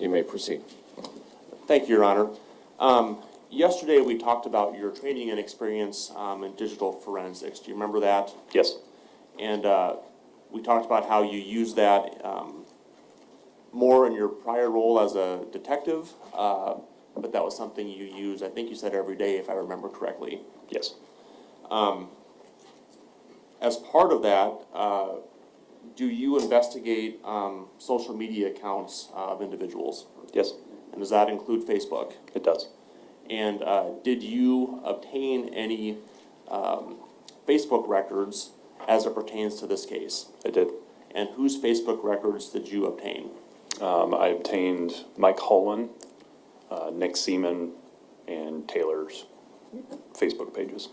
You may proceed. Thank you, Your Honor. Yesterday we talked about your training and experience in digital forensics. Do you remember that? Yes. And we talked about how you use that more in your prior role as a detective, but that was something you used, I think you said every day, if I remember correctly. Yes. As part of that, do you investigate social media accounts of individuals? Yes. And does that include Facebook? It does. And did you obtain any Facebook records as it pertains to this case? I did. And whose Facebook records did you obtain? I obtained Mike Holland, Nick Seaman, and Taylor's Facebook pages.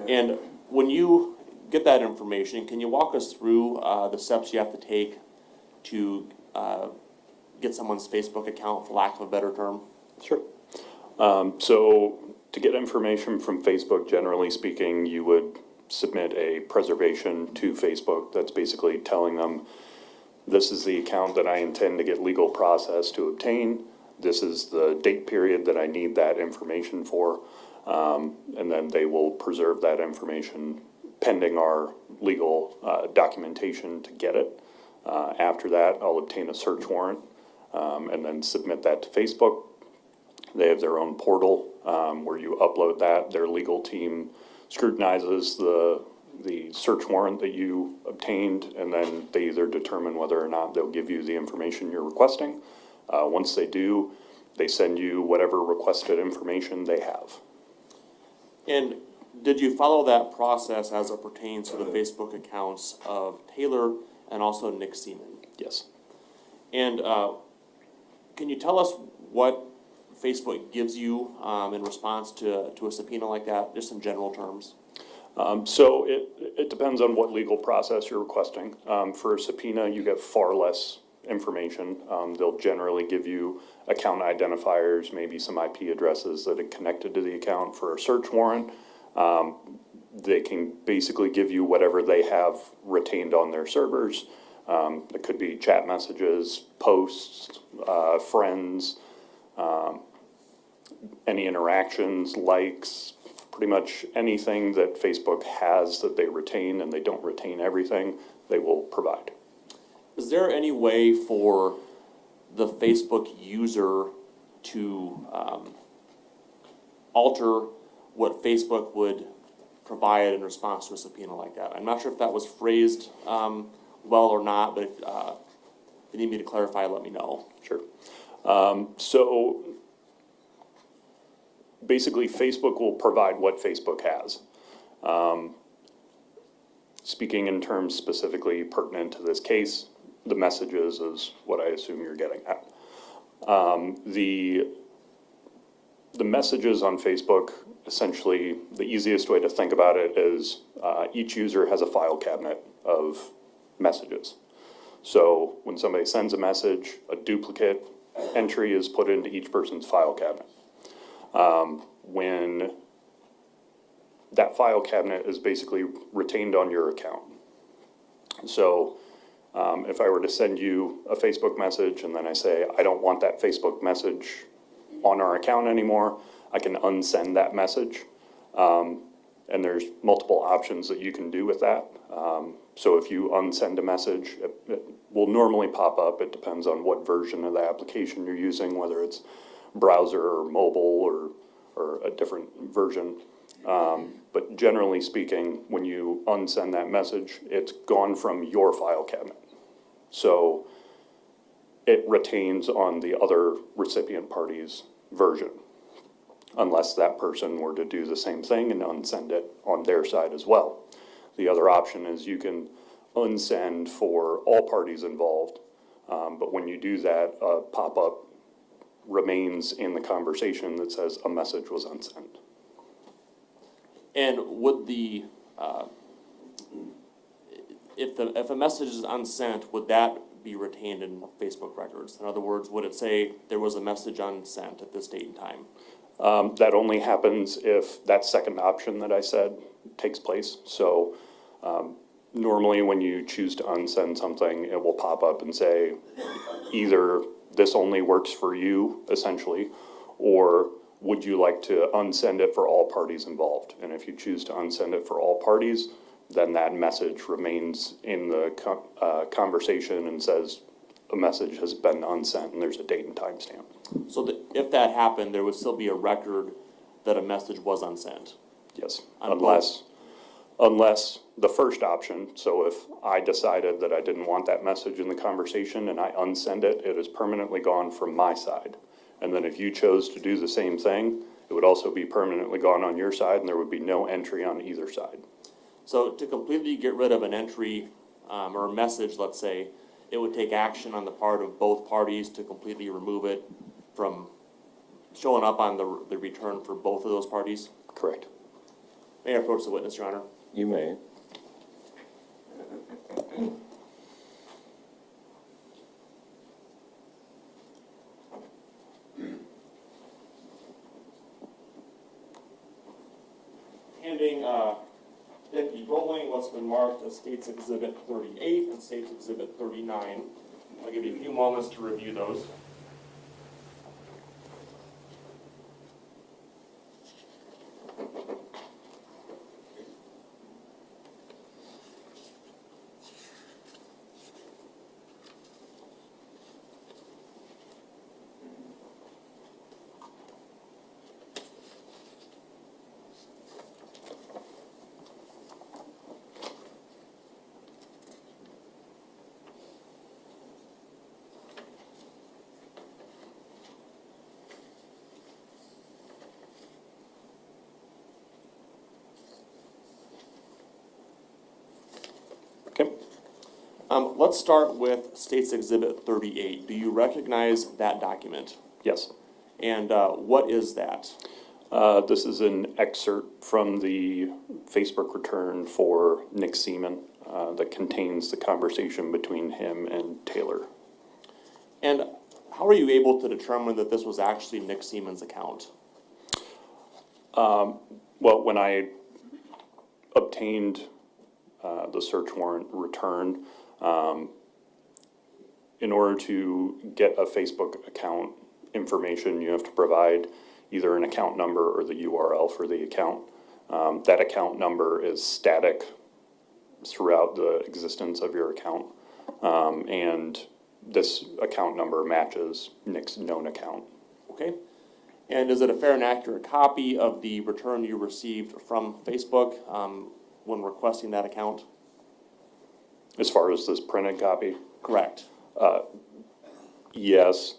And when you get that information, can you walk us through the steps you have to take to get someone's Facebook account, for lack of a better term? Sure. So to get information from Facebook, generally speaking, you would submit a preservation to Facebook that's basically telling them, this is the account that I intend to get legal process to obtain. This is the date period that I need that information for. And then they will preserve that information pending our legal documentation to get it. After that, I'll obtain a search warrant and then submit that to Facebook. They have their own portal where you upload that. Their legal team scrutinizes the search warrant that you obtained, and then they either determine whether or not they'll give you the information you're requesting. Once they do, they send you whatever requested information they have. And did you follow that process as it pertains to the Facebook accounts of Taylor and also Nick Seaman? Yes. And can you tell us what Facebook gives you in response to a subpoena like that, just in general terms? So it depends on what legal process you're requesting. For a subpoena, you get far less information. They'll generally give you account identifiers, maybe some IP addresses that are connected to the account. For a search warrant, they can basically give you whatever they have retained on their servers. It could be chat messages, posts, friends, any interactions, likes, pretty much anything that Facebook has that they retain, and they don't retain everything, they will provide. Is there any way for the Facebook user to alter what Facebook would provide in response to a subpoena like that? I'm not sure if that was phrased well or not, but if you need me to clarify, let me know. Sure. So basically, Facebook will provide what Facebook has. Speaking in terms specifically pertinent to this case, the messages is what I assume you're getting at. The messages on Facebook, essentially, the easiest way to think about it is each user has a file cabinet of messages. So when somebody sends a message, a duplicate entry is put into each person's file cabinet. When that file cabinet is basically retained on your account. So if I were to send you a Facebook message and then I say, I don't want that Facebook message on our account anymore, I can unsend that message. And there's multiple options that you can do with that. So if you unsend a message, it will normally pop up. It depends on what version of the application you're using, whether it's browser or mobile or a different version. But generally speaking, when you unsend that message, it's gone from your file cabinet. So it retains on the other recipient party's version, unless that person were to do the same thing and unsend it on their side as well. The other option is you can unsend for all parties involved, but when you do that, a pop-up remains in the conversation that says a message was unsent. And would the if a message is unsent, would that be retained in Facebook records? In other words, would it say there was a message unsent at this date and time? That only happens if that second option that I said takes place. So normally when you choose to unsend something, it will pop up and say either this only works for you, essentially, or would you like to unsend it for all parties involved? And if you choose to unsend it for all parties, then that message remains in the conversation and says a message has been unsent, and there's a date and time stamp. So that if that happened, there would still be a record that a message was unsent? Yes, On unless the first option, so if I decided that I didn't want that message in the conversation and I unsend it, it is permanently gone from my side. And then if you chose to do the same thing, it would also be permanently gone on your side, and there would be no entry on either side. So to completely get rid of an entry, or a message, let's say, it would take action on the part of both parties to completely remove it from showing up on the return for both of those parties? Correct. May I approach the witness, Your Honor? You may. Handing Deputy Bowling what's been marked as State's Exhibit 38 and State's Exhibit 39. I'll give you a few moments to review those. Okay. Let's start with State's Exhibit 38. Do you recognize that document? Yes. And what is that? This is an excerpt from the Facebook return for Nick Seaman that contains the conversation between him and Taylor. And how are you able to determine that this was actually Nick Seaman's account? Well, when I obtained the search warrant return, in order to get a Facebook account information, you have to provide either an account number or the URL for the account. That account number is static throughout the existence of your account, and this account number matches Nick's known account. Okay. And is it a fair and accurate copy of the return you received from Facebook when requesting that account? As far as this printed copy, Correct. yes,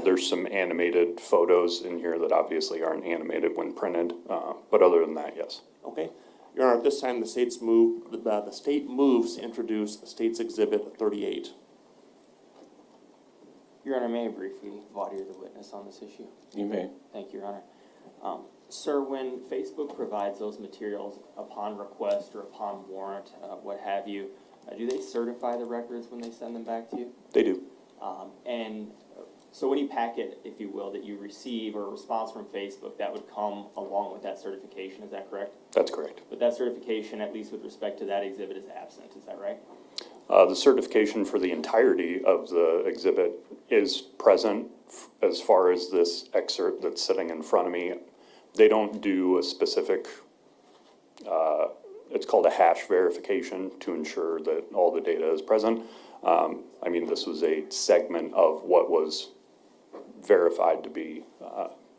there's some animated photos in here that obviously aren't animated when printed, but other than that, yes. Okay. Your Honor, at this time, the state moves to introduce State's Exhibit 38. Your Honor, may I briefly audio the witness on this issue? You may. Thank you, Your Honor. Sir, when Facebook provides those materials upon request or upon warrant, what have you, do they certify the records when they send them back to you? They do. And so any packet, if you will, that you receive or a response from Facebook, that would come along with that certification, is that correct? That's correct. But that certification, at least with respect to that exhibit, is absent, is that right? The certification for the entirety of the exhibit is present as far as this excerpt that's sitting in front of me. They don't do a specific, it's called a hash verification to ensure that all the data is present. I mean, this was a segment of what was verified to be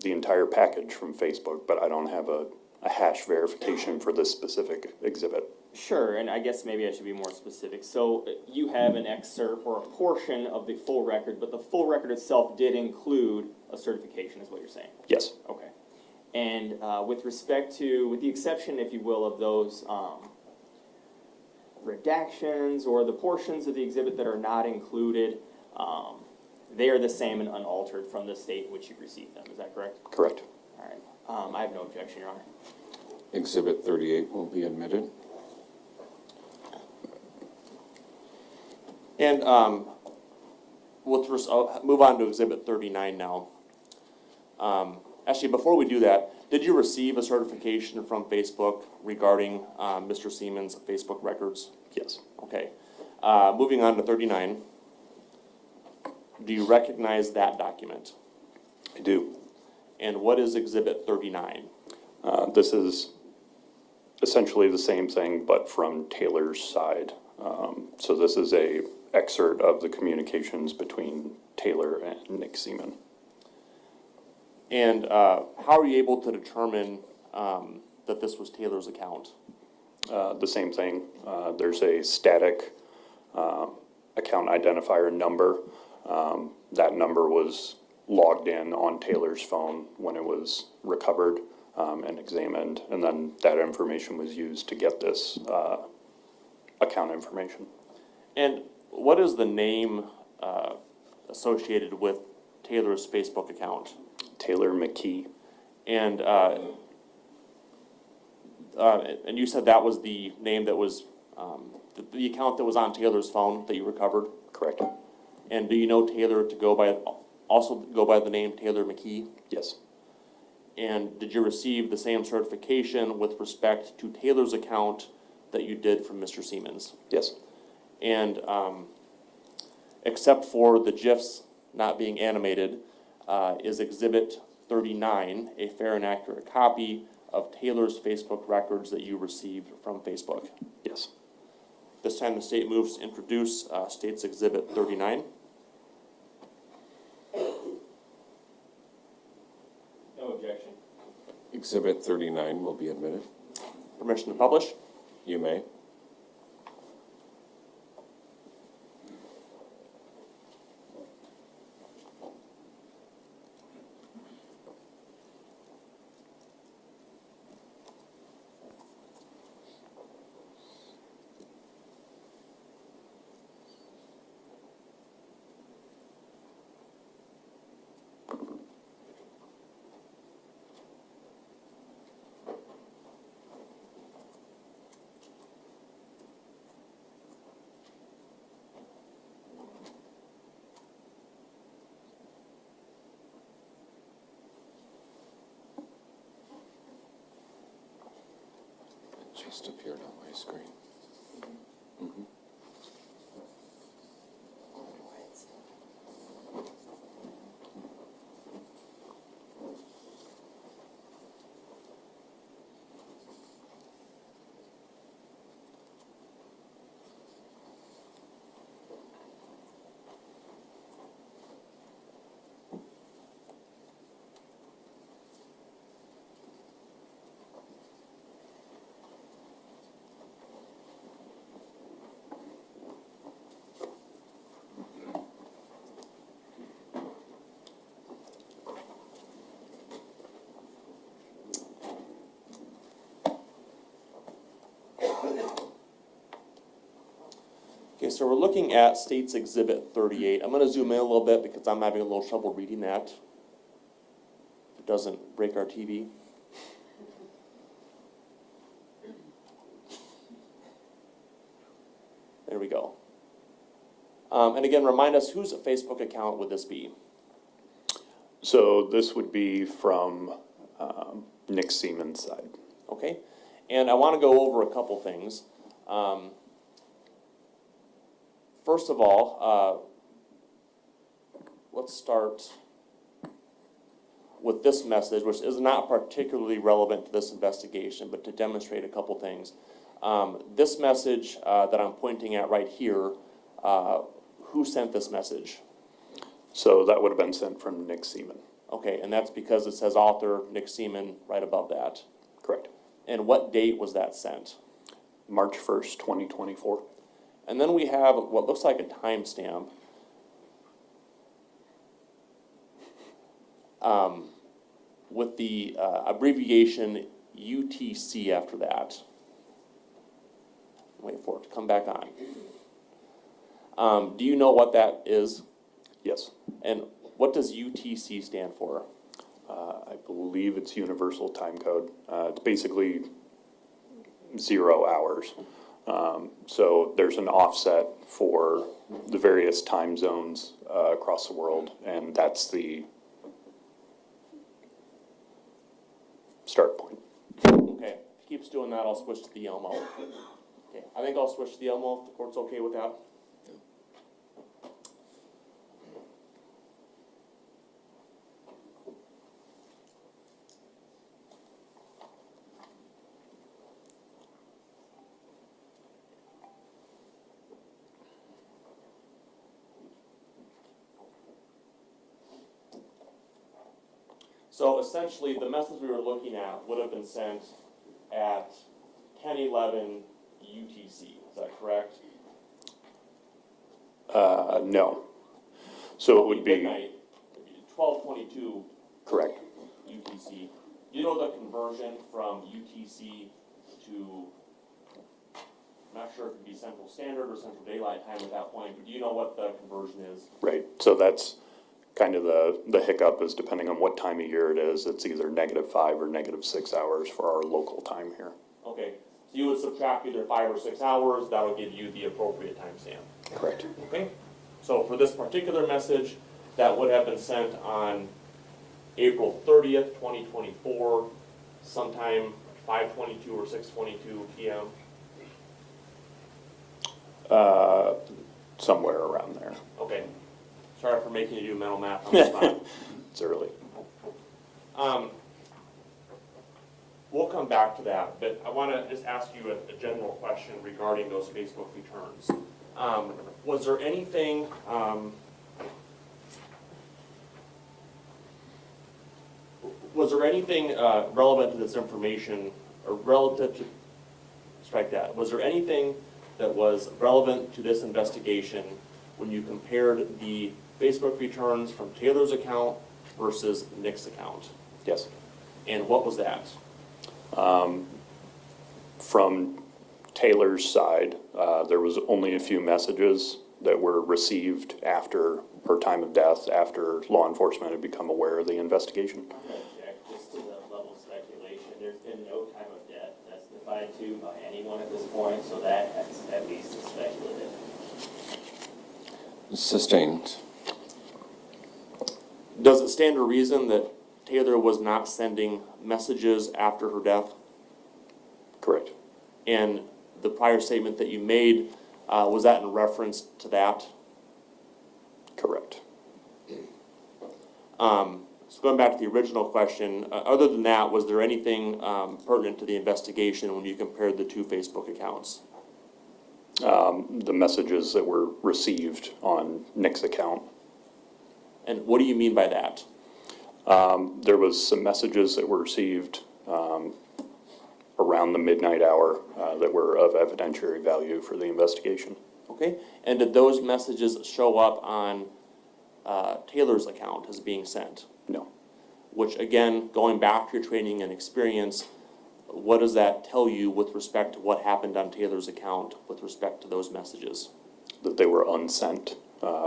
the entire package from Facebook, but I don't have a hash verification for this specific exhibit. Sure, and I guess maybe I should be more specific. So you have an excerpt or a portion of the full record, but the full record itself did include a certification, is what you're saying? Yes. Okay. And with respect to, with the exception, if you will, of those redactions or the portions of the exhibit that are not included, they are the same and unaltered from the state in which you received them, is that correct? Correct. All right. I have no objection, Your Honor. Exhibit 38 will be admitted. And I'll move on to Exhibit 39 now. Actually, before we do that, did you receive a certification from Facebook regarding Mr. Seaman's Facebook records? Yes. Okay. Moving on to 39. Do you recognize that document? I do. And what is Exhibit 39? This is essentially the same thing, but from Taylor's side. So this is a excerpt of the communications between Taylor and Nick Seaman. And how are you able to determine that this was Taylor's account? The same thing. There's a static account identifier number. That number was logged in on Taylor's phone when it was recovered and examined, and then that information was used to get this account information. And what is the name associated with Taylor's Facebook account? Taylor McKee. And you said that was the name that was the account that was on Taylor's phone that you recovered? Correct. And do you know Taylor to also go by the name Taylor McKee? Yes. And did you receive the same certification with respect to Taylor's account that you did from Mr. Siemens? Yes. And except for the GIFs not being animated, is Exhibit 39 a fair and accurate copy of Taylor's Facebook records that you received from Facebook? Yes. This time the state moves to introduce State's Exhibit 39. No objection. Exhibit 39 will be admitted. Permission to publish? You may. It just appeared on my screen. Okay, so we're looking at State's Exhibit 38. I'm going to zoom in a little bit because I'm having a little trouble reading that. If it doesn't break our TV. There we go. And again, remind us, whose Facebook account would this be? So this would be from Nick Seaman's side. Okay, and I want to go over a couple things. First of all, let's start with this message, which is not particularly relevant to this investigation, but to demonstrate a couple things. This message that I'm pointing at right here, who sent this message? So that would have been sent from Nick Seaman. Okay, and that's because it says author Nick Seaman right above that. Correct. And what date was that sent? March 1st, 2024. And then we have what looks like a timestamp. With the abbreviation UTC after that. Wait for it to come back on. Do you know what that is? Yes. And what does UTC stand for? I believe it's Universal Time Code. It's basically 0 hours. So there's an offset for the various time zones across the world, and that's the start point. Okay, if it keeps doing that, I'll switch to the Elmo. Okay, I think I'll switch to the Elmo if the court's okay with that. So essentially, the message we were looking at would have been sent at 10:11 UTC, is that correct? No. So it would be, Midnight, 12:22 correct. UTC. Do you know the conversion from UTC to, I'm not sure if it'd be Central Standard or Central Daylight Time at that point, but do you know what the conversion is? Right, so that's kind of the hiccup is depending on what time of year it is, it's either -5 or -6 hours for our local time here. Okay, so you would subtract either 5 or 6 hours, that'll give you the appropriate timestamp. Correct. Okay, so for this particular message, that would have been sent on April 30th, 2024, sometime 5:22 or 6:22 PM. Somewhere around there. Okay, sorry for making you do mental math on the spot. It's early. We'll come back to that, but I want to just ask you a general question regarding those Facebook returns. Was there anything, relevant to this information, or relative to, strike that, was there anything that was relevant to this investigation when you compared the Facebook returns from Taylor's account versus Nick's account? Yes. And what was that? From Taylor's side, there was only a few messages that were received after her time of death, after law enforcement had become aware of the investigation. I'm gonna check, just to the level of speculation, there's been no time of death testified to by anyone at this point, so that's at least speculative. Sustained. Does it stand to reason that Taylor was not sending messages after her death? Correct. And the prior statement that you made, was that in reference to that? Correct. So going back to the original question, other than that, was there anything pertinent to the investigation when you compared the two Facebook accounts? The messages that were received on Nick's account. And what do you mean by that? There was some messages that were received around the midnight hour that were of evidentiary value for the investigation. Okay, and did those messages show up on Taylor's account as being sent? No. Which again, going back to your training and experience, what does that tell you with respect to what happened on Taylor's account with respect to those messages? That they were unsent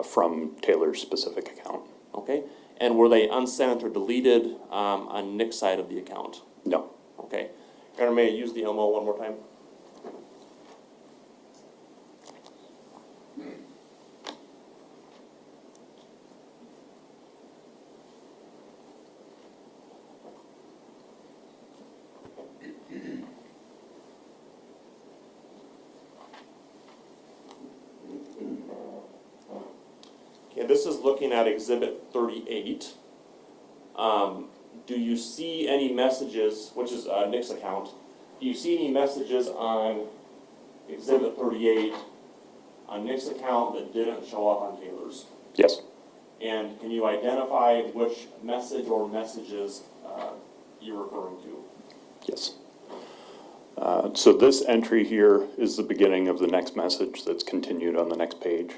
from Taylor's specific account. Okay, and were they unsent or deleted on Nick's side of the account? No. Okay, Aaron, may I use the Elmo one more time? Okay, this is looking at Exhibit 38. Do you see any messages, which is Nick's account, do you see any messages on Exhibit 38 on Nick's account that didn't show up on Taylor's? Yes. And can you identify which message or messages you're referring to? Yes. So this entry here is the beginning of the next message that's continued on the next page.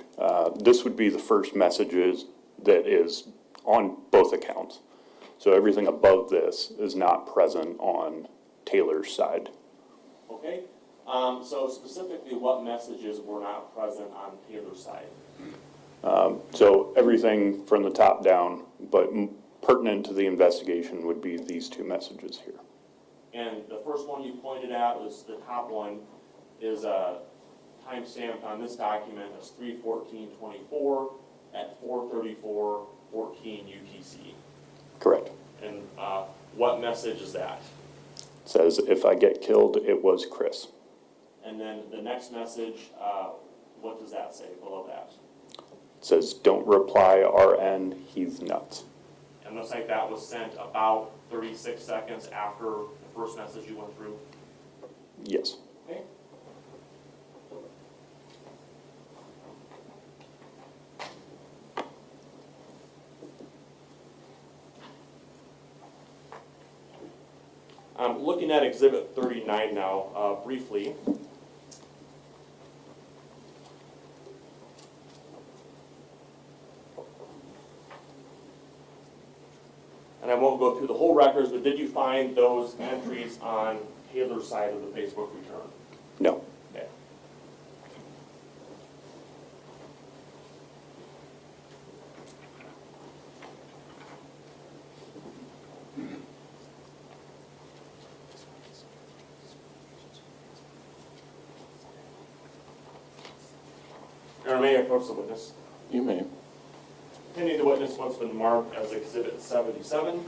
This would be the first messages that is on both accounts. So everything above this is not present on Taylor's side. Okay, so specifically what messages were not present on Taylor's side? So everything from the top down, but pertinent to the investigation would be these two messages here. And the first one you pointed out was the top one is timestamped on this document as 3/14/24 at 4:34:14 UTC. Correct. And what message is that? It says, if I get killed, it was Chris. And then the next message, what does that say below that? It says, don't reply RN, he's nuts. And looks like that was sent about 36 seconds after the first message you went through. Yes. Okay. Looking at Exhibit 39 now, briefly. And I won't go through the whole records, but did you find those entries on Taylor's side of the Facebook return? No. Okay. Or may I approach the witness? You may. Pending the witness what's been marked as Exhibit 77.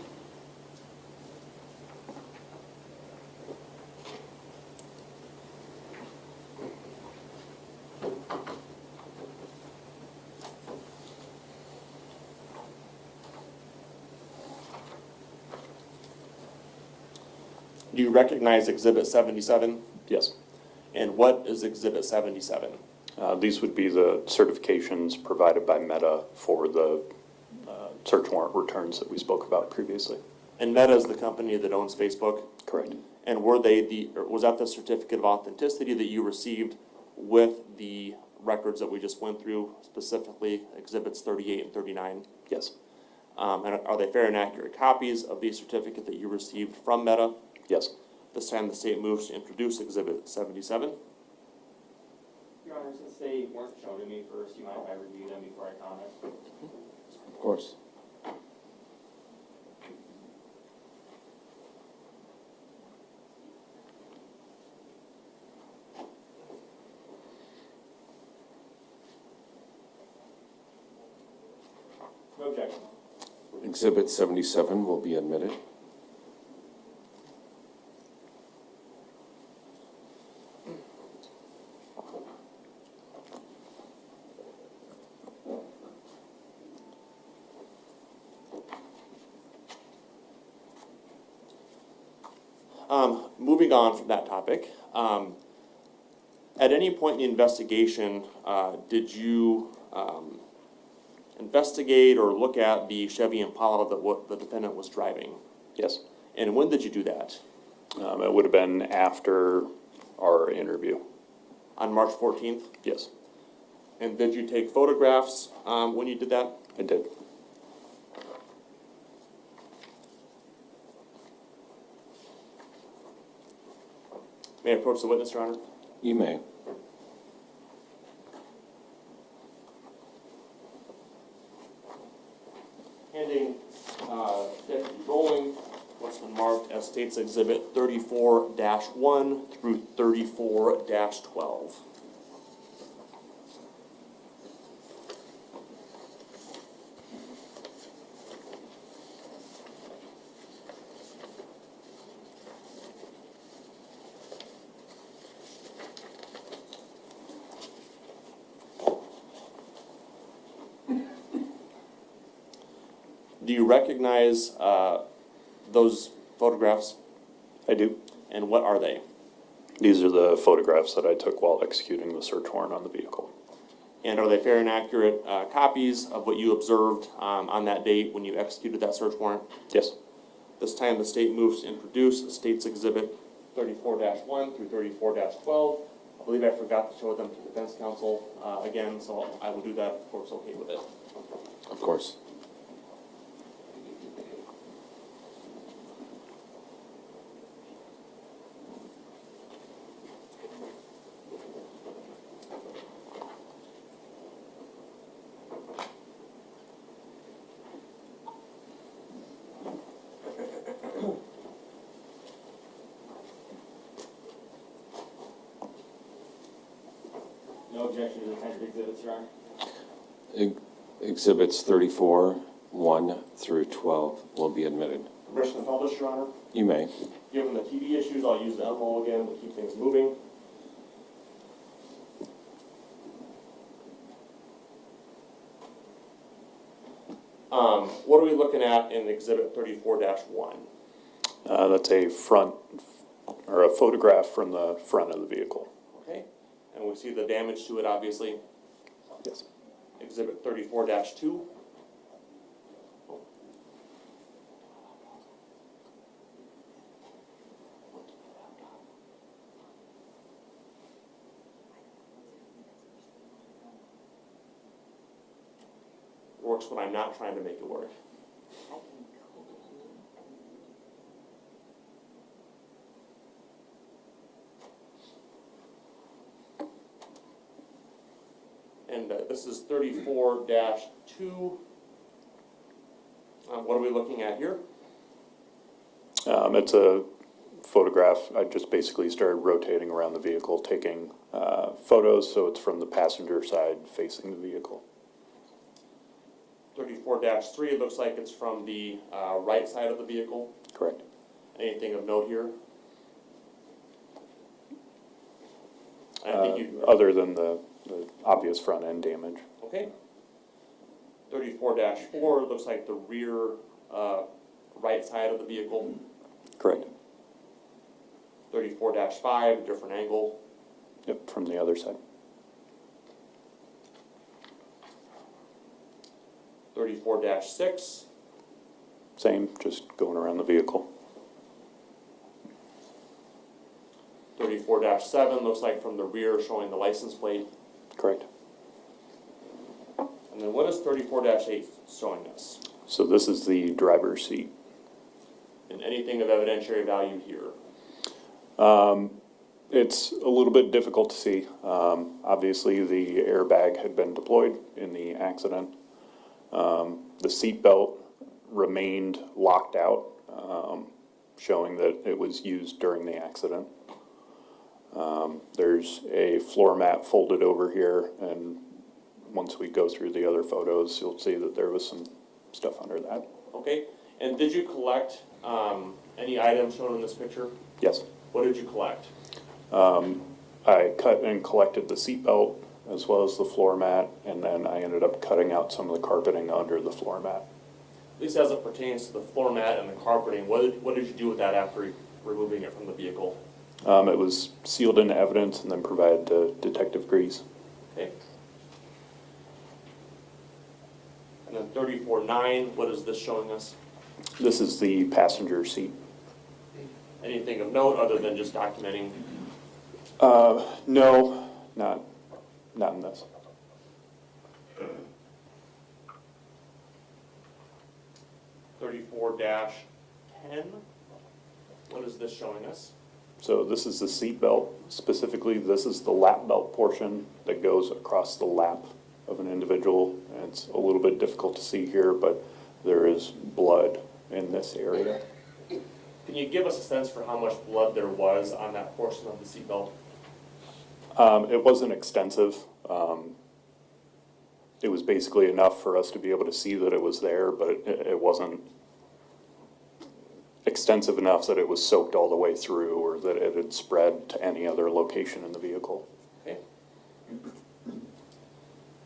Do you recognize Exhibit 77? Yes. And what is Exhibit 77? These would be the certifications provided by Meta for the search warrant returns that we spoke about previously. And Meta is the company that owns Facebook? Correct. And were they or was that the certificate of authenticity that you received with the records that we just went through, specifically Exhibits 38 and 39? Yes. And are they fair and accurate copies of the certificate that you received from Meta? Yes. This time the state moves to introduce Exhibit 77. Your Honor, since they weren't shown to me first, you mind if I review them before I comment? Of course. No objection. Exhibit 77 will be admitted. Moving on from that topic, at any point in the investigation, did you investigate or look at the Chevy Impala that what the defendant was driving? Yes. And when did you do that? It would have been after our interview. On March 14th? Yes, And did you take photographs when you did that? I did. May I approach the witness, Your Honor? You may. Handing Deputy Rowling what's been marked as State's Exhibit 34-1 through 34-12. Do you recognize those photographs, I do. and what are they? These are the photographs that I took while executing the search warrant on the vehicle. And are they fair and accurate copies of what you observed on that date when you executed that search warrant? Yes. This time the state moves to introduce the State's Exhibit 34-1 through 34-12. I believe I forgot to show them to the defense counsel again, so I will do that if court's okay with it. Of course. No objection to the tendered exhibits, Your Honor? Exhibits 34-1 through 12 will be admitted. Permission to publish, Your Honor? You may. Given the TV issues, I'll use the envelope again to keep things moving. What are we looking at in Exhibit 34-1? That's a front, or a photograph from the front of the vehicle. Okay, and we see the damage to it, obviously. Yes. Exhibit 34-2. works when I'm not trying to make it work. And this is 34-2. What are we looking at here? It's a photograph. I just basically started rotating around the vehicle, taking photos, so it's from the passenger side facing the vehicle. 34-3, it looks like it's from the right side of the vehicle. Correct. Anything of note here? I think you, Other than the obvious front end damage. okay. 34-4, looks like the rear right side of the vehicle. Correct. 34-5, different angle. Yep, from the other side. 34-6, Same, just going around the vehicle. 34-7, looks like from the rear showing the license plate. Correct. And then what is 34-8 showing us? So this is the driver's seat. And anything of evidentiary value here? It's a little bit difficult to see. Obviously, the airbag had been deployed in the accident. The seat belt remained locked out, showing that it was used during the accident. There's a floor mat folded over here, and once we go through the other photos, you'll see that there was some stuff under that. Okay, and did you collect any items shown in this picture? Yes. What did you collect? I cut and collected the seat belt as well as the floor mat, and then I ended up cutting out some of the carpeting under the floor mat. At least as it pertains to the floor mat and the carpeting, what did you do with that after removing it from the vehicle? It was sealed into evidence and then provided to Detective Grease. Okay. And then 34-9, what is this showing us? This is the passenger seat. Anything of note other than just documenting? No, not in this. 34-10, what is this showing us? So this is the seat belt. Specifically, this is the lap belt portion that goes across the lap of an individual. And it's a little bit difficult to see here, but there is blood in this area. Can you give us a sense for how much blood there was on that portion of the seatbelt? It wasn't extensive. It was basically enough for us to be able to see that it was there, but it wasn't extensive enough that it was soaked all the way through or that it had spread to any other location in the vehicle. Okay.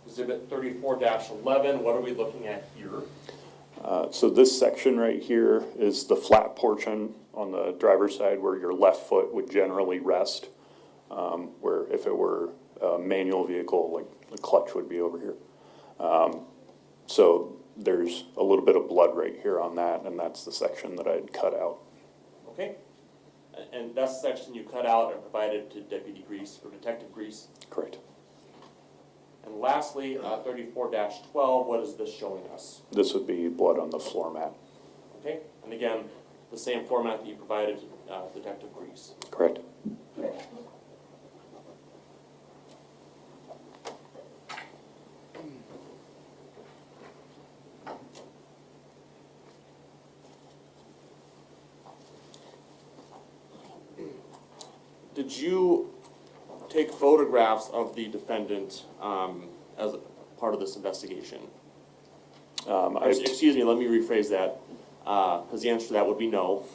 Exhibit 34-11, what are we looking at here? So this section right here is the flat portion on the driver's side where your left foot would generally rest, where if it were a manual vehicle, like the clutch would be over here. So there's a little bit of blood right here on that, and that's the section that I'd cut out. Okay. And that's the section you cut out and provided to Deputy Grease, or Detective Grease. Correct. And lastly, 34-12, what is this showing us? This would be blood on the floor mat. Okay, and again, the same format that you provided to Detective Grease. Correct. Did you take photographs of the defendant as a part of this investigation? Excuse me, let me rephrase that, because the answer to that would be no.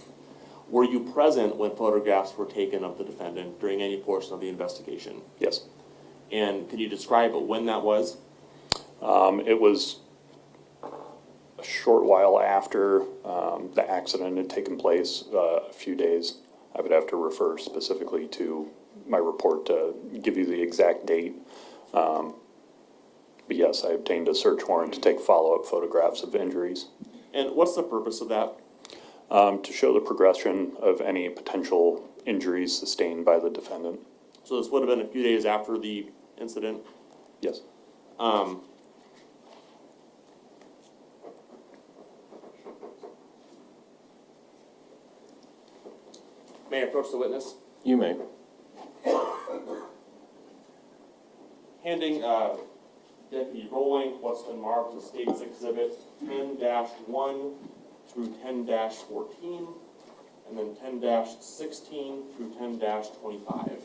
Were you present when photographs were taken of the defendant during any portion of the investigation? Yes. And could you describe when that was? It was a short while after the accident had taken place, a few days. I would have to refer specifically to my report to give you the exact date. But yes, I obtained a search warrant to take follow-up photographs of injuries. And what's the purpose of that? To show the progression of any potential injuries sustained by the defendant. So this would have been a few days after the incident? Yes. May I approach the witness? You may. Handing Deputy Rolling what's been marked as State's Exhibit 10-1 through 10-14, and then 10-16 through 10-25.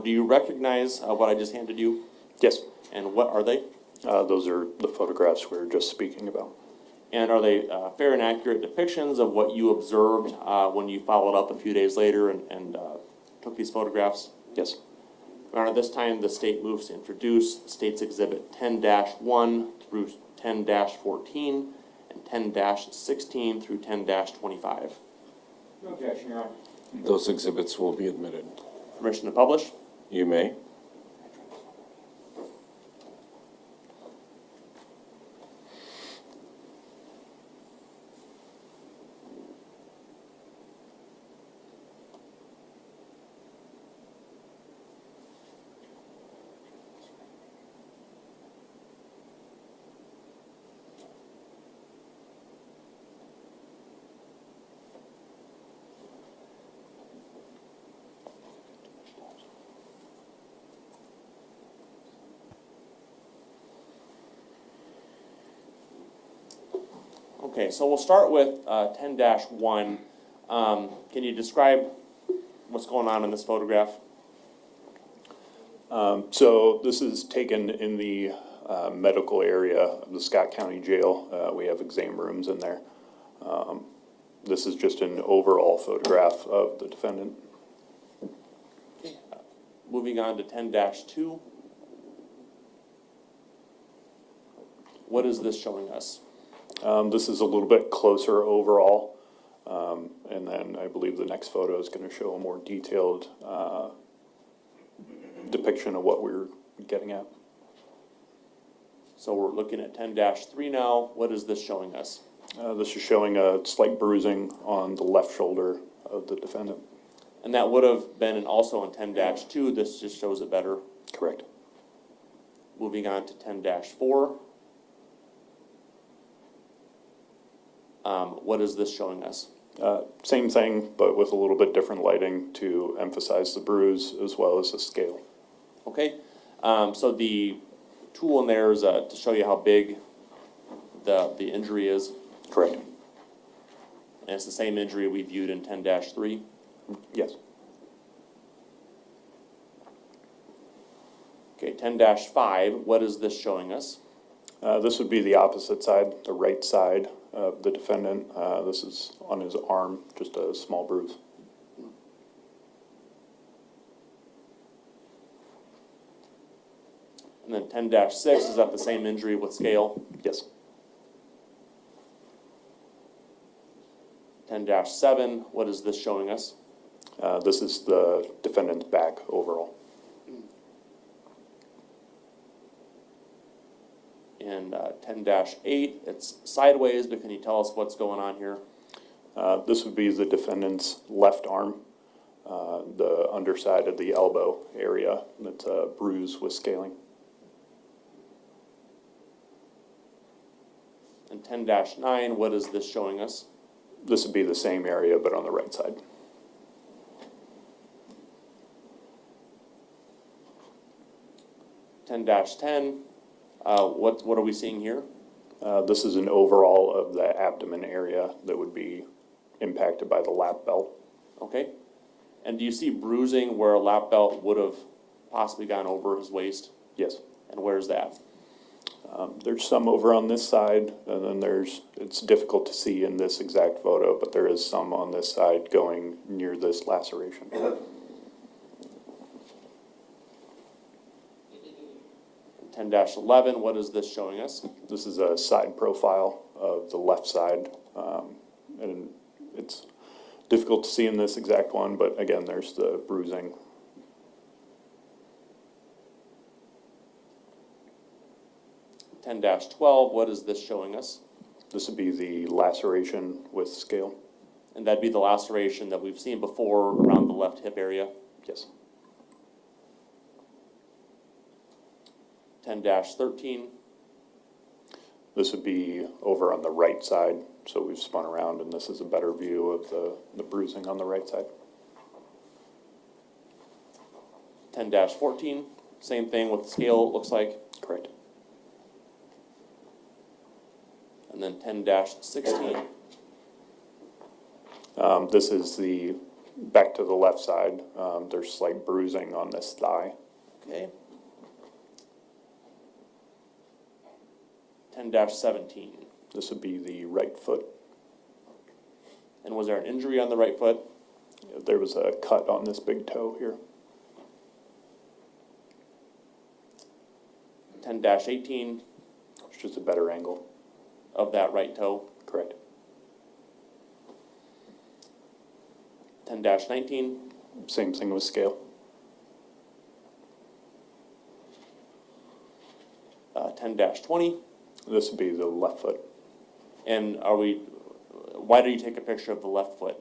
Do you recognize what I just handed you? Yes, And what are they? those are the photographs we were just speaking about. And are they fair and accurate depictions of what you observed when you followed up a few days later and took these photographs? Yes. Your Honor, this time the state moves to introduce State's Exhibit 10-1 through 10-14 and 10-16 through 10-25. No objection, Your Honor. Those exhibits will be admitted. Permission to publish? You may. Okay, so we'll start with 10-1. Can you describe what's going on in this photograph? So this is taken in the medical area of the Scott County Jail. We have exam rooms in there. This is just an overall photograph of the defendant. Moving on to 10-2. What is this showing us? This is a little bit closer overall. And then I believe the next photo is going to show a more detailed depiction of what we're getting at. So we're looking at 10-3 now. What is this showing us? This is showing a slight bruising on the left shoulder of the defendant. And that would have been also in 10-2. This just shows it better. Correct. Moving on to 10-4. What is this showing us? Same thing, but with a little bit different lighting to emphasize the bruise as well as the scale. Okay, so the tool in there is to show you how big the injury is. Correct. And it's the same injury we viewed in 10-3. Yes. Okay, 10-5, what is this showing us? This would be the opposite side, the right side of the defendant. This is on his arm, just a small bruise. And then 10-6, is that the same injury with scale? Yes. 10-7, what is this showing us? This is the defendant's back overall. And 10-8, it's sideways, but can you tell us what's going on here? This would be the defendant's left arm, the underside of the elbow area that's bruised with scaling. And 10-9, what is this showing us? This would be the same area, but on the right side. (10-10), what are we seeing here? This is an overall of the abdomen area that would be impacted by the lap belt. Okay? And do you see bruising where a lap belt would have possibly gone over his waist? Yes. And where's that? There's some over on this side, and then it's difficult to see in this exact photo, but there is some on this side going near this laceration. 10-11, what is this showing us? This is a side profile of the left side, and it's difficult to see in this exact one, but again, there's the bruising. 10-12, what is this showing us? This would be the laceration with scale. And that'd be the laceration that we've seen before around the left hip area. Yes. 10-13, This would be over on the right side, so we've spun around, and this is a better view of the bruising on the right side. 10-14, same thing with the scale, it looks like. Correct. And then 10-16, This is the, back to the left side, there's slight bruising on this thigh. okay. 10-17, This would be the right foot. and was there an injury on the right foot? There was a cut on this big toe here. 10-18 It's just a better angle. of that right toe. Correct. 10-19, Same thing with scale. 10-20, This would be the left foot. and why did you take a picture of the left foot?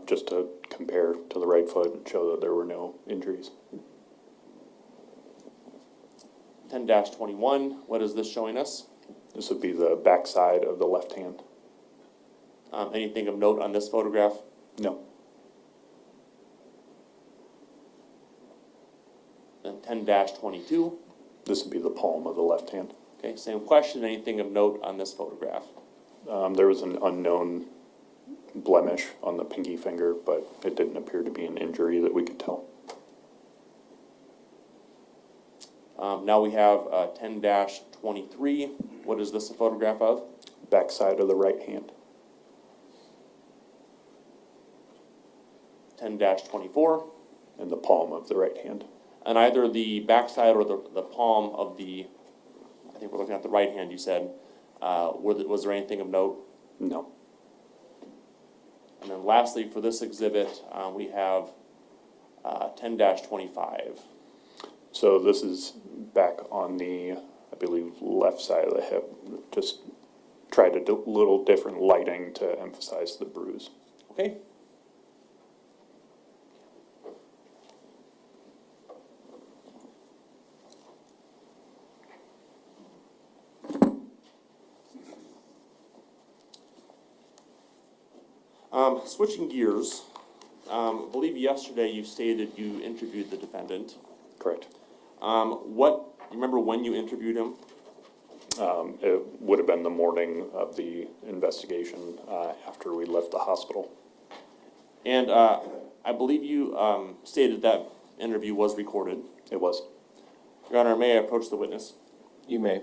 Just to compare to the right foot and show that there were no injuries. 10-21, what is this showing us? This would be the back side of the left hand. Anything of note on this photograph? No. And 10-22, This would be the palm of the left hand. okay, same question, anything of note on this photograph? There was an unknown blemish on the pinky finger, but it didn't appear to be an injury that we could tell. Now we have 10-23, what is this a photograph of? Back side of the right hand. 10-24, And the palm of the right hand. and either the backside or the palm of the, I think we're looking at the right hand, you said, was there anything of note? No. And then lastly, for this exhibit, we have 10-25. So this is back on the, I believe, left side of the hip. Just tried a little different lighting to emphasize the bruise. Okay? Switching gears, I believe yesterday you stated you interviewed the defendant. Correct. You remember when you interviewed him? It would have been the morning of the investigation after we left the hospital. And I believe you stated that interview was recorded. It was. Your Honor, may I approach the witness? You may.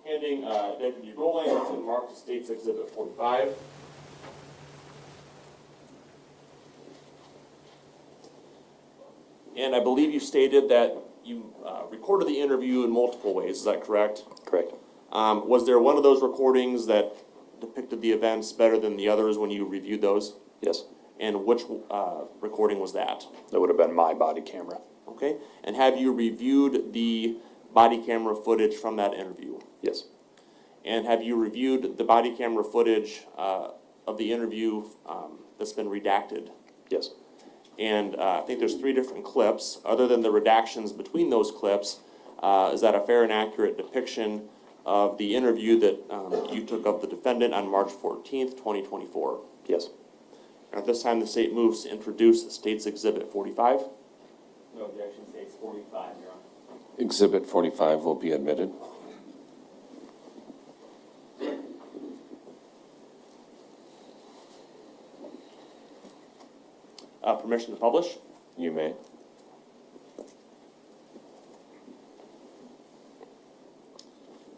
Handing Deputy Rowland and marked State's Exhibit 45. And I believe you stated that you recorded the interview in multiple ways, is that correct? Correct. Was there one of those recordings that depicted the events better than the others when you reviewed those? Yes. And which recording was that? That would have been my body camera. Okay, and have you reviewed the body camera footage from that interview? Yes. And have you reviewed the body camera footage of the interview that's been redacted? Yes. And I think there's 3 different clips. Other than the redactions between those clips, is that a fair and accurate depiction of the interview that you took of the defendant on March 14th, 2024? Yes. And at this time, the state moves to introduce State's Exhibit 45. No objection, states 45, Your Honor. Exhibit 45 will be admitted. Permission to publish? You may.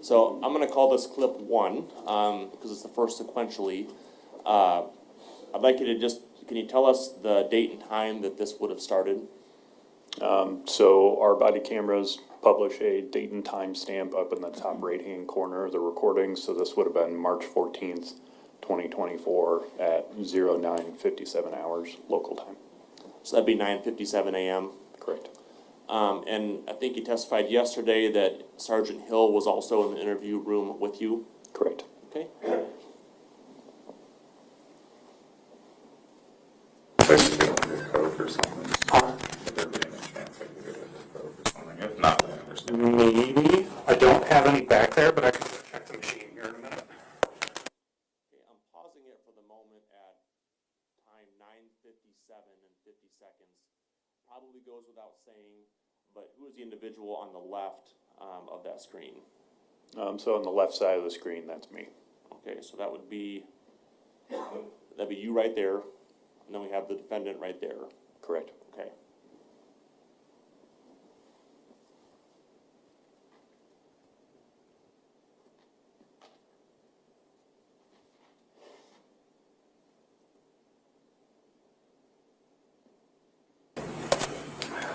So I'm gonna call this clip 1, because it's the first sequentially. I'd like you to just, can you tell us the date and time that this would have started? So our body cameras publish a date and time stamp up in the top right-hand corner of the recording. So this would have been March 14th, 2024 at 09:57 hours local time. So that'd be 9:57 a.m. Correct. And I think you testified yesterday that Sergeant Hill was also in the interview room with you, Correct. okay? Code or something. Would there be any chance I could get a code or something? If not, I understand. Maybe. I don't have any back there, but I can check the machine here in a minute. Okay, I'm pausing it for the moment at time 9:57 and 50 seconds. Probably goes without saying, but who is the individual on the left of that screen? So on the left side of the screen, that's me. Okay, so that'd be you right there, and then we have the defendant right there. Correct. Okay.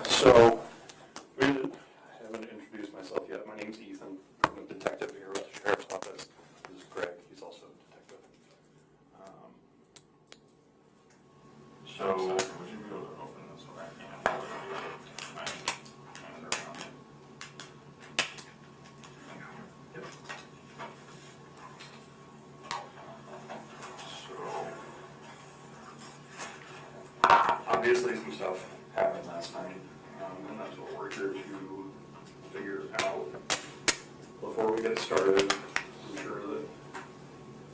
So, I haven't introduced myself yet. My name's Ethan. I'm a detective here with the Sheriff's Office. This is Greg. He's also a detective. So, Would you be able to open this one? I can't. My hands are around it. Yep. So, obviously some stuff happened last night, and that's what we're here to figure out. Before we get started, I'm sure that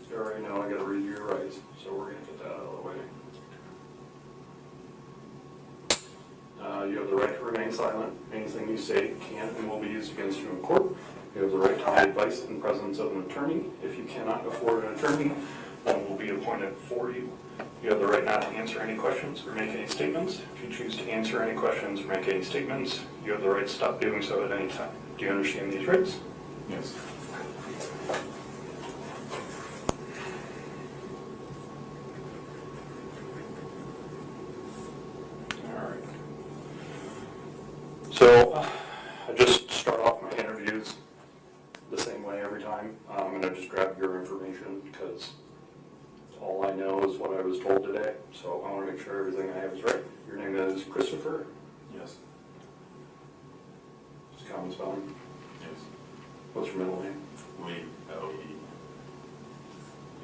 you already know I gotta read your rights, so we're gonna get that out of the way. You have the right to remain silent. Anything you say can and will be used against you in court. You have the right to get advice in presence of an attorney. If you cannot afford an attorney, one will be appointed for you. You have the right not to answer any questions or make any statements. If you choose to answer any questions or make any statements, you have the right to stop doing so at any time. Do you understand these rights? Yes. All right. So, I just start off my interviews the same way every time. I'm going to just grab your information because all I know is what I was told today. So I want to make sure everything I have is right. Your name is Christopher? Yes. Just common spelling. Yes. What's your middle name? Lee, L-E.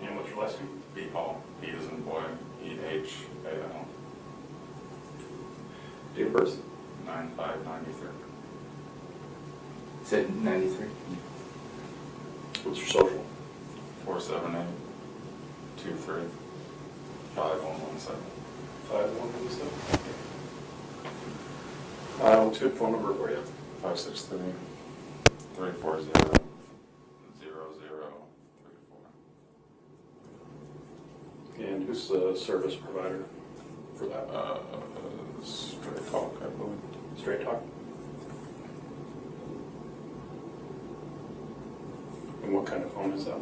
And what's your last name? Behal. He is in boy. E-H-A-L. Date of birth? 9/5/93. Said 93. What's your social? 478-23-5117. 5117. What's a good phone number for you? 563-340-0034. And who's the service provider for that? Straight talk, I believe. Straight Talk? And what kind of phone is that?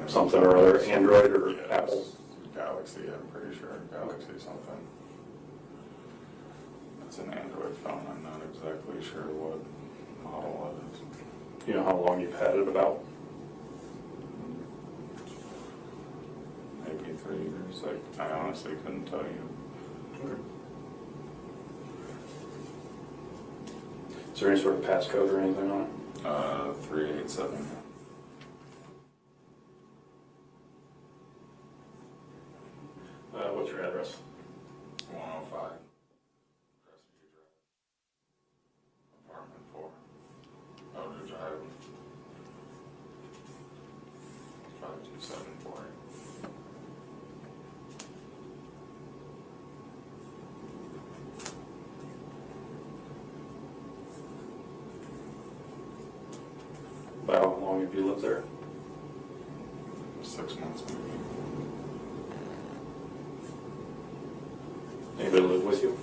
Something or other, Android or Yes. Apple? Galaxy, I'm pretty sure, Galaxy something. It's an Android phone, I'm not exactly sure what model it is. You know how long you've had it about? Maybe 3 years, I honestly couldn't tell you. Okay. Is there any sort of passcode or anything on it? 387. What's your address? 105. Crestview Drive. Apartment 4. Elder Drive. 52748. have you lived there? 6 months maybe. Anybody live with you?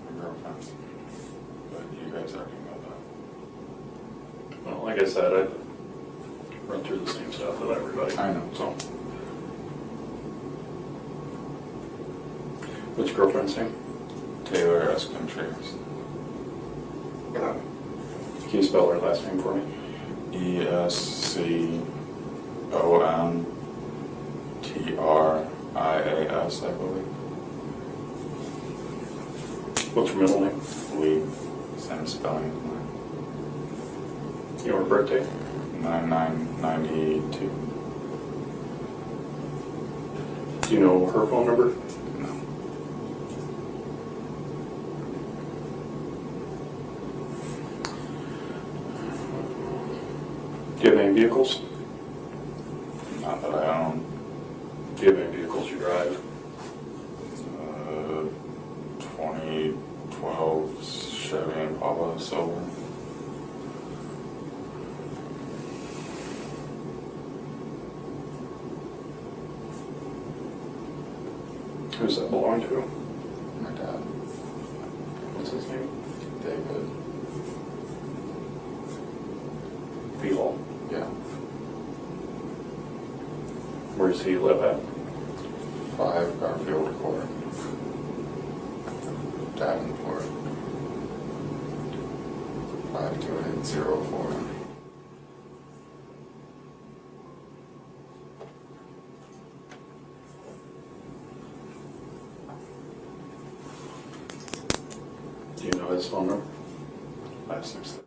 My girlfriend. But you guys already know that. Well, like I said, I run through the same stuff with everybody. I know. So. What's your girlfriend's name? Taylor S. Contreras. Can you spell her last name for me? ESCONTRIAS, I believe. What's your middle name? Lee. Same spelling as mine. Your birthday? 9992. Do you know her phone number? No. Do you have any vehicles? Not that I own. Do you have any vehicles you drive? 2012 Chevy Impala Silver. Who's that belong to? My dad. What's his name? David. Behal. Yeah. Where does he live at? 5 Garfield Court. Davenport. 52804. Do you know his phone number? 566.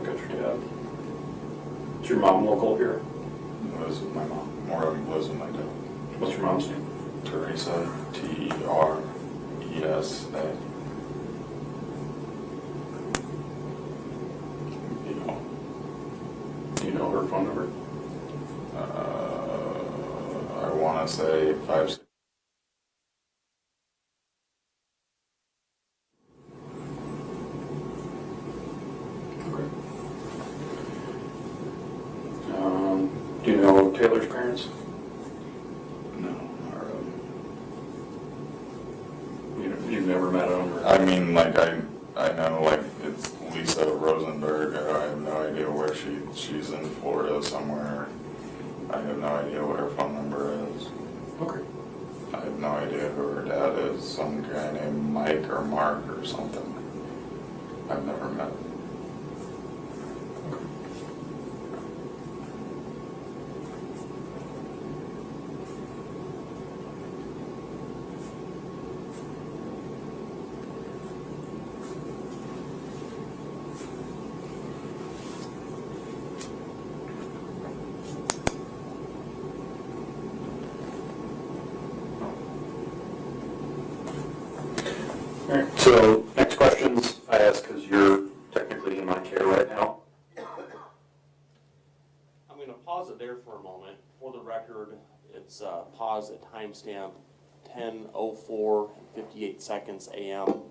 Got your dad. Is your mom local here? Lives with my mom. Or lives with my dad. What's your mom's name? Teresa. Teresa. Do you know her phone number? I want to say 5. Okay. Do you know Taylor's parents? No, not really. You've never met them? Or? I mean, like I know like it's Lisa Rosenberg. I have no idea where she's in Florida somewhere. I have no idea what her phone number is. Okay. I have no idea who her dad is. Some guy named Mike or Mark or something. I've never met him. All right. So next questions I ask because you're technically in my care right now. I'm going to pause it there for a moment. For the record, it's paused at timestamp 10:04 and 58 seconds a.m.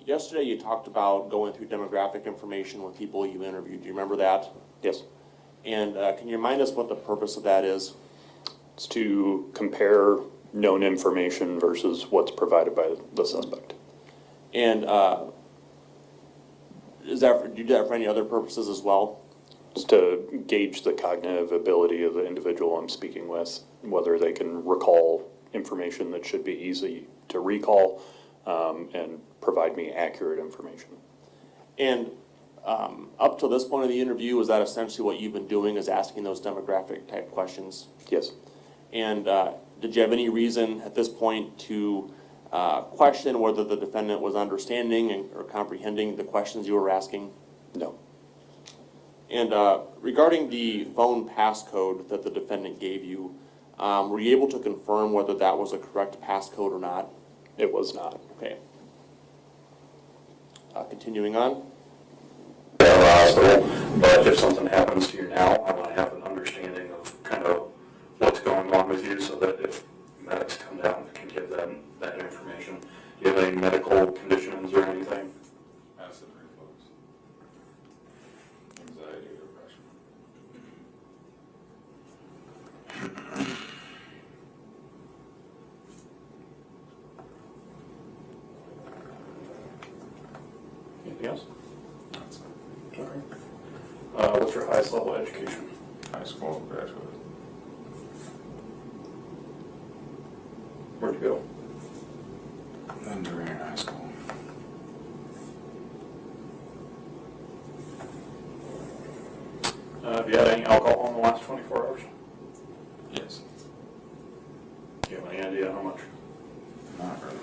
Yesterday you talked about going through demographic information with people you interviewed. Do you remember that? Yes. And can you remind us what the purpose of that is? It's to compare known information versus what's provided by the suspect. And do you do that for any other purposes as well? It's to gauge the cognitive ability of the individual I'm speaking with, whether they can recall information that should be easy to recall, and provide me accurate information. And up to this point of the interview, is that essentially what you've been doing, is asking those demographic type questions? Yes. And did you have any reason at this point to question whether the defendant was understanding or comprehending the questions you were asking? No. And regarding the phone passcode that the defendant gave you, were you able to confirm whether that was a correct passcode or not? It was not. Okay. Continuing on. Well, hospital, but if something happens to you now, I want to have an understanding of kind of what's going on with you so that if medics come down, we can give them that information. Do you have any medical conditions or anything? Acid reflux. Anxiety, depression. Anything else? That's it. All right. What's your highest level of education? High school graduate. Where'd you go? Then during high school. Have you had any alcohol in the last 24 hours? Yes. Do you have any idea how much? Not really.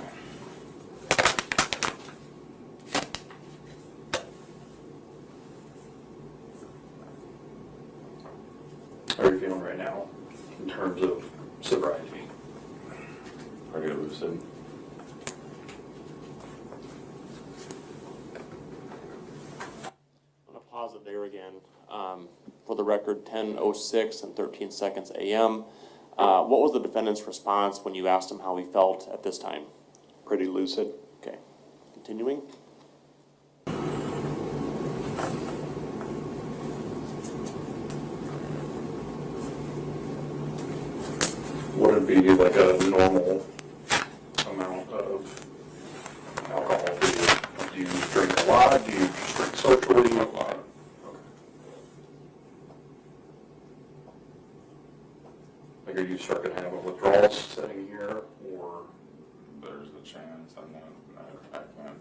How are you feeling right now in terms of sobriety? Pretty lucid. I'm gonna pause it there again. For the record, 10:06 and 13 seconds a.m. What was the defendant's response when you asked him how he felt at this time? Pretty lucid. Okay, continuing. Would it be like a normal amount of alcohol for you? Do you drink a lot? Do you just drink socially? A lot. Like, are you starting to have a withdrawal sitting here, or? There's a chance. I can't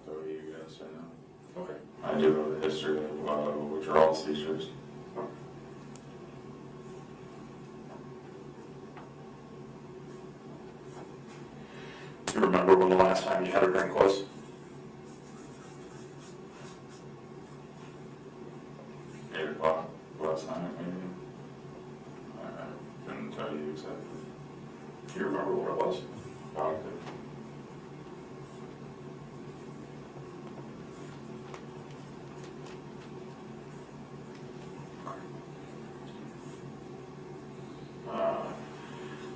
tell you yes or no. Okay. I do have a history of withdrawal seizures. Do you remember when the last time you had a drink was? Last night, maybe. I couldn't tell you exactly. Do you remember what it was? Vodka.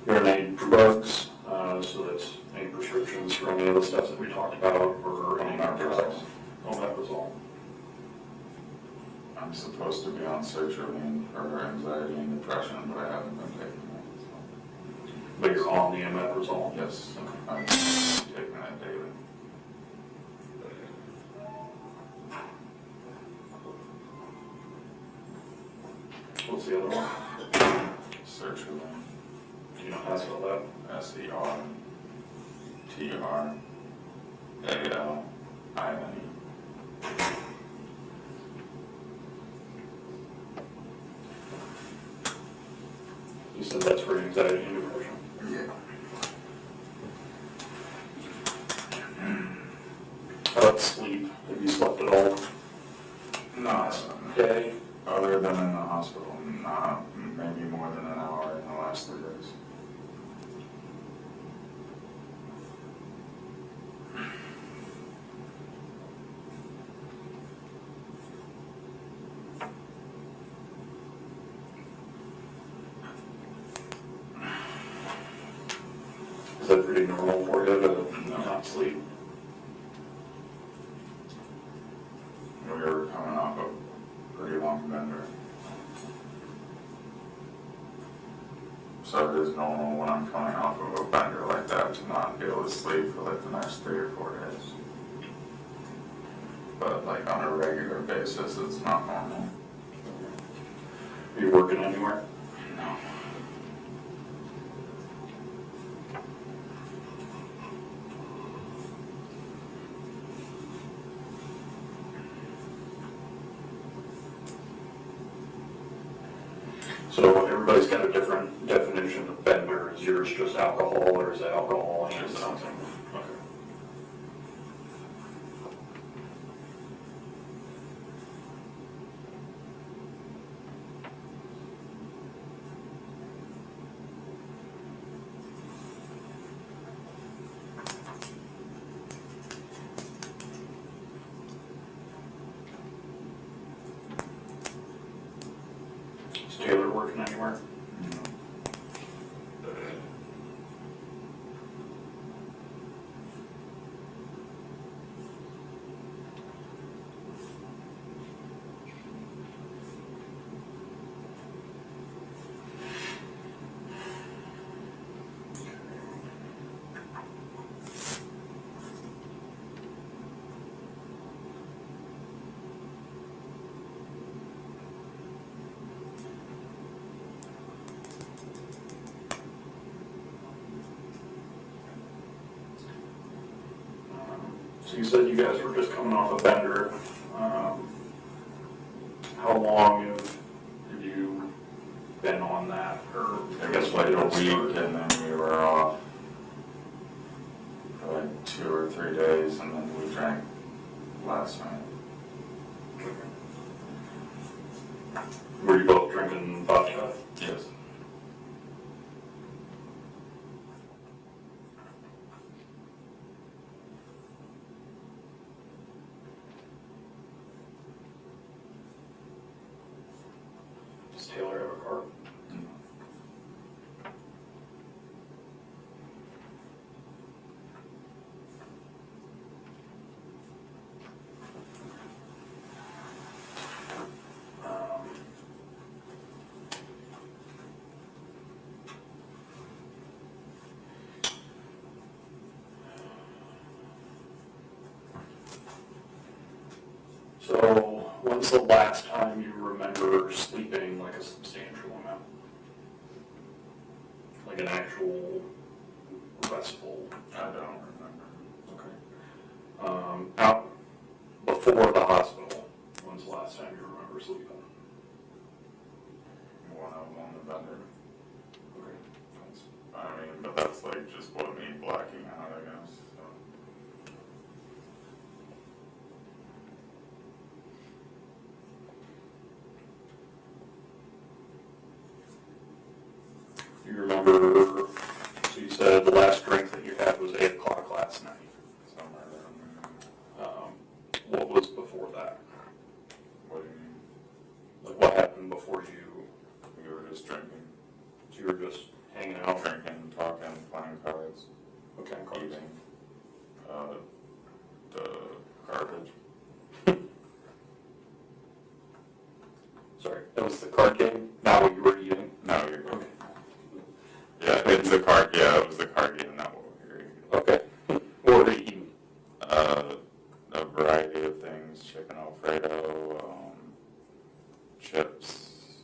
You're on any drugs, so that's any prescriptions for any of the stuff that we talked about, or any drugs? Omeprazole. I'm supposed to be on sertraline for anxiety and depression, but I haven't been taking it. But you're on the omeprazole? So. Yes, Okay. I'm taking it daily. What's the other one? Sertraline. Do you know how to spell that? SERTRALINE. You said that's for anxiety and depression. Yeah. How about sleep? Have you slept at all? No, Okay. other than in the hospital, not maybe more than an hour in the last 3 days. Is that pretty normal for you to not sleep? We were coming off a pretty long bender. So it is normal when I'm coming off of a bender like that to not be able to sleep for like the next 3 or 4 days. But like on a regular basis, it's not normal. Are you working anywhere? No. So everybody's got a different definition of bender. Is yours just alcohol, or is it alcohol and Just something? Okay. working anywhere. So you said you guys were just coming off a bender. How long have you been on that? Or I guess Like when a did it week, start? and then we were off for like 2 or 3 days, and then we drank last night. Were you both drinking vodka? Yes. Does Taylor have a car? So, when's the last time you remember sleeping like a substantial amount? Like an actual restful? I don't remember. Okay. Out before the hospital, when's the last time you remember sleeping? One of them on the bender. Okay. I mean, but that's like just what me blacking out, I guess. So. Do you remember, so you said the last drink that you had was 8 o'clock last night. Somewhere around What was before that? there. What do you mean? Like what happened before you, We were just drinking, so you were just hanging out? drinking, talking, playing cards, Okay. eating, the garbage. Sorry, that was the card game, not what you were eating? No, you're good. Okay. Yeah, it's the card. Yeah, it was the card game, not what we were eating. Okay. What were you eating? A variety of things: chicken Alfredo, chips,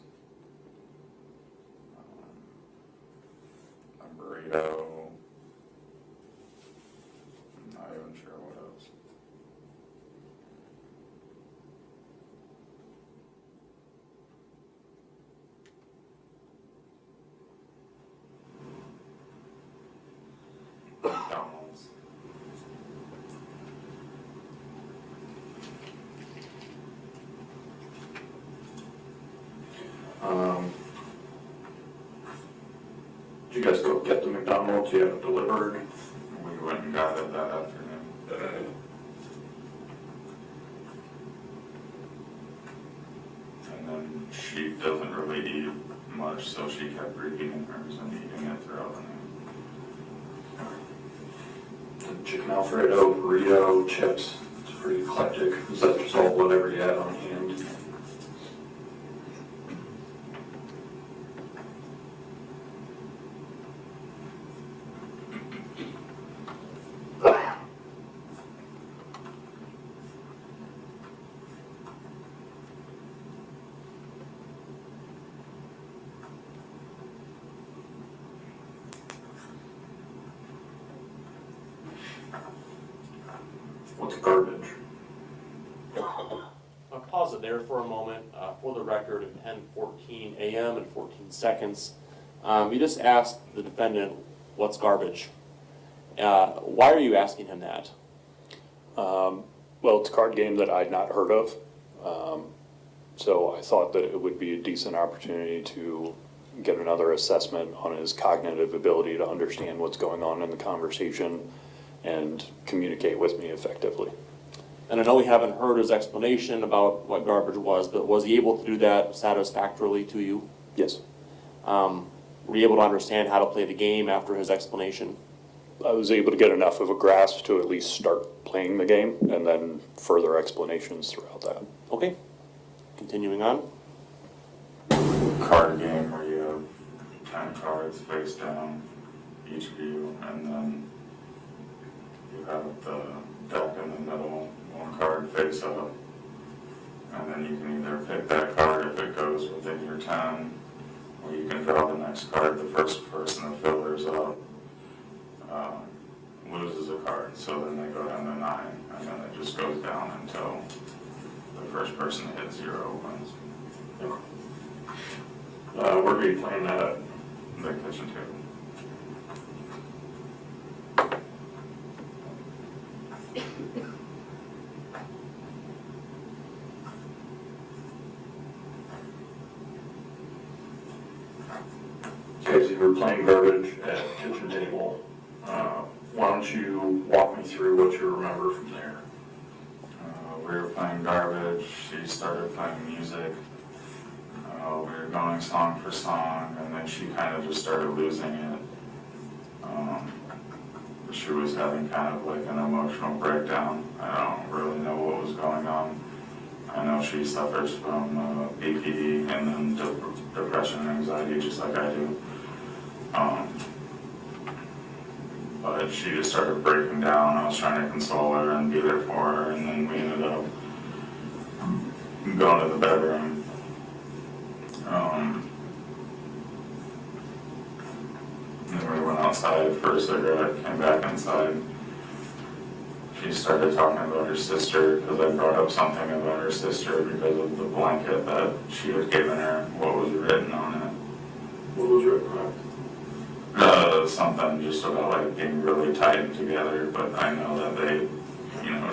a burrito. I'm not even sure what else. McDonald's. Did you guys go get the McDonald's? You have it delivered? We went and got it that afternoon. And then she doesn't really eat much, so she kept reheating hers and eating it throughout the night. Chicken Alfredo, burrito, chips. It's pretty eclectic. Is that just all whatever you had on hand? What's garbage? I'll pause it there for a moment. For the record, at 10:14 a.m. and 14 seconds, you just asked the defendant, what's garbage? Why are you asking him that? Well, it's a card game that I'd not heard of. So I thought that it would be a decent opportunity to get another assessment on his cognitive ability to understand what's going on in the conversation and communicate with me effectively. And I know we haven't heard his explanation about what garbage was, but was he able to do that satisfactorily to you? Yes. Were you able to understand how to play the game after his explanation? I was able to get enough of a grasp to at least start playing the game, and then further explanations throughout that. Okay, continuing on. Card game where you have 10 cards face down, each view, and then you have the deck in the middle, one card face up, and then you can either pick that card if it goes within your 10, or you can draw the next card. The first person that fillers up loses a card, so then they go down to 9, and then it just goes down until the first person that hits 0 wins. Where are you playing that at? The kitchen table. Okay, so you were playing garbage at kitchen table. Why don't you walk me through what you remember from there? We were playing garbage, she started playing music. We were going song for song, and then she kind of just started losing it. She was having kind of like an emotional breakdown. I don't really know what was going on. I know she suffers from BPD and then depression and anxiety, just like I do. But she just started breaking down. I was trying to console her and be there for her, and then we ended up going to the bedroom. Then we went outside for a cigarette, came back inside. She started talking about her sister, because I brought up something about her sister because of the blanket that she had given her, what was written on it. What was written on it? Something just about like being really tight together, but I know that they,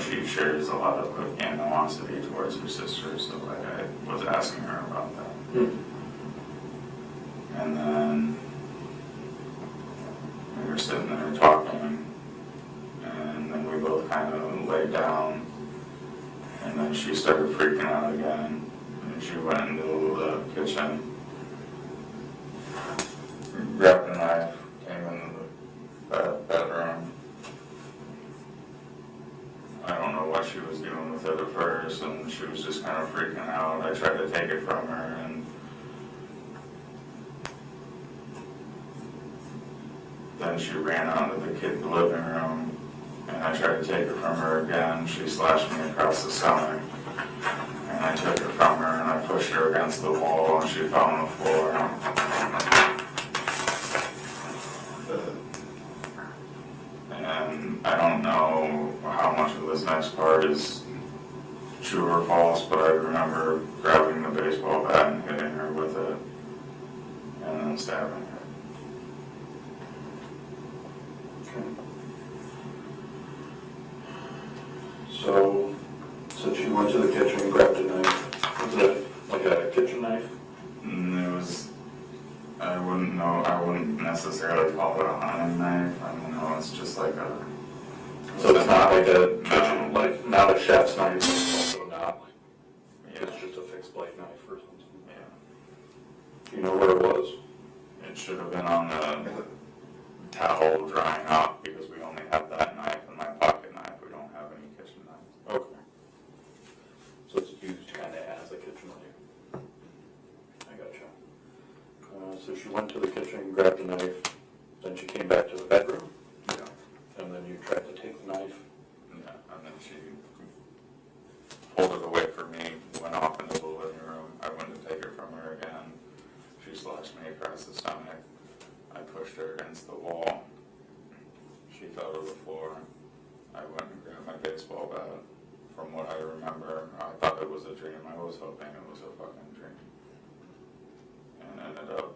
she shares a lot of animosity towards her sister, so like I was asking her about that. And then we were sitting there talking, and then we both kind of laid down, and then she started freaking out again, and she went into the kitchen, grabbed a knife, came into the bedroom. I don't know what she was doing with it at first, and she was just kind of freaking out. I tried to take it from her, and then she ran out of the kid's living room, and I tried to take it from her again. She slashed me across the stomach, and I took it from her, and I pushed her against the wall, and she fell on the floor. And I don't know how much of this next part is true or false, but I remember grabbing the baseball bat and hitting her with it, and then stabbing her. So, since you went to the kitchen and grabbed a knife, was it like a kitchen knife? It was, I wouldn't necessarily call it a hunting knife. I don't know, it's just like a... So it's not like a kitchen, like not a chef's knife, it's also not, it's just a fixed blade knife or something. Yeah. You know where it was? It should have been on the towel drying out, because we only have that knife and my pocket knife. We don't have any kitchen knives. Okay. So it's used kind of as a kitchen knife. I gotcha. So she went to the kitchen and grabbed a knife, then she came back to the bedroom, Yeah. and then you tried to take the knife. Yeah, and then she pulled it away from me, went off into the living room. I went to take it from her again. She slashed me across the stomach. I pushed her against the wall. She fell to the floor. I went and grabbed my baseball bat. From what I remember, I thought it was a dream. I was hoping it was a fucking dream. And ended up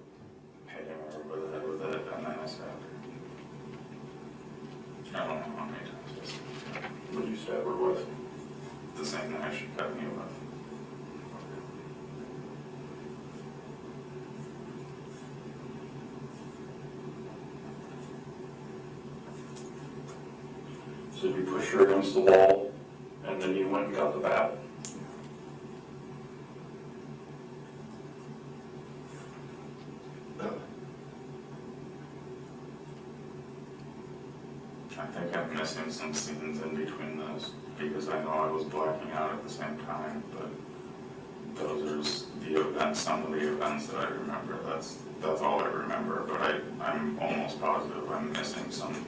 hitting her over the head with it, and then I stabbed her. I don't know how many times. What did you stab her with? The same knife she cut me with. So you pushed her against the wall, and then you went and got the bat. I think I'm missing some scenes in between those because I know I was blacking out at the same time, but those are the events, some of the events that I remember. That's all I remember, but I'm almost positive I'm missing some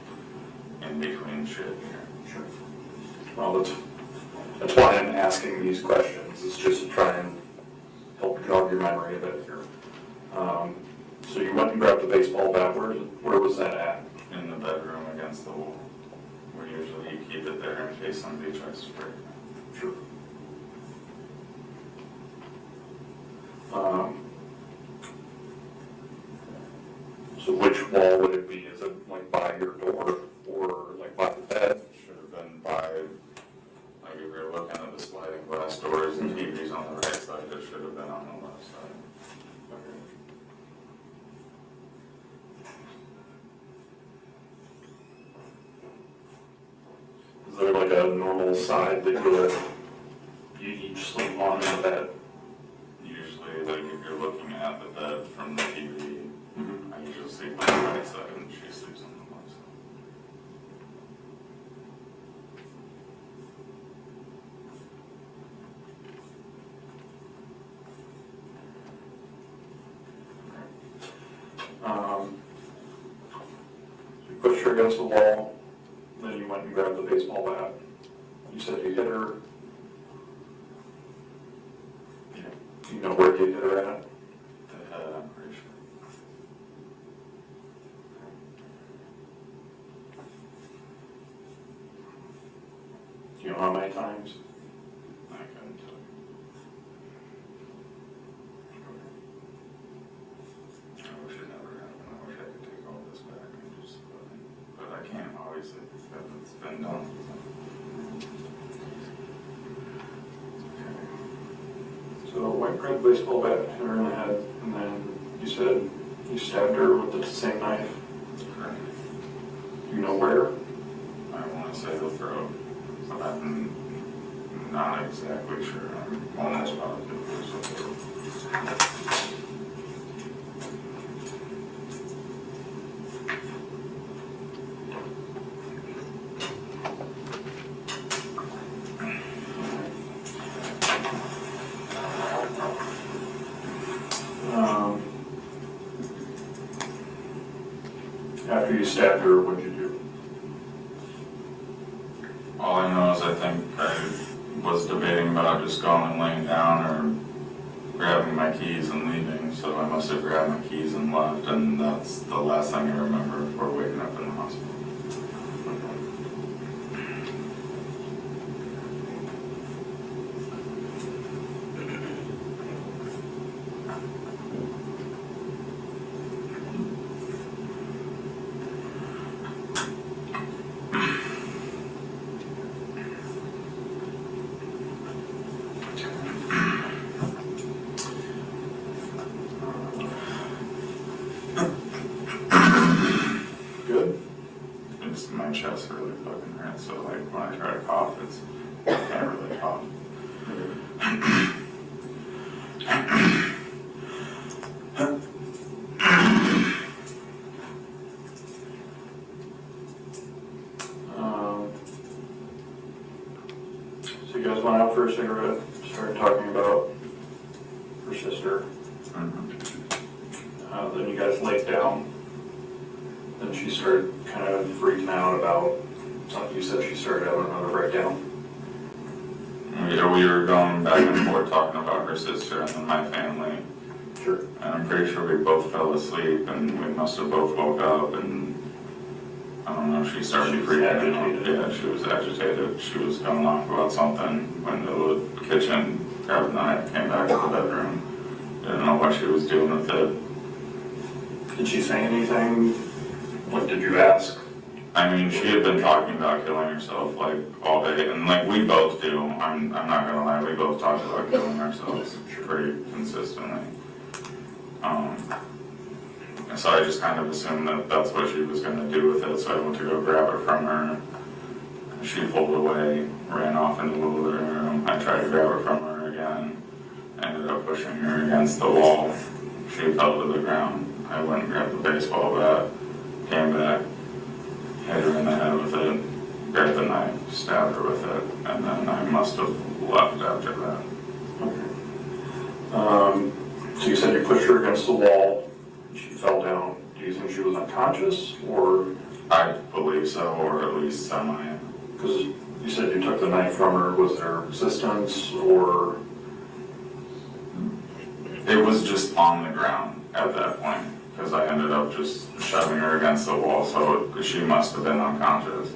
in between shit here. Sure. Well, that's why I'm asking these questions, is just to try and help jog your memory a bit here. So you went and grabbed the baseball bat, where was that at? In the bedroom against the wall. We usually keep it there in case somebody tries to break it. Sure. So which wall would it be? Is it like by your door or like by the bed? Should have been by, like if you're looking at the sliding glass doors and TVs on the right side, it should have been on the left side. Is there like a normal side that you each sleep on in the bed? Usually, like if you're looking at the bed from the TV, I usually sleep on the right side and she sleeps on the left side. So you pushed her against the wall, then you went and grabbed the baseball bat. You said you hit her. Yeah. Do you know where you hit her at? The head, I'm pretty sure. Do you know how many times? I couldn't tell you. I wish it never happened. I wish I could take all this back and just, but I can't, obviously, because it's been done. So went grabbed the baseball bat, hit her in the head, and then you said you stabbed her with the same knife. Correct. Do you know where? I want to say the throat, but I'm not exactly sure. I'm almost positive it was the throat. After you stabbed her, what'd you do? All I know is I think I was debating about just going and laying down or grabbing my keys and leaving, so I must have grabbed my keys and left, and that's the last thing I remember before waking up in the hospital. Good. It's my chest really fucking hurts, so like when I try to cough, I can't really cough. So you guys went out for a cigarette, started talking about her sister. Then you guys laid down. Then she started kind of freaking out about something. You said she started having another breakdown. We were going back and forth talking about her sister and then my family. Sure. And I'm pretty sure we both fell asleep and we must have both woke up and I don't know, she started She was freaking out. agitated. Yeah, she was agitated. She was going off about something, went to the kitchen, grabbed a knife, came back to the bedroom. Didn't know what she was doing with it. Did she say anything? What did you ask? I mean, she had been talking about killing herself like all day, and like we both do. I'm not gonna lie, we both talk about killing ourselves pretty consistently. And so I just kind of assumed that that's what she was gonna do with it. So I went to go grab it from her. She pulled away, ran off into the living room. I tried to grab it from her again. Ended up pushing her against the wall. She fell to the ground. I went and grabbed the baseball bat, came back, hit her in the head with it. stabbed her with it, and then I must have left after that. So you said you pushed her against the wall, she fell down. Do you think she was unconscious, or? I believe so, or at least semi. Because you said you took the knife from her, was there resistance, or? It was just on the ground at that point, because I ended up just shoving her against the wall, so she must have been unconscious.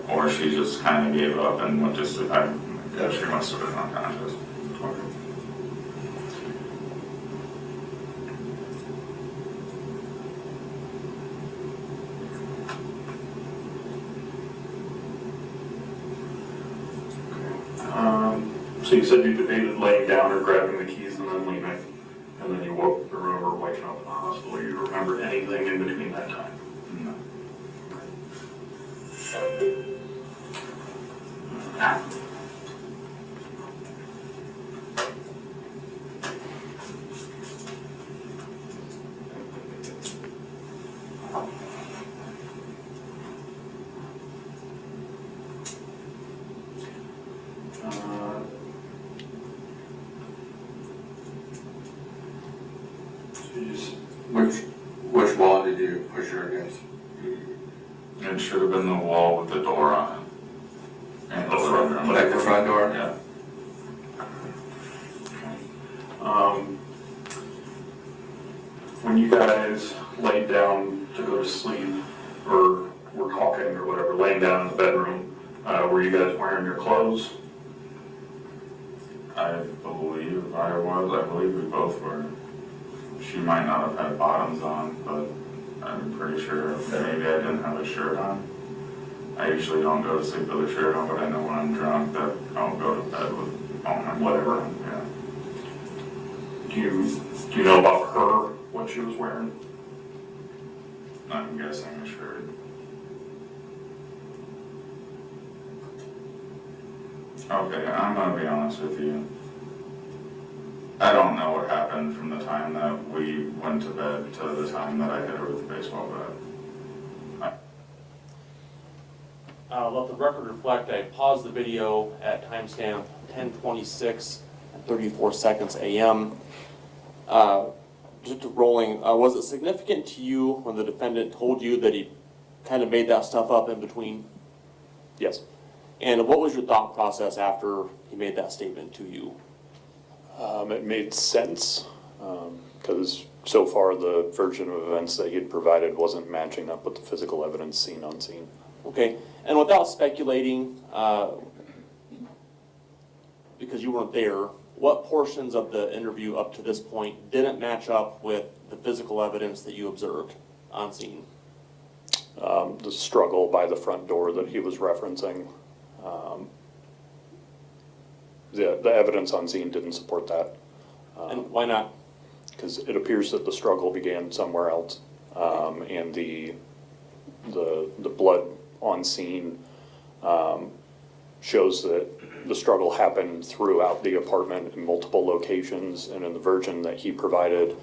Or she just kind of gave up and went to sleep. Yeah, she must have been unconscious. So you said you debated laying down or grabbing the keys and then leaving, and then you remember waking up in the hospital. You remember anything in between that time? No. Which wall did you push her against? It should have been the wall with the door on it. And the front room. Like the front door? Yeah. When you guys laid down to go to sleep, or were talking or whatever, laying down in the bedroom, were you guys wearing your clothes? I believe I was. I believe we both were. She might not have had bottoms on, but I'm pretty sure maybe I didn't have a shirt on. I usually don't go to sleep with a shirt on, but I know when I'm drunk that I'll go to bed with whatever. Yeah. Do you know about her, what she was wearing? I'm guessing a shirt. Okay, I'm gonna be honest with you. I don't know what happened from the time that we went to bed to the time that I hit her with the baseball bat. Let the record reflect, I paused the video at timestamp 10:26 and 34 seconds AM. Just rolling, was it significant to you when the defendant told you that he kind of made that stuff up in between? Yes. And what was your thought process after he made that statement to you? It made sense, because so far the version of events that he had provided wasn't matching up with the physical evidence seen on scene. Okay, and without speculating, because you weren't there, what portions of the interview up to this point didn't match up with the physical evidence that you observed on scene? The struggle by the front door that he was referencing, the evidence on scene didn't support that. And why not? Because it appears that the struggle began somewhere else, and the blood on scene shows that the struggle happened throughout the apartment in multiple locations, and in the version that he provided,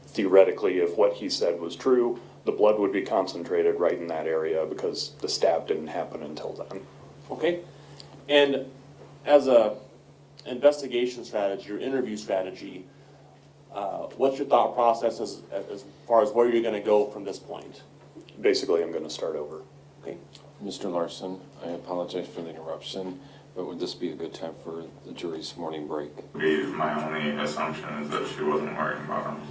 theoretically, if what he said was true, the blood would be concentrated right in that area because the stab didn't happen until then. Okay, and as a investigation strategy or interview strategy, what's your thought process as far as where you're going to go from this point? Basically, I'm going to start over. Okay. Mr. Larson, I apologize for the interruption, but would this be a good time for the jury's morning break? My only assumption is that she wasn't wearing bottoms.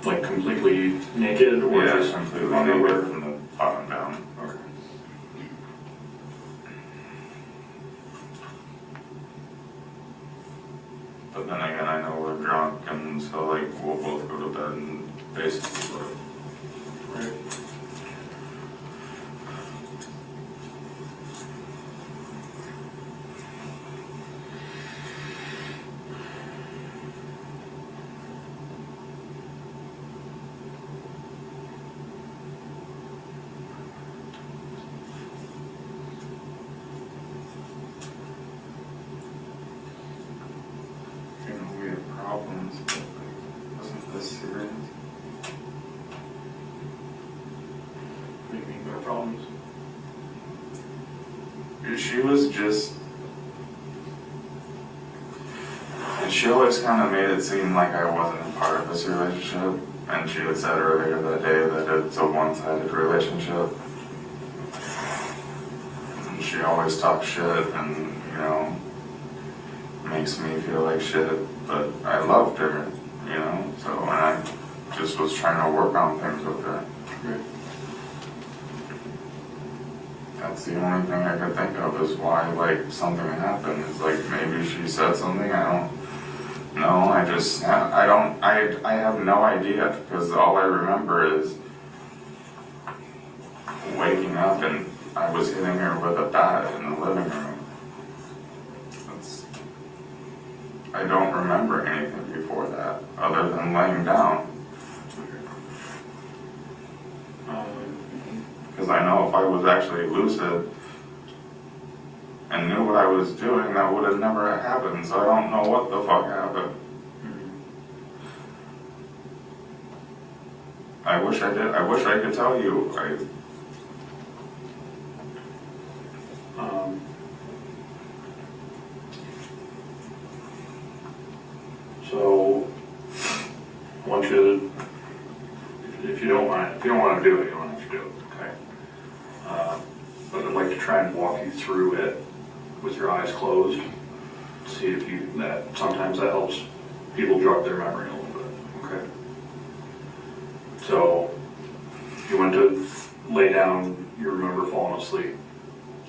Like completely naked, or Yeah, just completely underwear? naked from the bottom down. Okay. But then again, I know we're drunk, and so like we'll both go to bed and basically like, Right. you know, we had problems, but like, wasn't this serious? she was just, and she always kind of made it seem like I wasn't a part of this relationship. And she had said earlier that day that it's a one-sided relationship. And she always talks shit and, you know, makes me feel like shit. But I loved her, you know, so, and I just was trying to work on things with her. That's the only thing I could think of is why, like, something happened. It's like, maybe she said something, I don't know, I have no idea, because all I remember is waking up and I was hitting her with a bat in the living room. I don't remember anything before that, other than laying down. Because I know if I was actually lucid and knew what I was doing, that would have never happened, so I don't know what the fuck happened. I wish I did. I wish I could tell you. So, I want you to, if you don't want to do it, you don't have to do it, okay? But I'd like to try and walk you through it with your eyes closed. See if sometimes that helps people jog their memory a little bit, okay? So, you went to lay down, you remember falling asleep.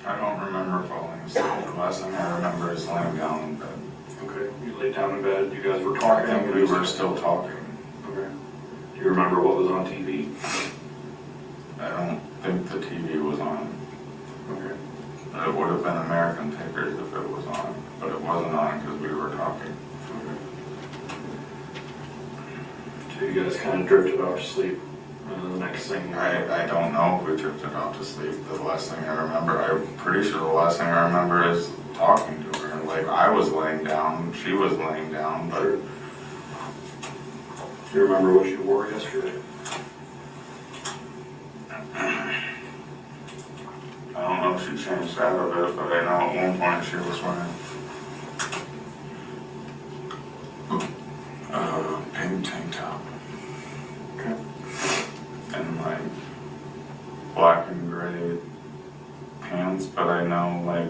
I don't remember falling asleep. The last thing I remember is laying down in bed. Okay, you laid down in bed, you guys were I talking. think we were still talking. Okay. Do you remember what was on TV? I don't think the TV was on. Okay. It would have been American Pickers if it was on, but it wasn't on because we were talking. So you guys kind of drifted off to sleep, and then the next thing. I don't know if we drifted off to sleep. The last thing I remember, I'm pretty sure the last thing I remember is talking to her. Like, I was laying down, she was laying down, but... Do you remember what you wore yesterday? I don't know if she changed out of it, but I know at one point she was wearing a pink tank top. Okay. And like black and gray pants, but I know like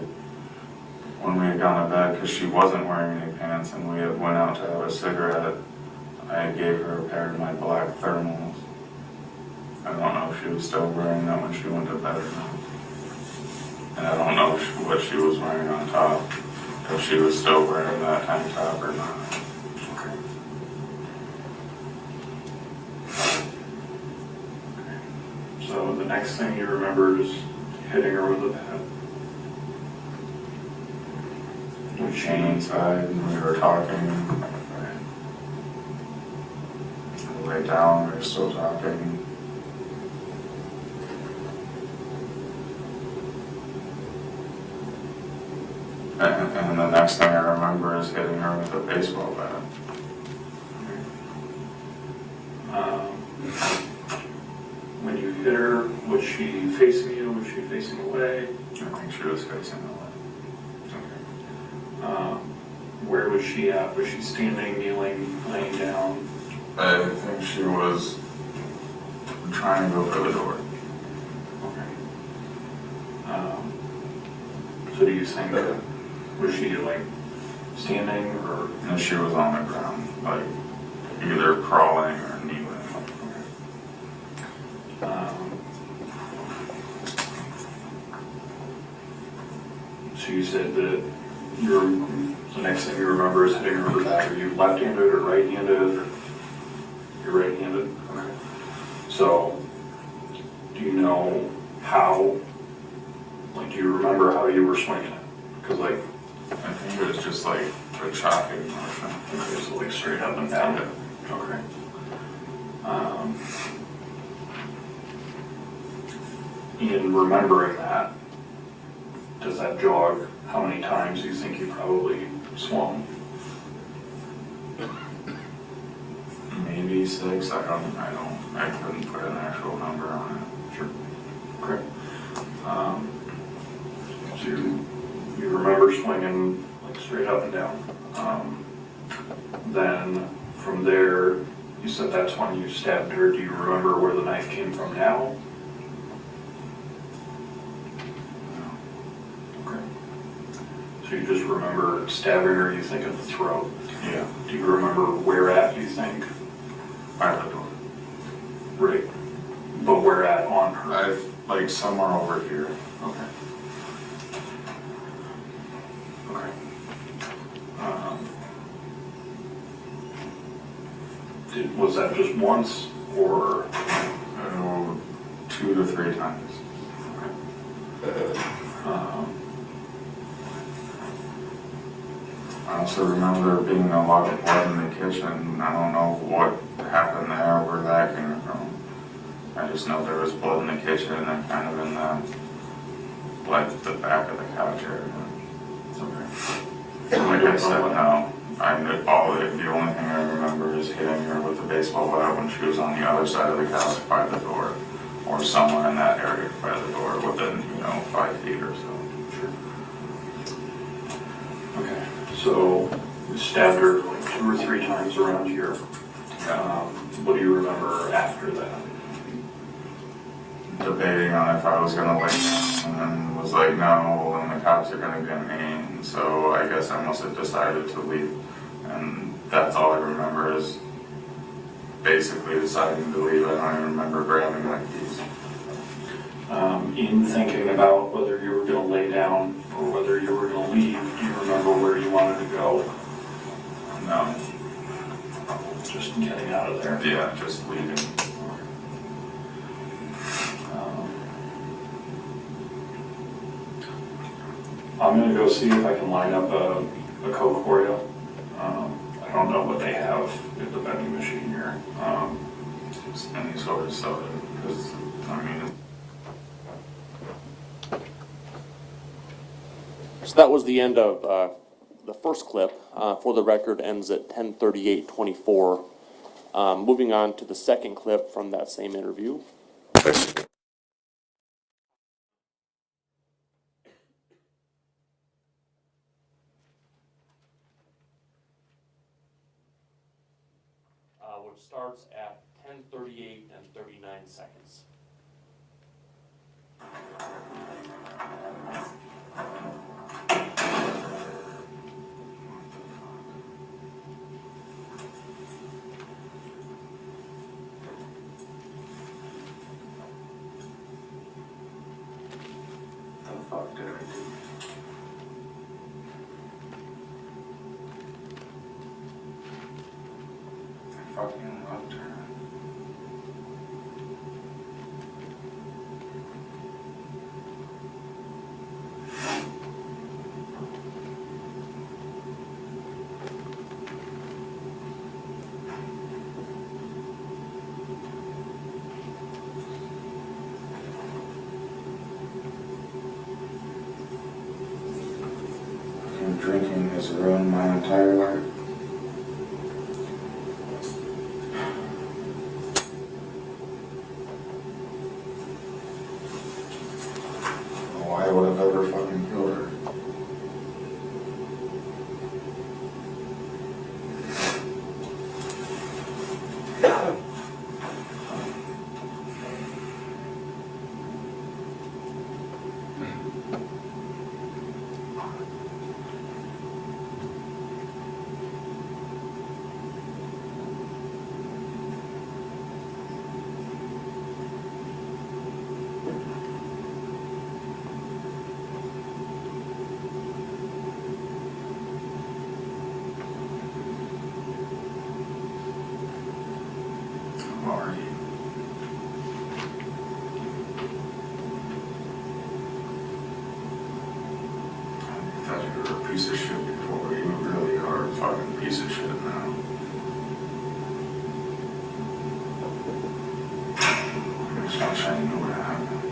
when we had gone to bed, because she wasn't wearing any pants and we had went out to have a cigarette, I gave her a pair of my black thermals. I don't know if she was still wearing that when she went to bed or not. And I don't know what she was wearing on top, if she was still wearing that tank top or not. Okay. So the next thing you remember is hitting her with a bat. We came inside and we were talking. We laid down, we were still talking. And the next thing I remember is hitting her with a baseball bat. When you hit her, was she facing you? Was she facing away? I think she was facing away. Where was she at? Was she standing, kneeling, laying down? I think she was trying to go for the door. Okay. So do you think that, was she like standing or? And she was on the ground, like either crawling or kneeling. So you said that the next thing you remember is hitting her with that. Are you left-handed or right-handed? Or you're right-handed? Okay. So, do you know how, like, do you remember how you were swinging it? Because, like, I think it was just like a chopping motion. okay, so like straight up and down. Okay. In remembering that, does that jog how many times you think you probably swung? Maybe 6, I couldn't put an actual number on it. Sure. Okay. So you remember swinging like straight up and down. Then from there, you said that's when you stabbed her. Do you remember where the knife came from now? Okay. So you just remember stabbing her, you think, at the throat? Yeah, Do you remember where at, you think? by the door. Right. But where at on her? Like somewhere over here. Okay. Okay. Was that just once, or? Oh, 2 to 3 times. I also remember there being a lot of blood in the kitchen. I don't know what happened there, where that came from. I just know there was blood in the kitchen and kind of in the back of the couch area. Okay. Like I said, no. The only thing I remember is hitting her with a baseball bat when she was on the other side of the couch by the door, or somewhere in that area by the door, within 5 feet or so. Sure. Okay. So you stabbed her like 2 or 3 times around here. What do you remember after that? Debating on if I was gonna lay down, and then was like, no, well, then the cops are gonna get me. And so I guess I must have decided to leave. And that's all I remember is basically deciding to leave. I don't even remember grabbing my keys. In thinking about whether you were going to lay down or whether you were going to leave, do you remember where you wanted to go? No. Just getting out of there. Yeah, just leaving. I'm going to go see if I can line up a Coke for you. I don't know what they have at the vending machine here. Just any sort of soda. Because, I mean, So that was the end of the first clip. For the record, ends at 10:38:24. Moving on to the second clip from that same interview. Which starts at 10:38 and 39 seconds. the fuck did I do? I fucking loved her. And drinking has ruined my entire life. Why would I have ever fucking killed her? Who are you? I thought you were a piece of shit before. You really are a fucking piece of shit now. I just wish I knew what happened.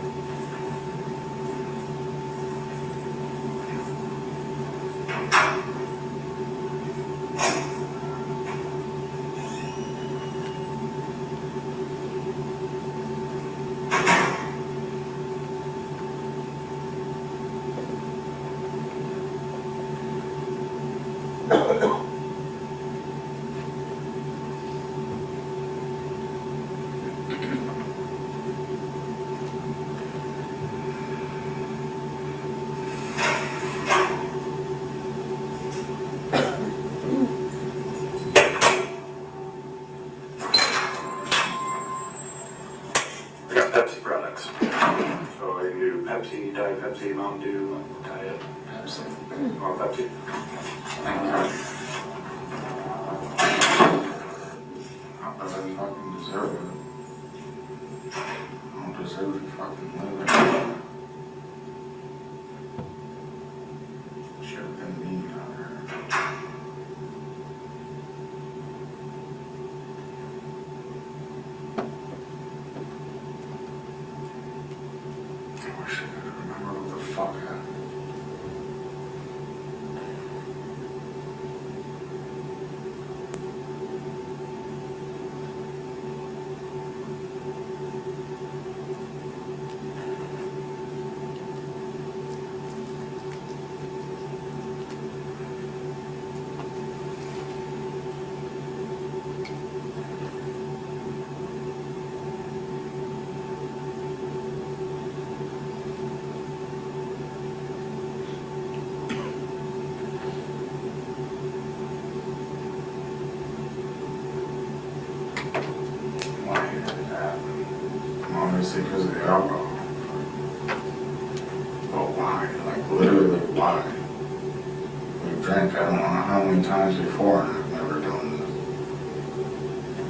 they can do Pepsi, Diet Pepsi, Mountain Dew, Diet Pepsi, or Pepsi. Not that I fucking deserve it. I don't deserve to fucking live it. Should have been me out there. I wish I could remember what the fuck happened. Why did that? Obviously because of the alcohol. But why? Like literally why? We drank I don't know how many times before and I've never done this.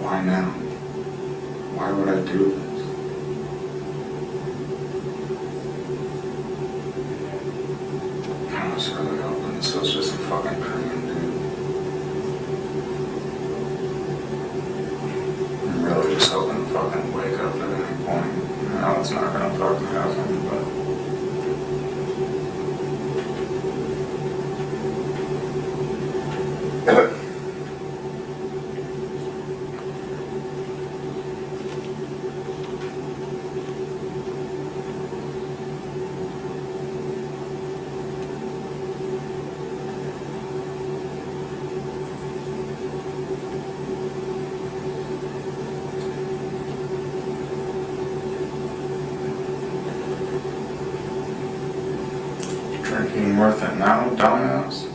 Why now? Why would I do this? I was really hoping this was just a fucking dream, dude. I'm really just hoping to fucking wake up at any point. I know it's not gonna fucking happen, but. Drinking worth it now, dumbass?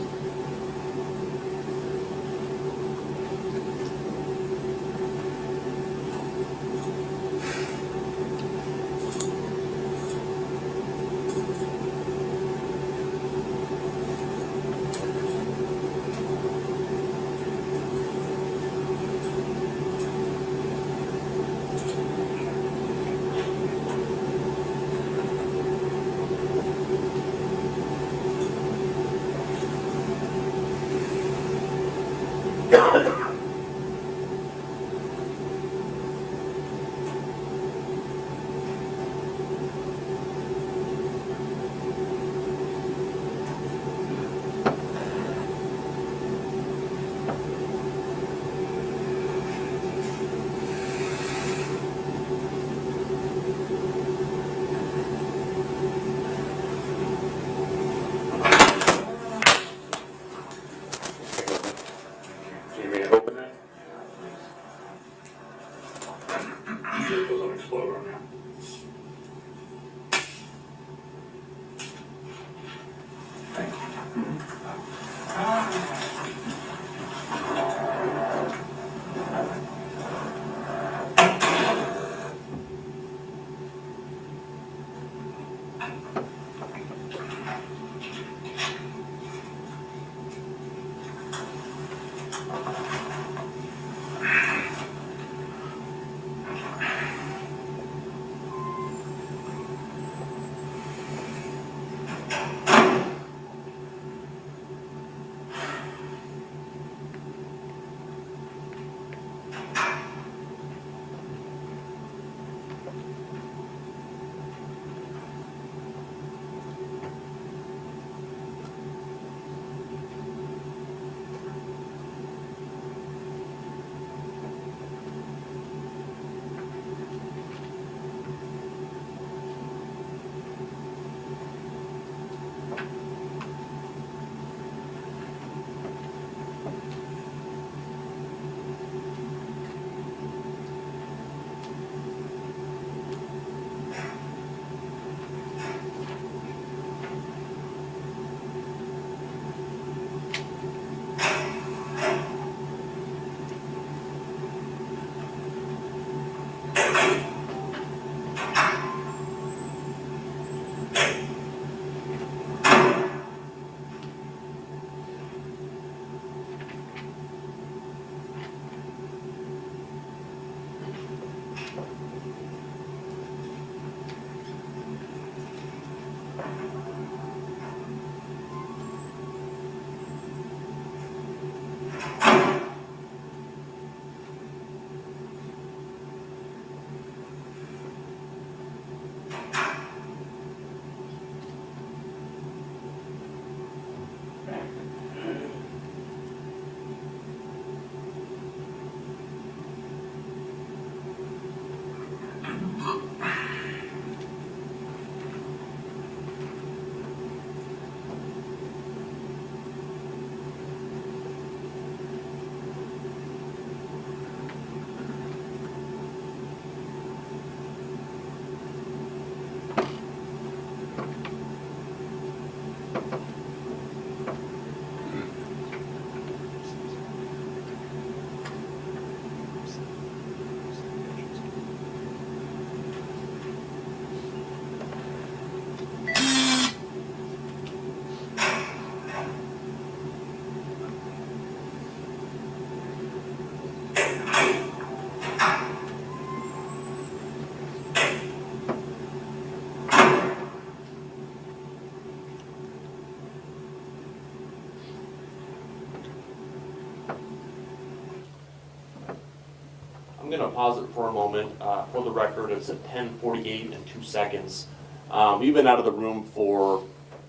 I'm gonna pause it for a moment. For the record, it's at 10:48 and 2 seconds. You've been out of the room for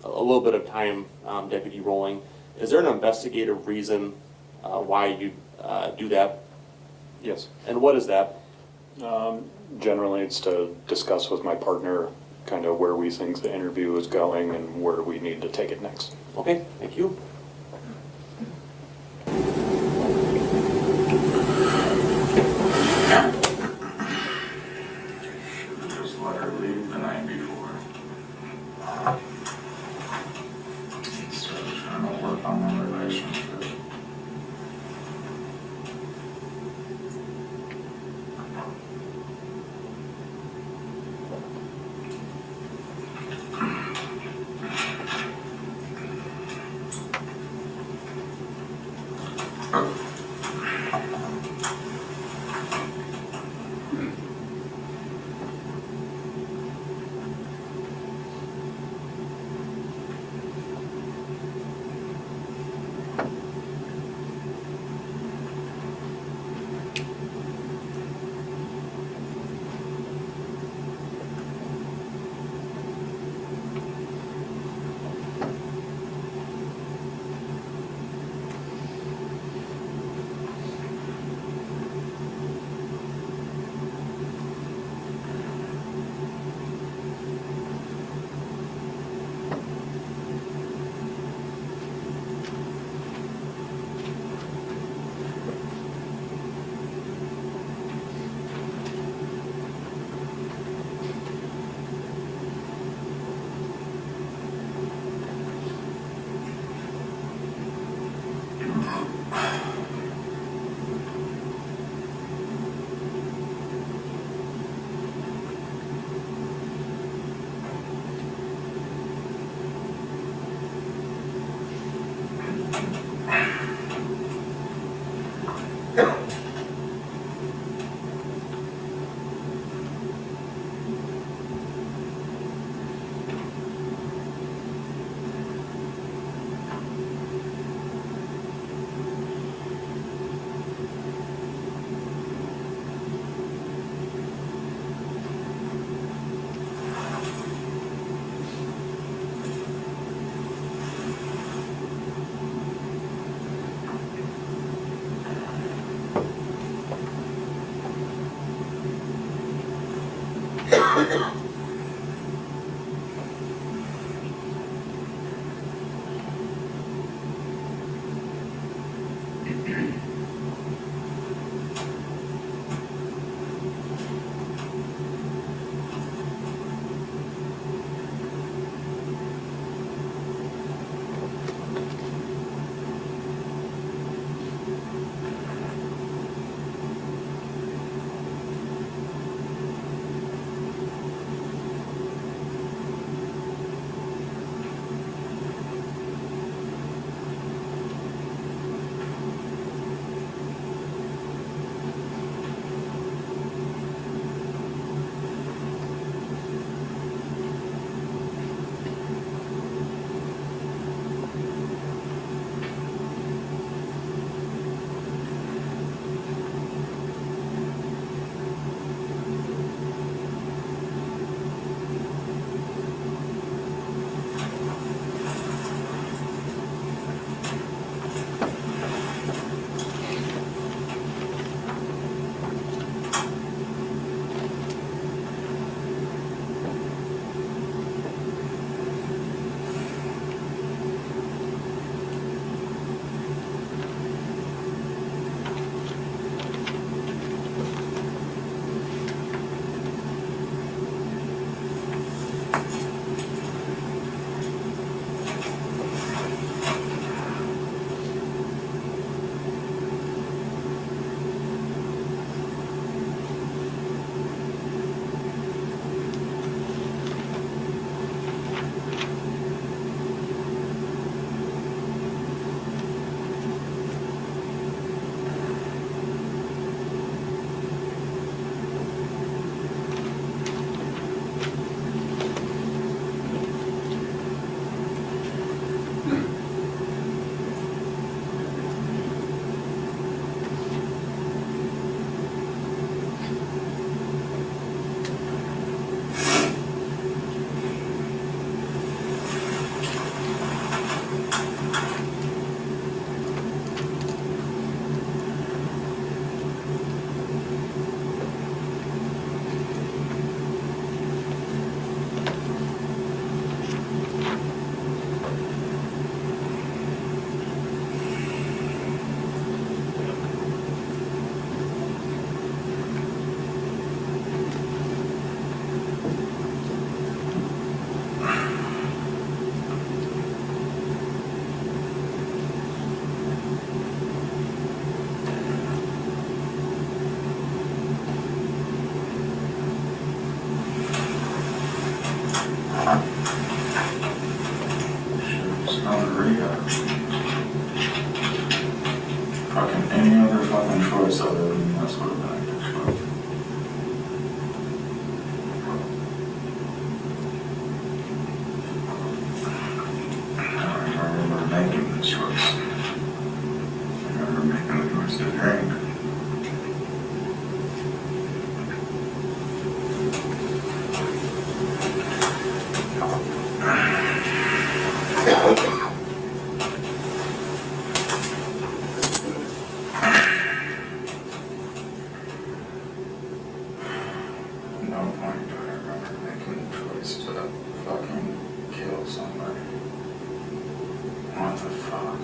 a little bit of time, Deputy Rolling. Is there an investigative reason why you do that? Yes. And what is that? Generally, it's to discuss with my partner kind of where we think the interview is going and where we need to take it next. Okay, thank you. Should've just let her leave the night before. Instead of trying to work on the relationship. one choice other than mess with an active shot. I remember making the choice. I remember making the choice to drink. At no point do I remember making the choice to fucking kill somebody. What the fuck?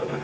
but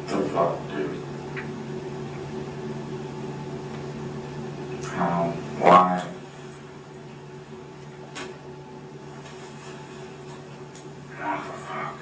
the fuck, dude? How? Why? What the fuck?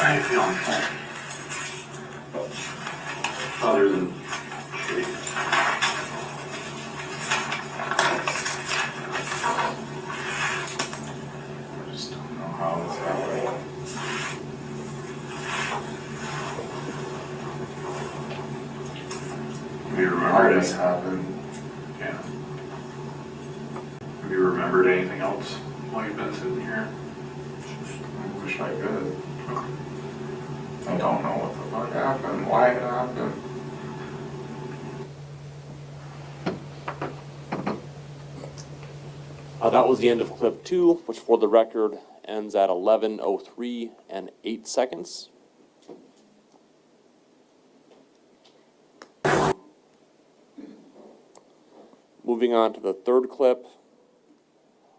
How you feeling? Other than shitty. I just don't know how this happened. Have you remembered this happened? Yeah. Have you remembered anything else while you've been sitting here? I wish I could. I don't know what the fuck happened, why it happened. That was the end of clip 2, which for the record ends at 11:03 and 8 seconds. Moving on to the third clip,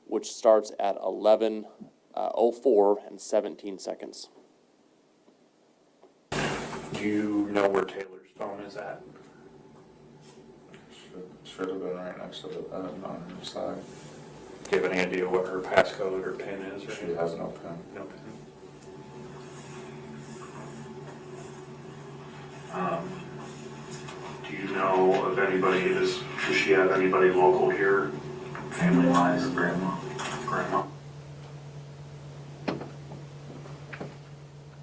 which starts at 11:04 and 17 seconds. Do you know where Taylor's phone is at? Should have been right next to the bed on her side. Do you have any idea what her passcode or PIN is? Or She anything? has no pin. No PIN. Do you know if anybody does she have anybody local here, family wise? Grandma. Grandma?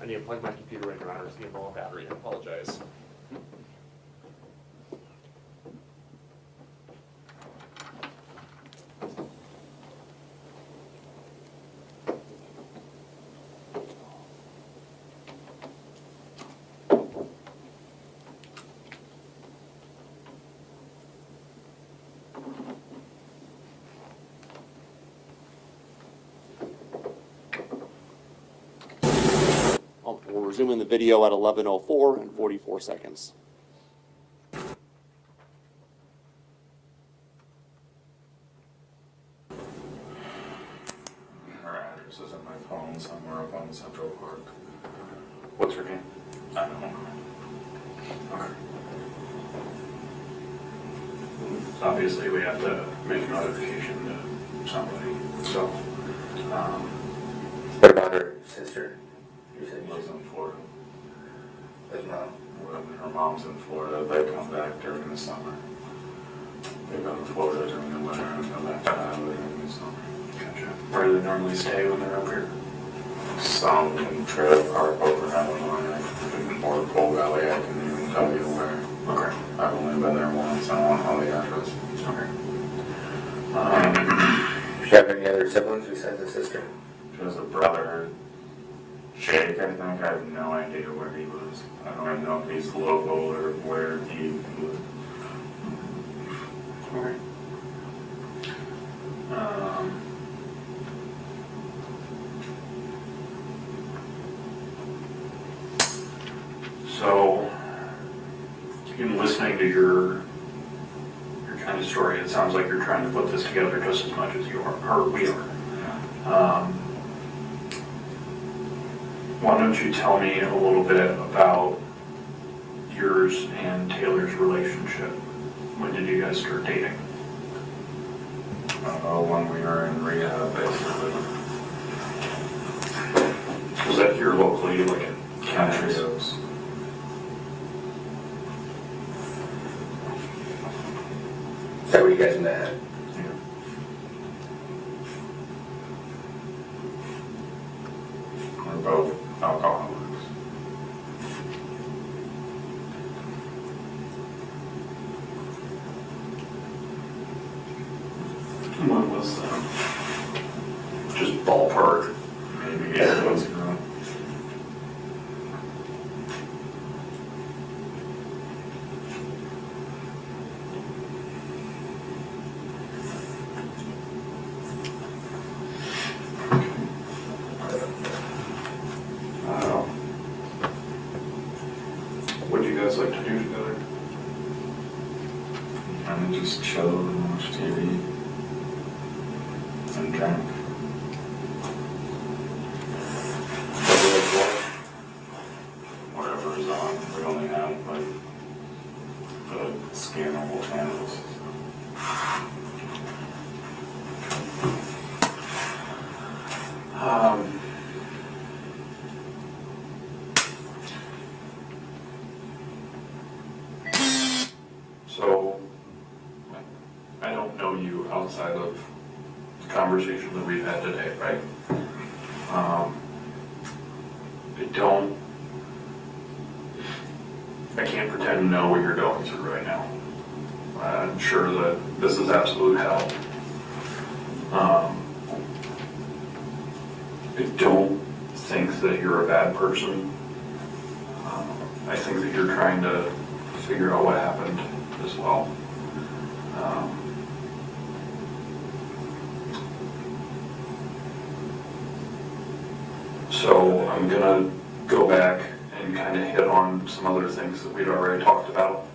I need to plug my computer in around or see a low battery. I apologize. We're resuming the video at 11:04 and 44 seconds. Her address is in my phone somewhere up on Central Park. What's her name? I don't know. Okay. Obviously, we have to make a notification to somebody, so, What about her sister? You said She lives in Florida. his mom. Her mom's in Florida. They come back during the summer. They go to Florida during the winter and come back to Iowa during the summer. Gotcha. Where do they normally stay when they're up here? Some in trailer park over in Illinois, or Coal Valley, I can even tell you where. Okay. I've only been there once, I don't want all the address. Okay. Does she have any other siblings besides the sister? She has a brother, Jake, I think. I have no idea where he lives. I don't even know if he's local or where he lives. Okay. So, in listening to your kind of story, it sounds like you're trying to put this together just as much as you are, or we are. Why don't you tell me a little bit about yours and Taylor's relationship? When did you guys start dating? When we were in rehab, basically. Was that here locally, like in Countries? Trios. Is that where you guys met? We're both alcoholics. When was that? Just ballpark. Maybe 8 months ago. What do you guys like to do together? And we just chilled and watched TV. And drank. Whatever is on. We only have like the scannable channels. So, I don't know you outside of the conversation that we've had today, right? I can't pretend to know what you're going through right now. I'm sure that this is absolute hell. I don't think that you're a bad person. I think that you're trying to figure out what happened as well. So I'm gonna go back and kind of hit on some other things that we'd already talked about.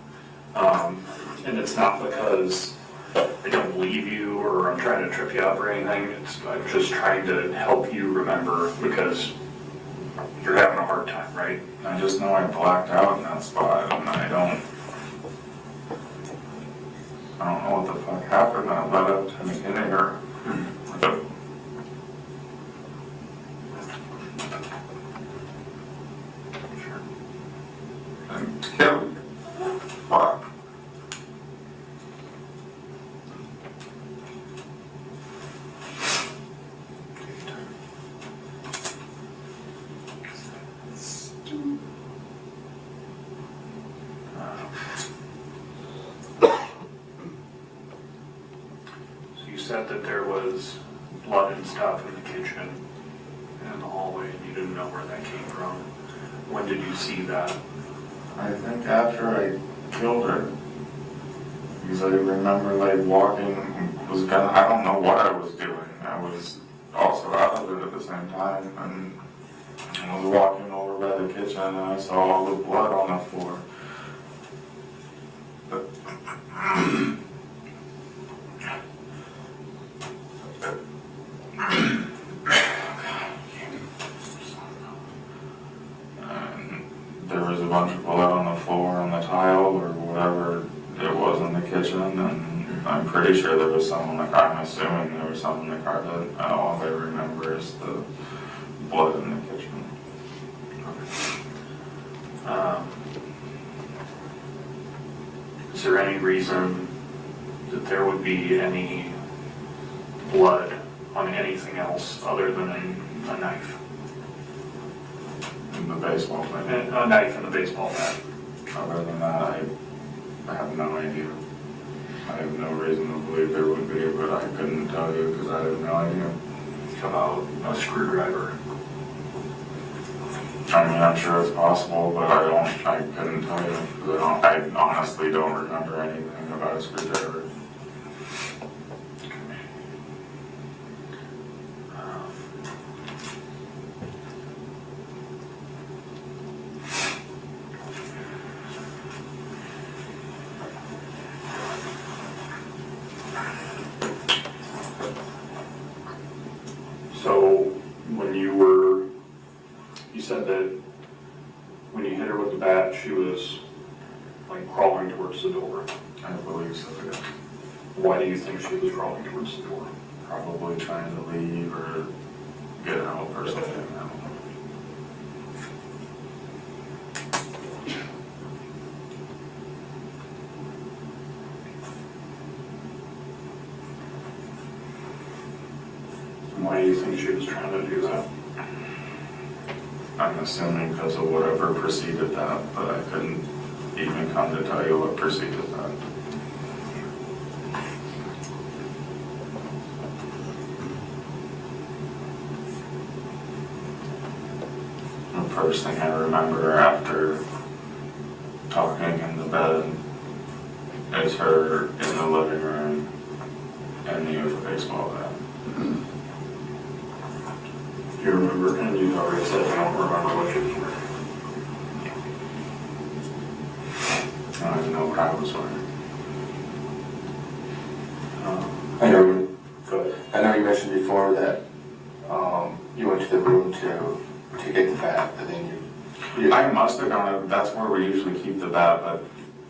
And it's not because I don't believe you or I'm trying to trip you up or anything. I'm just trying to help you remember because you're having a hard time, right? I just know I blacked out in that spot and I don't know what the fuck happened. I led up to me hitting her. And killed. Fuck. So you said that there was blood and stuff in the kitchen and in the hallway and you didn't know where that came from. When did you see that? I think after I killed her, because I remember like walking, I don't know what I was doing. I was also out of it at the same time and I was walking over by the the kitchen and I saw all the blood on the floor. But and there was a bunch of blood on the floor, on the tile, or whatever it was in the kitchen, and I'm pretty sure there was some in the car. I'm assuming there was some in the car, but all I remember is the blood in the kitchen. Is there any reason that there would be any blood on anything else other than a knife? In the baseball thing. A knife and a baseball bat. Other than that, I have no idea. I have no reason to believe there would be, but I couldn't tell you because I have no idea. How about a screwdriver? I mean, I'm sure it's possible, but I couldn't tell you. 'Cause I honestly don't remember anything about a screwdriver. So when you said that when you hit her with the bat, she was like crawling towards the door. I believe so, yeah. Why do you think she was crawling towards the door? Probably trying to leave or get out or something. I don't know. Why do you think she was trying to do that? I'm assuming because of whatever preceded that, but I couldn't even come to tell you what preceded that. The first thing I remember after talking in the bed is her in the living room and me with a baseball bat. Do you remember, and you already said you don't remember what you were. I don't even know what I was wearing. I know, Go ahead. I know you mentioned before that, you went to the room to get the bat, and then you. I must have gone, that's where we usually keep the bat, but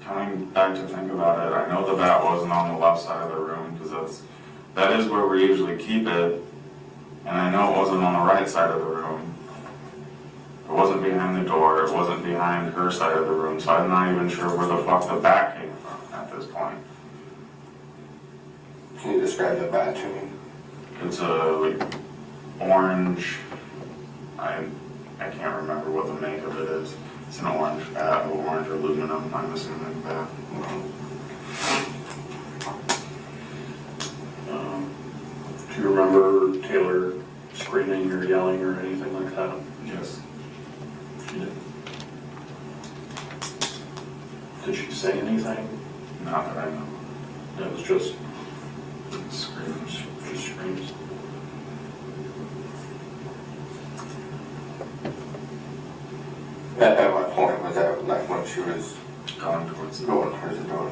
coming back to think about it, I know the bat wasn't on the left side of the room, because that is where we usually keep it, and I know it wasn't on the right side of the room. It wasn't behind the door, it wasn't behind her side of the room, so I'm not even sure where the fuck the bat came from at this point. Can you describe the bat to me? It's a like, orange, I can't remember what the make of it is. It's an orange bat, or orange aluminum, I'm assuming bat. Do you remember Taylor screaming or yelling or anything like that? Yes. She did. Did she say anything? Not that I know. It was just Screams. just screams. At what point was that, like when she was Going towards the going towards the door?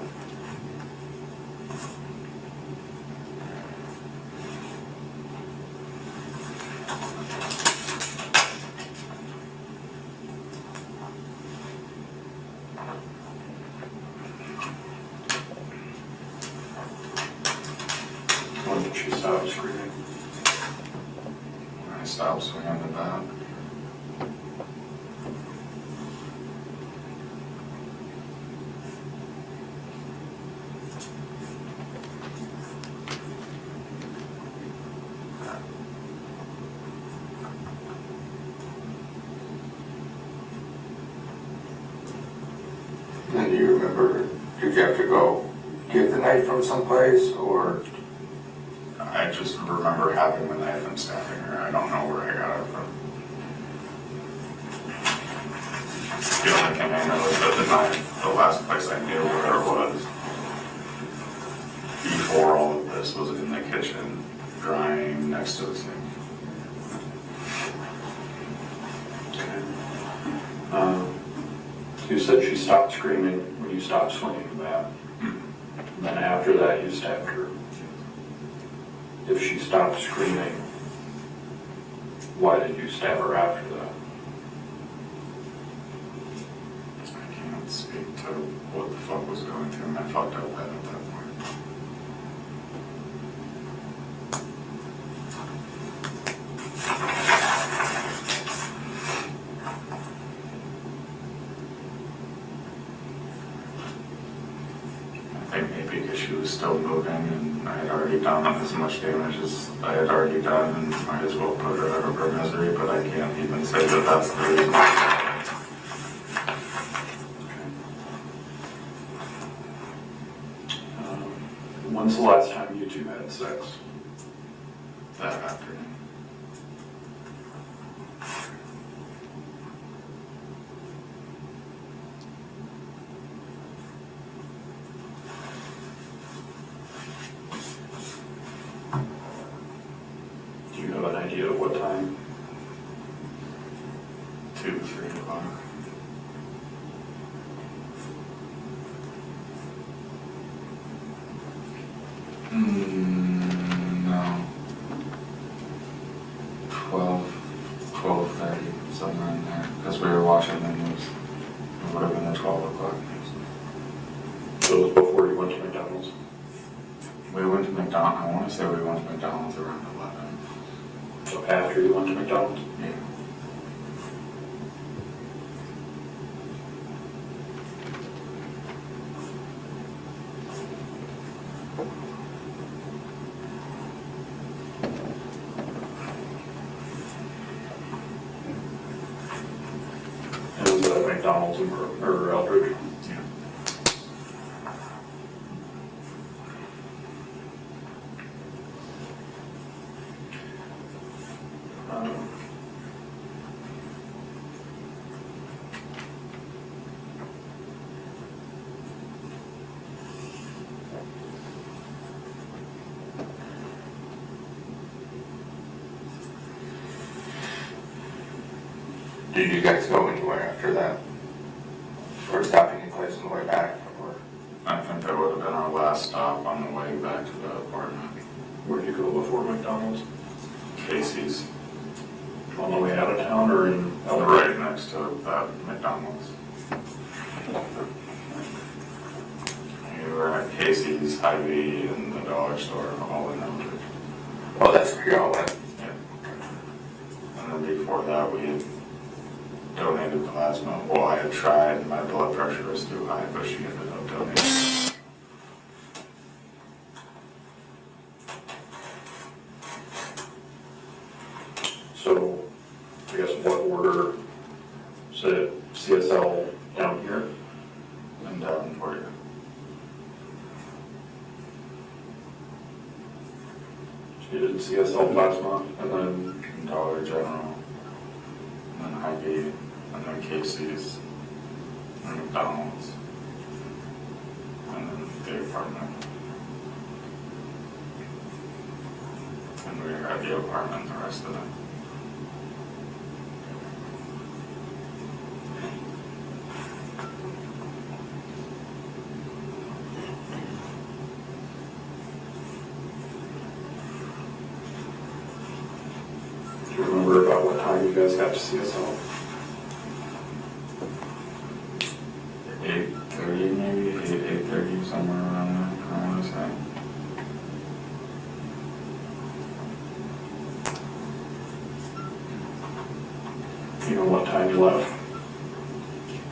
When did she stop screaming? I stopped swinging the bat. And do you remember, did you have to go get the knife from someplace, or? I just remember having the knife and stabbing her. I don't know where I got it from. The only thing I know is that the knife, the last place I knew where it was before all of this was in the kitchen, drying next to the sink. You said she stopped screaming when you stopped swinging the bat. And then after that, you stabbed her. If she stopped screaming, why did you stab her after that? I can't speak to what the fuck was going through my fucked up head at that point. I think maybe because she was still moving and I had already done as much damage as I had already done and might as well put her out of her misery, but I can't even say that that's the reason. When's the last time you two had sex? That afternoon. Do you have an idea of what time? 2, 3 o'clock. No. 12:30, somewhere in there, because we were watching the news. It would have been the 12 o'clock news. So it was before you went to McDonald's? We went to McDonald's, I want to say we went to McDonald's around 11. So after you went to McDonald's? Yeah. And was it at McDonald's or Eldridge? Yeah. Um, Did you guys go anywhere after that? Or stop any place on the way back? Or I think that would have been our last stop on the way back to the apartment. Where'd you go before McDonald's? Casey's, On the way out of town or in Eldridge? right next to that McDonald's. We were at Casey's, Hy-Vee, and the dollar store, all in Eldridge. oh, that's where y'all went. Yeah. And then before that, we had donated plasma. Well, I had tried, and my blood pressure was too high, but she ended up donating. So, I guess what order, said CSL down here? And down for you. So you did CSL plasma and then, Dollar General, and then Hy-Vee, and then Casey's, and McDonald's, and then the apartment. And we were at the apartment the rest of it. do you remember about what time you guys got to CSL? 8:30 maybe, 8:30, somewhere around there, I want to say. You know what time you left?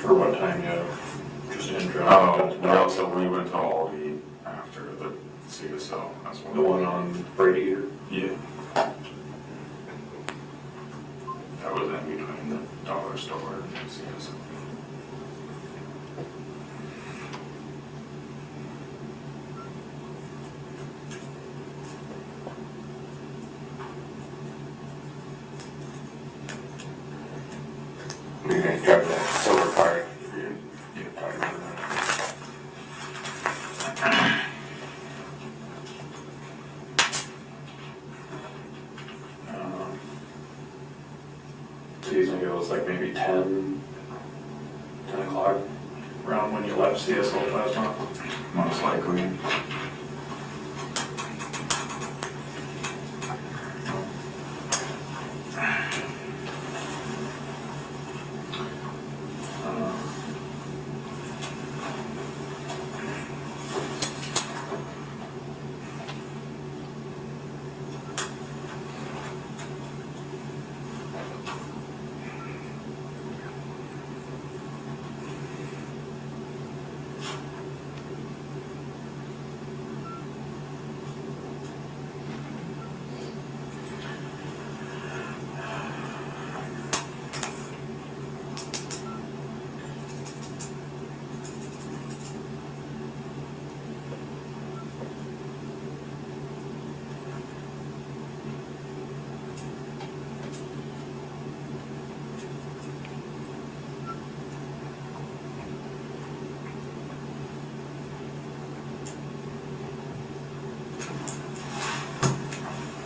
Or what time you just in Oh, no, so we went to Aldi after the CSL, that's what. The one on Brady here? Yeah. That was in between the dollar store and CSL. You guys drive that silver car. You talked about that. So you think it was like maybe 10 o'clock? have CSL plasma? Most likely.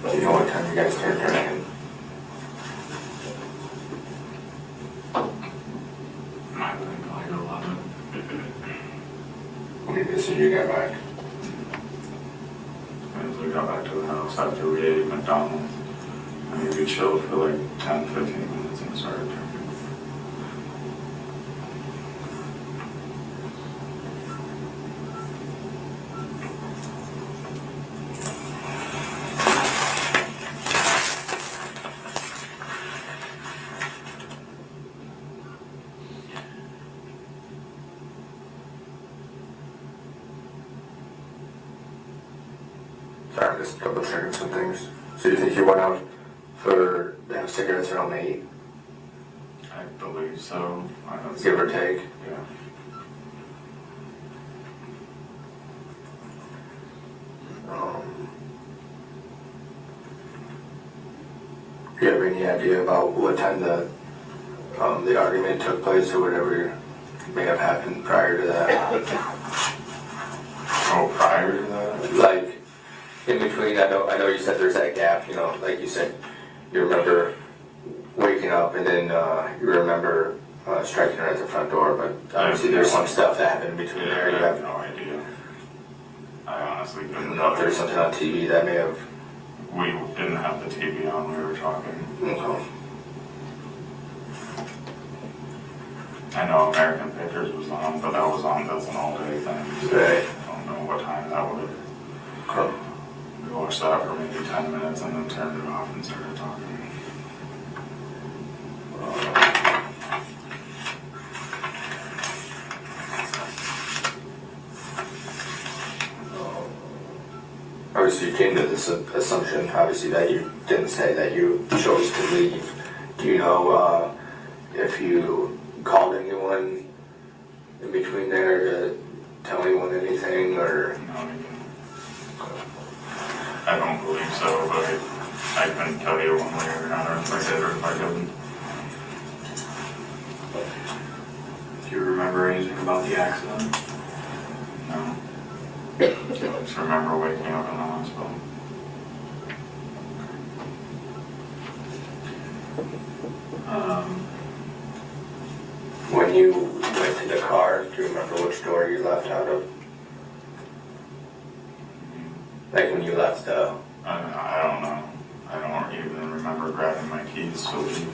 Do you know what time you guys start drinking? I think like 11. Maybe as soon as you get back. As we got back to the house after we ate McDonald's, I mean, we chilled for like 10, 15 minutes and started drinking. Sorry, I'm just double checking some things. So you think you went out for to have cigarettes around 8, I believe so. I don't give or take? Yeah. Do you have any idea about what time the argument took place or whatever may have happened prior to that? Oh, prior to that? Like, in between, I know you said there's that gap, you know, like you said, you remember waking up and then you remember striking her at the front door, but obviously there's some stuff that happened in between there. I You have have, no idea. I honestly I couldn't don't know if there's something on TV that may have, We didn't have the TV on, we were talking. okay. I know American Pickers was on, but that was on, that's an all-day thing. So Right. I don't know what time that would. Okay. We watched that for maybe 10 minutes and then turned it off and started talking. Obviously, you came to this assumption, obviously, that you didn't say that you chose to leave. Do you know if you called anyone in between there to tell anyone anything, or? I don't believe so, but I couldn't tell you one way or another if I did or if I didn't. Do you remember anything about the accident? No. I just remember waking up in the hospital. When you went to the car, do you remember which door you left out of? Like when you left the... I don't know. I don't even remember grabbing my keys to leave.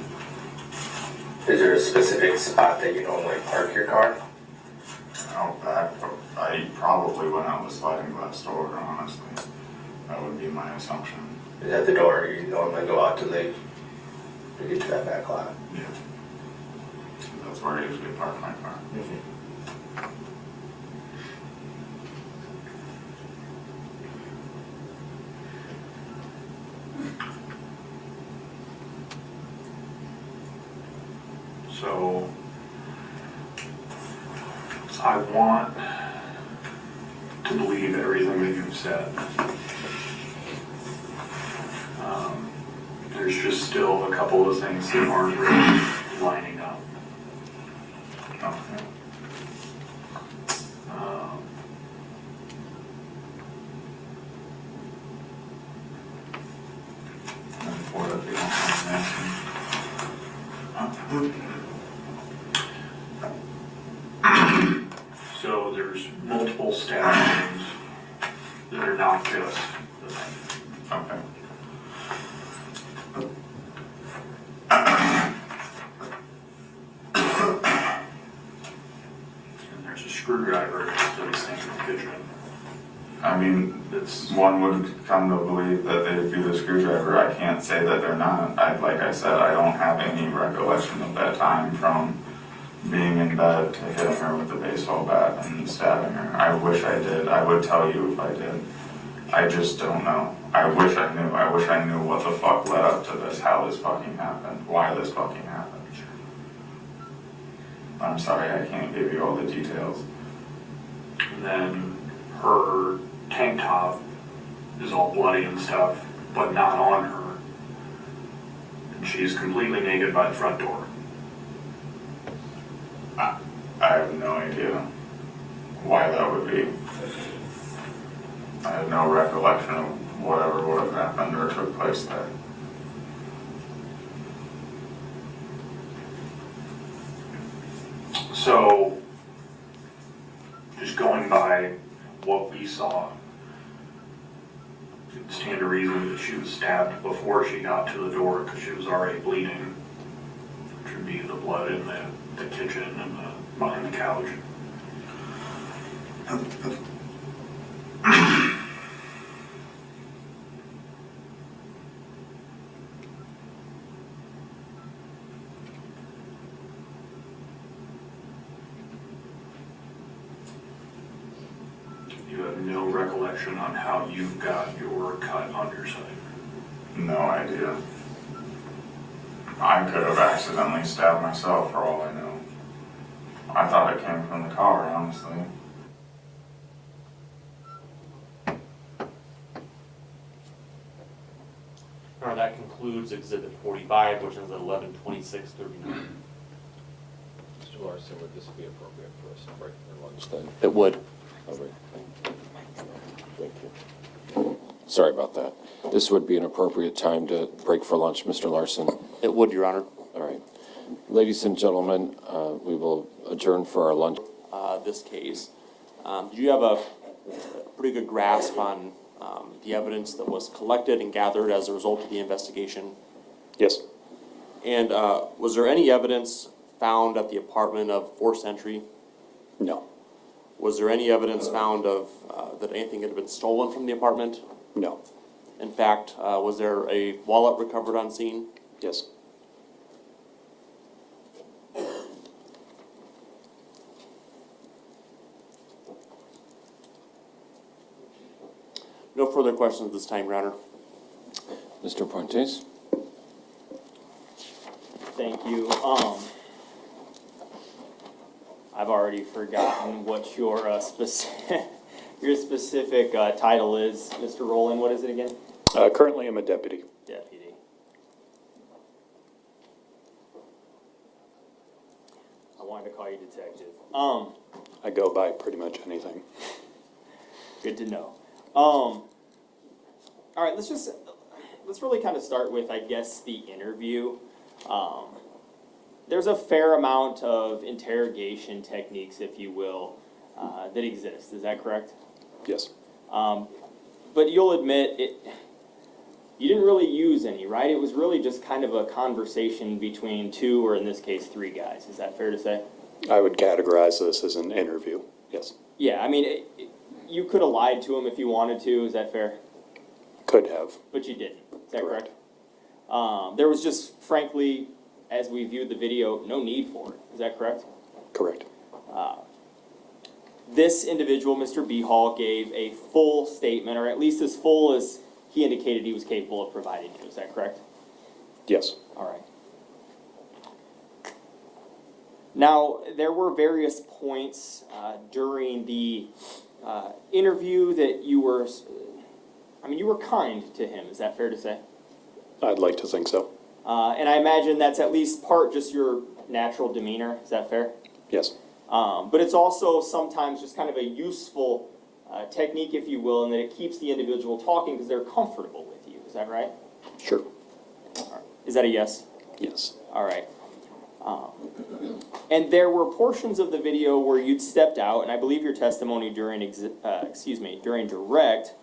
Is there a specific spot that you normally park your car? Out back, I probably went out the sliding glass door, honestly. That would be my assumption. Is that the door you normally go out to leave? To get to that back lot? Yeah. That's where I usually park my car. So, I want to believe everything that you've said. There's just still a couple of things that aren't really lining up. Okay. And for that, they don't mind asking. So there's multiple staff names that are not just the same. Okay. And there's a screwdriver next to the sink in the kitchen. I mean, one would come to believe that they'd be the screwdriver. I can't say that they're not. Like I said, I don't have any recollection of that time from being in bed to hitting her with the baseball bat and stabbing her. I wish I did. I would tell you if I did. I just don't know. I wish I knew. I wish I knew what the fuck led up to this, how this fucking happened, why this fucking happened. I'm sorry, I can't give you all the details. And then her tank top is all bloody and stuff, but not on her. And she's completely naked by the front door. I have no idea why that would be. I have no recollection of whatever would have happened or took place there. So, just going by what we saw, it stand to reason that she was stabbed before she got to the door because she was already bleeding, which would be the blood in the kitchen and behind the couch. You have no recollection on how you got your cut on your side. No idea. I could have accidentally stabbed myself for all I know. I thought it came from the car, honestly. All right, that concludes Exhibit 45, which is 11/26/39. Mr. Larson, would this be appropriate for us to break for lunch then? It would. All right. Thank you. Sorry about that. This would be an appropriate time to break for lunch, Mr. Larson. It would, Your Honor. All right. Ladies and gentlemen, we will adjourn for our lunch. This case. Do you have a pretty good grasp on the evidence that was collected and gathered as a result of the investigation? Yes. And was there any evidence found at the apartment of forced entry? No. Was there any evidence found of that anything had been stolen from the apartment? No. In fact, was there a wallet recovered on scene? Yes. No further questions at this time, Your Honor. Mr. Puentes? Thank you. I've already forgotten what your specific title is, Mr. Rowland. What is it again? Currently, I'm a deputy. Deputy. I wanted to call you detective. I go by pretty much anything. Good to know. All right, let's really kind of start with, I guess, the interview. There's a fair amount of interrogation techniques, if you will, that exist. Is that correct? Yes. But you'll admit you didn't really use any, right? It was really just kind of a conversation between two, or in this case, three guys. Is that fair to say? I would categorize this as an interview. Yes. Yeah, I mean, you could have lied to him if you wanted to. Is that fair? Could have. But you didn't. Is that Correct. correct? There was just, frankly, as we viewed the video, no need for it. Is that correct? Correct. This individual, Mr. Behal, gave a full statement, or at least as full as he indicated he was capable of providing you. Is that correct? Yes. All right. Now, there were various points during the interview that you were kind to him. Is that fair to say? I'd like to think so. And I imagine that's at least part just your natural demeanor. Is that fair? Yes. But it's also sometimes just kind of a useful technique, if you will, in that it keeps the individual talking because they're comfortable with you. Is that right? Sure. All right. Is that a yes? Yes. All right. And there were portions of the video where you'd stepped out, and I believe your testimony during, during direct,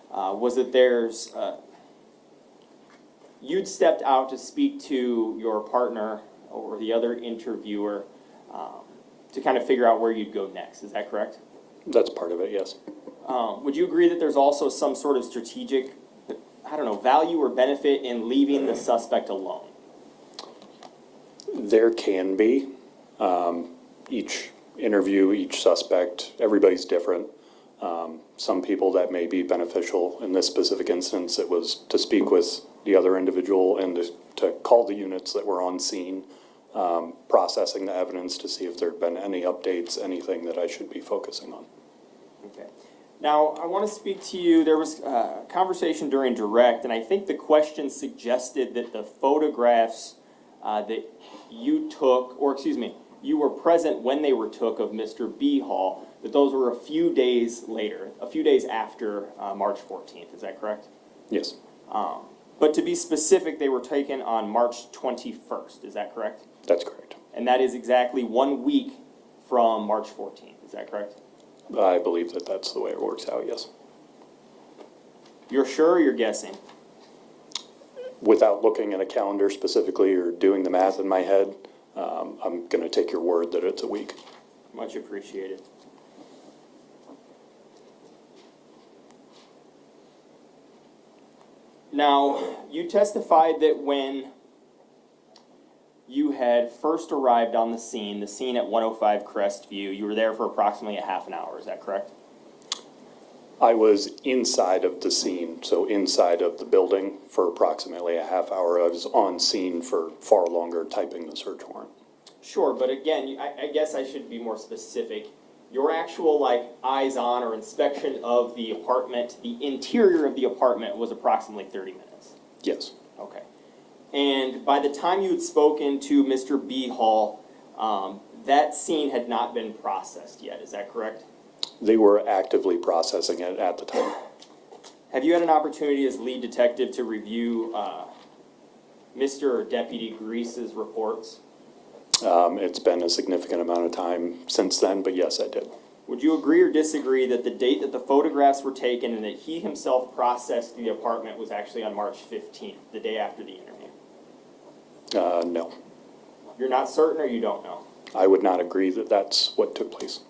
was that you'd stepped out to speak to your partner or the other interviewer to kind of figure out where you'd go next. Is that correct? That's part of it, yes. Would you agree that there's also some sort of strategic, I don't know, value or benefit in leaving the suspect alone? There can be. Each interview, each suspect, everybody's different. Some people that may be beneficial. In this specific instance, it was to speak with the other individual and to call the units that were on scene, processing the evidence to see if there had been any updates, anything that I should be focusing on. Okay. Now, I want to speak to you, there was a conversation during direct, and I think the question suggested that the photographs that you took, or excuse me, you were present when they were took of Mr. Behal, that those were a few days later, a few days after March 14th, is that correct? Yes, But to be specific, they were taken on March 21st, is that correct? that's correct. And that is exactly 1 week from March 14th, is that correct? I believe that that's the way it works out, yes. You're sure or you're guessing? Without looking at a calendar specifically or doing the math in my head, I'm going to take your word that it's a week. Much appreciated. Now, you testified that when you had first arrived on the scene at 105 Crestview, you were there for approximately a half an hour, is that correct? I was inside of the scene, so inside of the building for approximately a half hour. I was on scene for far longer typing the search warrant. Sure, but again, I guess I should be more specific. Your actual, like, eyes-on or inspection of the apartment, the interior of the apartment was approximately 30 minutes. Yes, Okay. And by the time you had spoken to Mr. Behal, that scene had not been processed yet, is that correct? they were actively processing it at the time. Have you had an opportunity as lead detective to review Mr. or Deputy Grease's reports? It's been a significant amount of time since then, but yes, I did. Would you agree or disagree that the date that the photographs were taken and that he himself processed the apartment was actually on March 15th, the day after the interview? No. You're not certain or you don't know? I would not agree that that's what took place.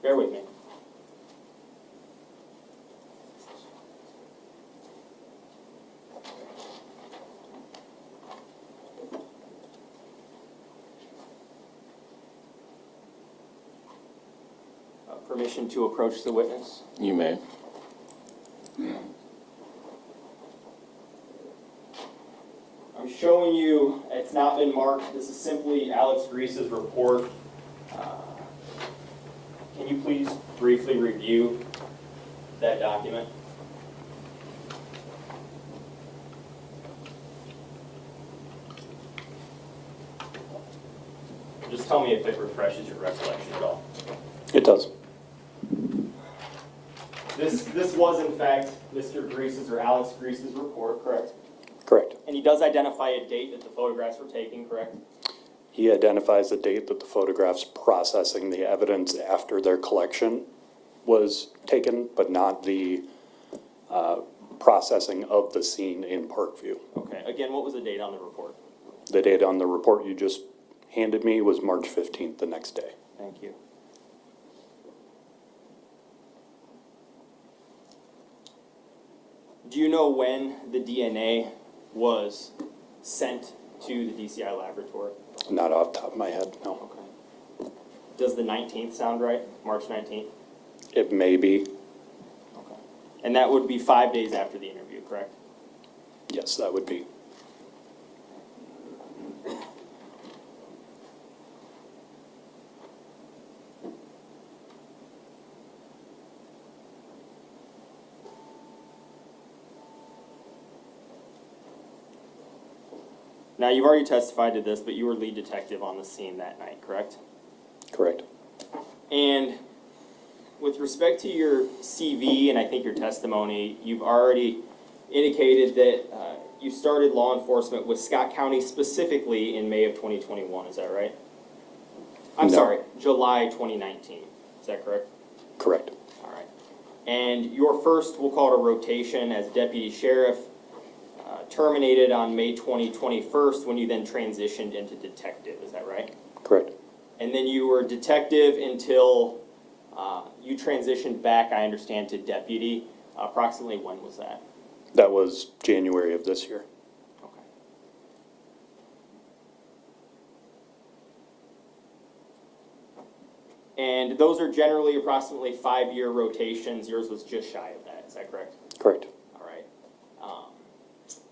Bear with me. Permission to approach the witness? You may. I'm showing you, it's not been marked, this is simply Alex Grease's report. Can you please briefly review that document? Just tell me if it refreshes your recollection at all. It does. This was in fact Mr. Grease's or Alex Grease's report, correct? Correct. And he does identify a date that the photographs were taken, correct? He identifies the date that the photographs processing the evidence after their collection was taken, but not the processing of the scene in Parkview. Okay, again, what was the date on the report? The date on the report you just handed me was March 15th, the next day. Thank you. Do you know when the DNA was sent to the DCI laboratory? Not off the top of my head, no. Okay. Does the 19th sound right? March 19th? It may be, Okay. And that would be 5 days after the interview, correct? yes, that would be. Now, you've already testified to this, but you were lead detective on the scene that night, correct? Correct. And with respect to your CV and I think your testimony, you've already indicated that you started law enforcement with Scott County specifically in May of 2021, is that right? I'm No. sorry, July 2019, is that correct? Correct. All right. And your first, we'll call it a rotation as deputy sheriff, terminated on May 2021 when you then transitioned into detective, is that right? Correct. And then you were detective until you transitioned back, I understand, to deputy. Approximately when was that? That was January of this year. Okay. And those are generally approximately 5-year rotations. Yours was just shy of that, is that correct? Correct. All right.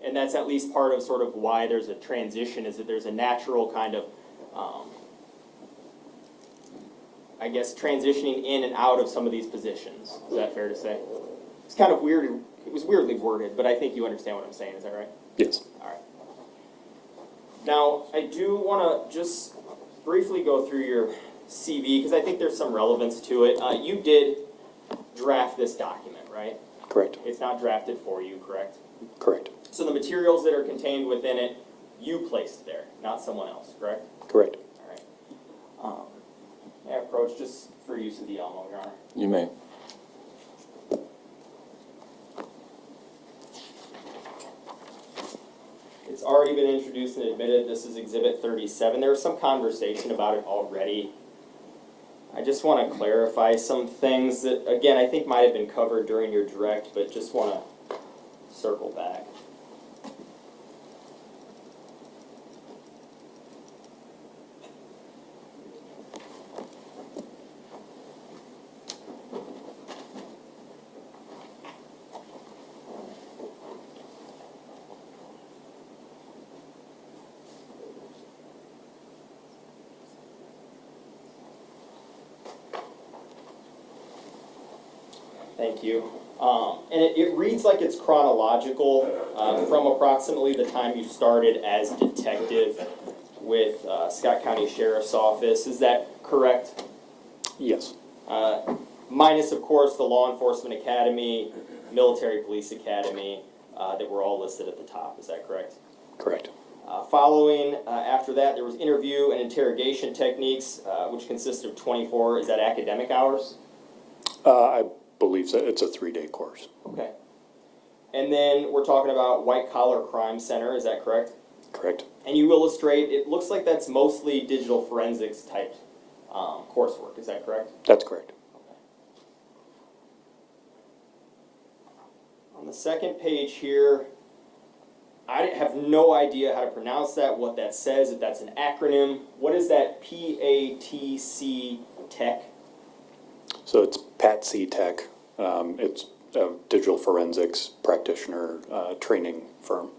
And that's at least part of sort of why there's a transition, is that there's a natural kind of, I guess, transitioning in and out of some of these positions. Is that fair to say? It's kind of weird. It was weirdly worded, but I think you understand what I'm saying. Is that right? Yes. All right. Now, I do want to just briefly go through your CV because I think there's some relevance to it. You did draft this document, right? Correct. It's not drafted for you, correct? Correct. So the materials that are contained within it, you placed there, not someone else, correct? Correct. All right. May I approach just for use of the Elmo, Your Honor? You may. It's already been introduced and admitted. This is Exhibit 37. There was some conversation about it already. I just want to clarify some things that, again, I think might have been covered during your direct, but just want to circle back. Thank you. And it reads like it's chronological from approximately the time you started as detective with Scott County Sheriff's Office. Is that correct? Yes. Minus, of course, the Law Enforcement Academy, Military Police Academy, that were all listed at the top. Is that correct? Correct. Following, after that, there was interview and interrogation techniques, which consisted of 24, is that academic hours? I believe that it's a 3-day course. Okay. And then we're talking about White Collar Crime Center, is that correct? Correct. And you illustrate, it looks like that's mostly digital forensics type coursework, is that correct? That's correct. Okay. On the second page here, I have no idea how to pronounce that, what that says, if that's an acronym. What is that PATC Tech? So it's PATC Tech. It's a digital forensics practitioner training firm.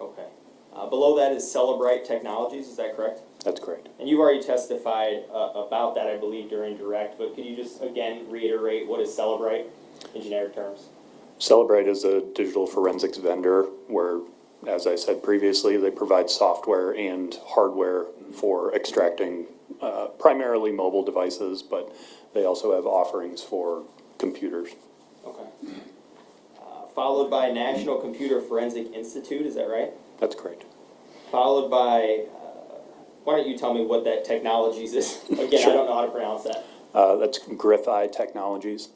Okay. Below that is Celebrite Technologies, is that correct? That's correct. And you've already testified about that, I believe, during direct, but could you just, again, reiterate what is Celebrite in generic terms? Celebrite is a digital forensics vendor where, as I said previously, they provide software and hardware for extracting primarily mobile devices, but they also have offerings for computers. Okay. Followed by National Computer Forensic Institute, is that right? That's correct. Followed by, why don't you tell me what that technologies is? Again, Sure. I don't know how to pronounce that. That's Griffeye Technologies.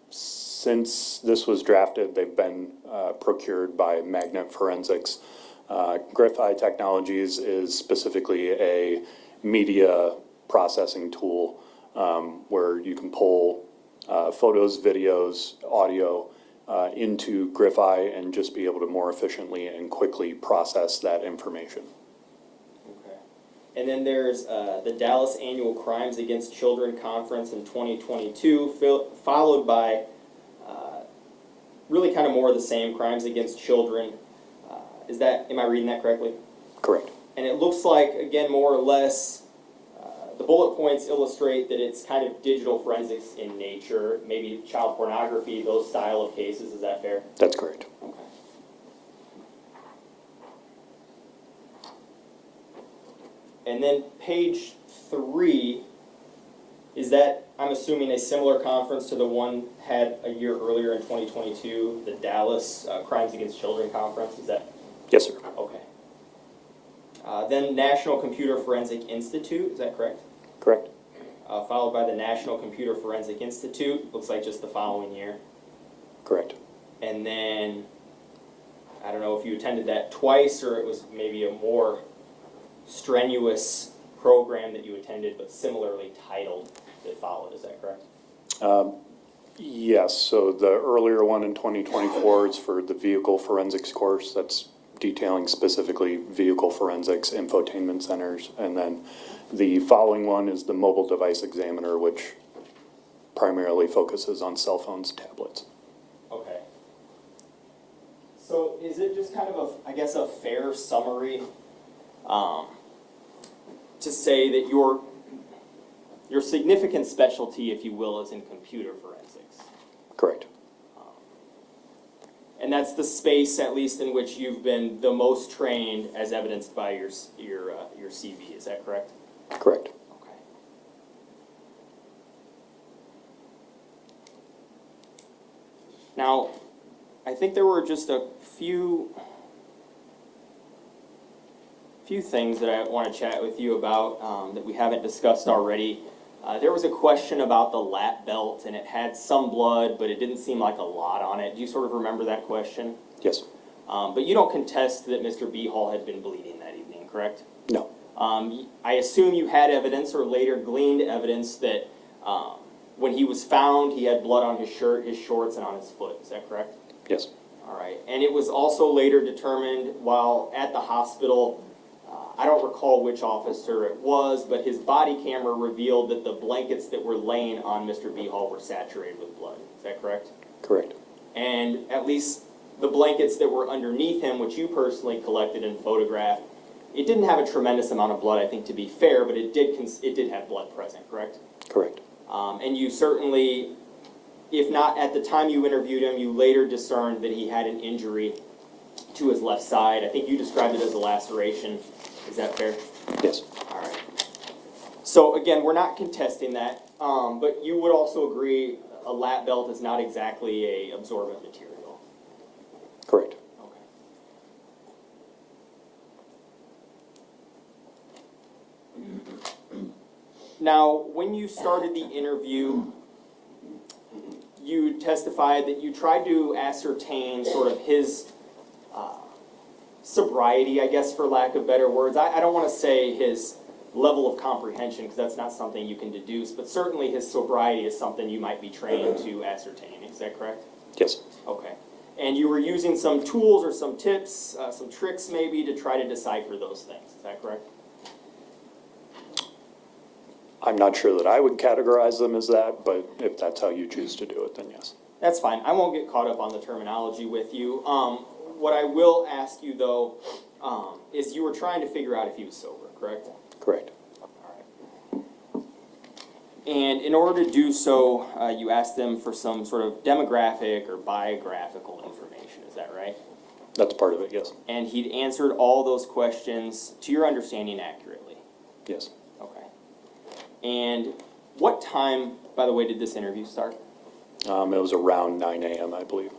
Since this was drafted, they've been procured by Magnet Forensics. Griffeye Technologies is specifically a media processing tool where you can pull photos, videos, audio into Griffeye and just be able to more efficiently and quickly process that information. Okay. And then there's the Dallas Annual Crimes Against Children Conference in 2022, followed by really kind of more of the same, crimes against children. Am I reading that correctly? Correct. And it looks like, again, more or less, the bullet points illustrate that it's kind of digital forensics in nature, maybe child pornography, those style of cases. Is that fair? That's correct. Okay. And then page 3, is that I'm assuming a similar conference to the one had a year earlier in 2022, the Dallas Crimes Against Children Conference, is that? Yes, sir. Okay. Then National Computer Forensic Institute, is that correct? Correct. Followed by the National Computer Forensic Institute, looks like just the following year. Correct. And then, I don't know if you attended that twice or it was maybe a more strenuous program that you attended, but similarly titled that followed, is that correct? Yes, so the earlier one in 2024 is for the vehicle forensics course. That's detailing specifically vehicle forensics, infotainment centers. And then the following one is the mobile device examiner, which primarily focuses on cell phones, tablets. Okay. So is it just kind of I guess a fair summary to say that your significant specialty, if you will, is in computer forensics? Correct. And that's the space, at least, in which you've been the most trained, as evidenced by your CV. Is that correct? Correct. Okay. Now, I think there were just a few things that I want to chat with you about that we haven't discussed already. There was a question about the lap belt, and it had some blood, but it didn't seem like a lot on it. Do you sort of remember that question? Yes. But you don't contest that Mr. Behal had been bleeding that evening, correct? No. I assume you had evidence or later gleaned evidence that when he was found, he had blood on his shirt, his shorts, and on his foot. Is that correct? Yes. All right. And it was also later determined while at the hospital, I don't recall which officer it was, but his body camera revealed that the blankets that were laying on Mr. Behal were saturated with blood. Is that correct? Correct. And at least the blankets that were underneath him, which you personally collected and photographed, it didn't have a tremendous amount of blood, I think, to be fair, but it did have blood present, correct? Correct. And you certainly, if not at the time you interviewed him, you later discerned that he had an injury to his left side. I think you described it as a laceration. Is that fair? Yes. All right. So again, we're not contesting that, but you would also agree a lap belt is not exactly a absorbent material. Correct. Okay. Now, when you started the interview, you testified that you tried to ascertain sort of his sobriety, I guess, for lack of better words. I don't want to say his level of comprehension, because that's not something you can deduce, but certainly his sobriety is something you might be trained to ascertain. Is that correct? Yes. Okay. And you were using some tools or some tips, some tricks maybe, to try to decipher those things. Is that correct? I'm not sure that I would categorize them as that, but if that's how you choose to do it, then yes. That's fine. I won't get caught up on the terminology with you. What I will ask you, though, is you were trying to figure out if he was sober, correct? Correct. And in order to do so, you asked them for some sort of demographic or biographical information. Is that right? That's part of it, yes. And he'd answered all those questions, to your understanding, accurately. Yes. Okay. And what time, by the way, did this interview start? It was around 9 a.m., I believe.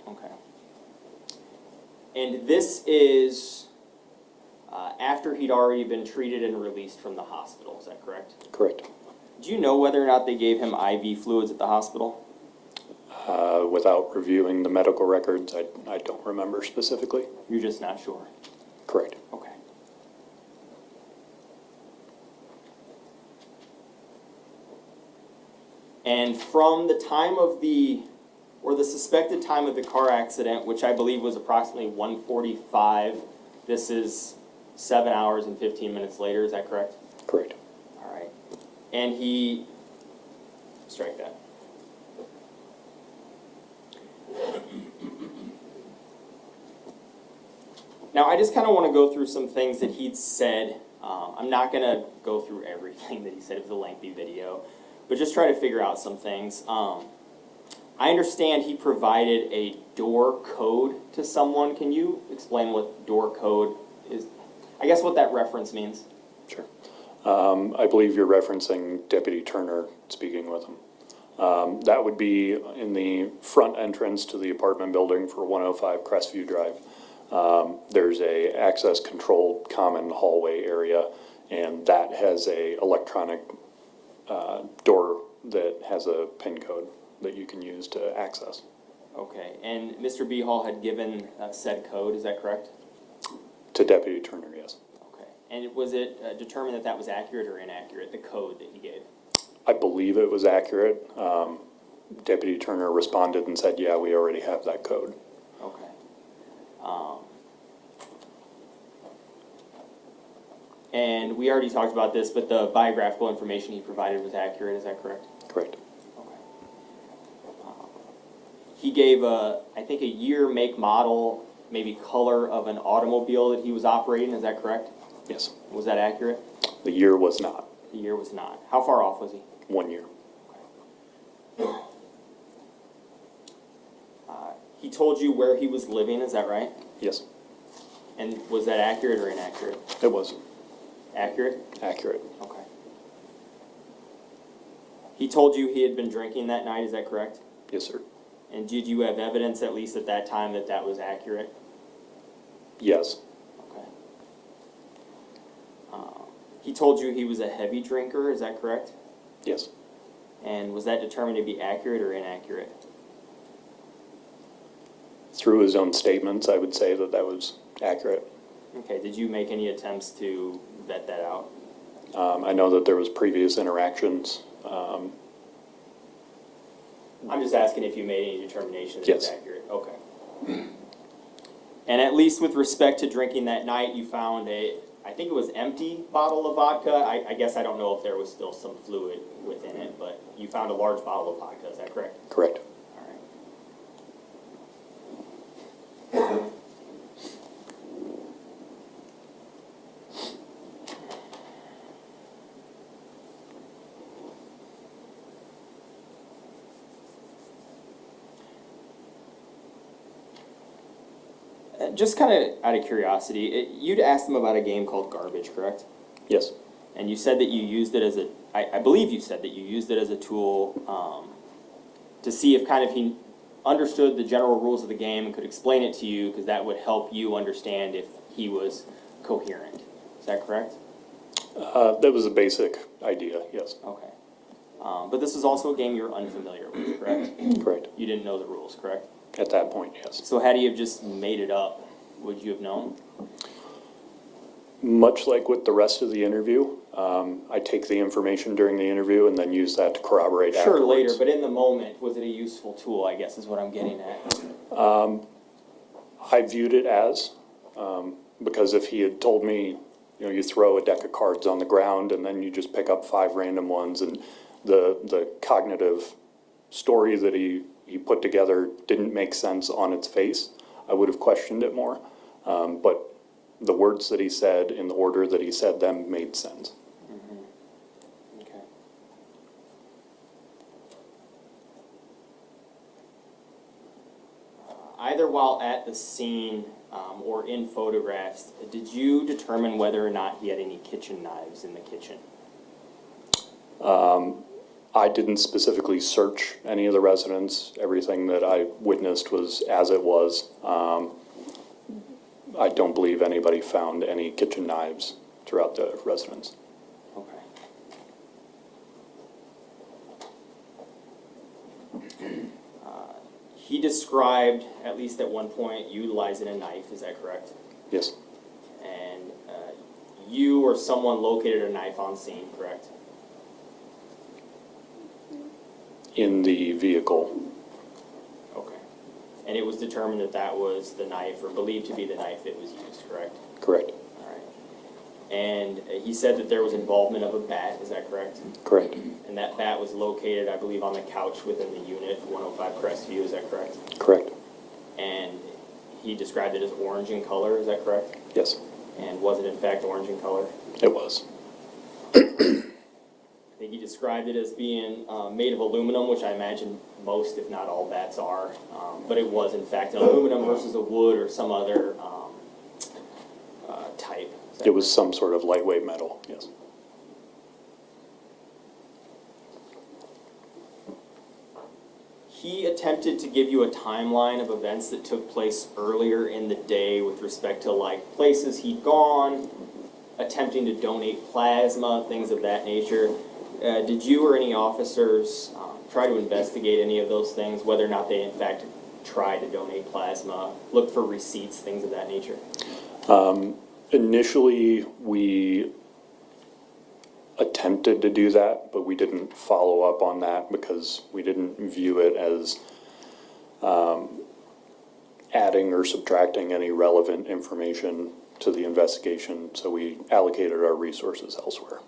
Okay. And this is after he'd already been treated and released from the hospital, is that correct? Correct. Do you know whether or not they gave him IV fluids at the hospital? Without reviewing the medical records, I don't remember specifically. You're just not sure? Correct. Okay. And from the time of the suspected time of the car accident, which I believe was approximately 1:45, this is 7 hours and 15 minutes later, is that correct? Correct. All right. And strike that. Now, I just kind of want to go through some things that he'd said. I'm not going to go through everything that he said. It was a lengthy video. But just try to figure out some things. I understand he provided a door code to someone. Can you explain what door code is? I guess what that reference means. Sure. I believe you're referencing Deputy Turner speaking with him. That would be in the front entrance to the apartment building for 105 Crestview Drive. There's a access controlled common hallway area, and that has a electronic door that has a PIN code that you can use to access. Okay, and Mr. Behal had given said code, is that correct? To Deputy Turner, yes. Okay, and was it determined that that was accurate or inaccurate, the code that he gave? I believe it was accurate. Deputy Turner responded and said, yeah, we already have that code. Okay. And we already talked about this, but the biographical information he provided was accurate, is that correct? Correct. Okay. He gave I think a year, make, model, maybe color of an automobile that he was operating, is that correct? Yes. Was that accurate? The year was not. The year was not. How far off was he? 1 year. He told you where he was living, is that right? Yes, And was that accurate or inaccurate? it was Accurate? accurate. Okay. He told you he had been drinking that night, is that correct? Yes, sir. And did you have evidence, at least at that time, that that was accurate? Yes, Okay. He told you he was a heavy drinker, is that correct? yes. And was that determined to be accurate or inaccurate? Through his own statements, I would say that that was accurate. Okay, did you make any attempts to vet that out? I know that there was previous interactions. I'm just asking if you made any determination that it's Yes. accurate. Okay. And at least with respect to drinking that night, you found I think it was empty bottle of vodka. I guess I don't know if there was still some fluid within it, but you found a large bottle of vodka, is that correct? Correct. All right. Just kind of out of curiosity, you'd asked him about a game called Garbage, correct? Yes, And you said that you used it as I believe you said that you used it as a tool to see if kind of he understood the general rules of the game and could explain it to you, because that would help you understand if he was coherent. Is that correct? that was a basic idea, yes. Okay. But this is also a game you're unfamiliar with, correct? Correct. You didn't know the rules, correct? At that point, yes. So had he have just made it up, would you have known? Much like with the rest of the interview, I take the information during the interview and then use that to corroborate afterwards. Sure, later, but in the moment, was it a useful tool, I guess is what I'm getting at. I viewed it as, because if he had told me, you know, you throw a deck of cards on the ground and then you just pick up 5 random ones, and the cognitive story that he put together didn't make sense on its face, I would have questioned it more. But the words that he said in the order that he said them made sense. Okay. Either while at the scene or in photographs, did you determine whether or not he had any kitchen knives in the kitchen? I didn't specifically search any of the residents. Everything that I witnessed was as it was. I don't believe anybody found any kitchen knives throughout the residence. Okay. He described, at least at one point, utilizing a knife, is that correct? Yes, And you or someone located a knife on scene, correct? in the vehicle. Okay. And it was determined that that was the knife, or believed to be the knife that was used, correct? Correct. All right. And he said that there was involvement of a bat, is that correct? Correct. And that bat was located, I believe, on the couch within the unit, 105 Crestview, is that correct? Correct. And he described it as orange in color, is that correct? Yes, And was it in fact orange in color? it was. I think he described it as being made of aluminum, which I imagine most, if not all, bats are. But it was in fact an aluminum versus a wood or some other type. Is that It was some sort of lightweight metal, yes. he attempted to give you a timeline of events that took place earlier in the day with respect to like places he'd gone, attempting to donate plasma, things of that nature. Did you or any officers try to investigate any of those things, whether or not they in fact tried to donate plasma, look for receipts, things of that nature? Initially, we attempted to do that, but we didn't follow up on that because we didn't view it as adding or subtracting any relevant information to the investigation, so we allocated our resources elsewhere.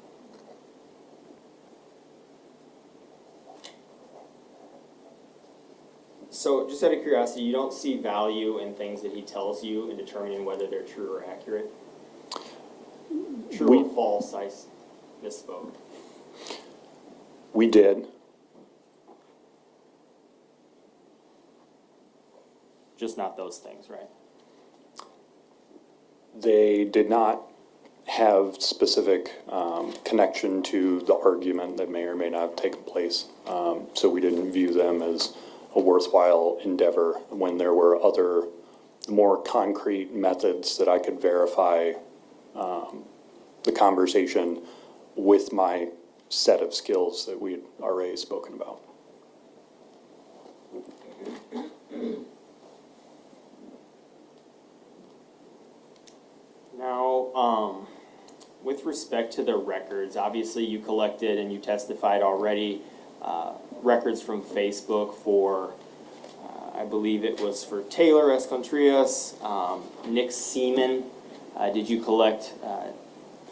So, just out of curiosity, you don't see value in things that he tells you in determining whether they're true or accurate? True or false, I misspoke. We did. Just not those things, right? They did not have specific connection to the argument that may or may not have taken place. So we didn't view them as a worthwhile endeavor when there were other more concrete methods that I could verify the conversation with my set of skills that we had already spoken about. Now, with respect to the records, obviously you collected and you testified already records from Facebook for, I believe it was for Taylor Escontrias, Nick Seaman. Did you collect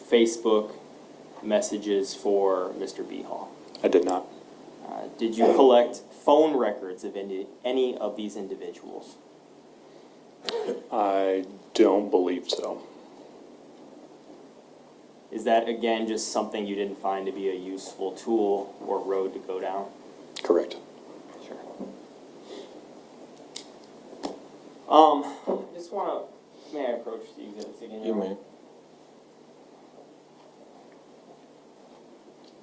Facebook messages for Mr. Behal? I did not. Did you collect phone records of any of these individuals? I don't believe so. Is that, again, just something you didn't find to be a useful tool or road to go down? Correct. Sure. I just want to, may I approach the exhibits again? You may.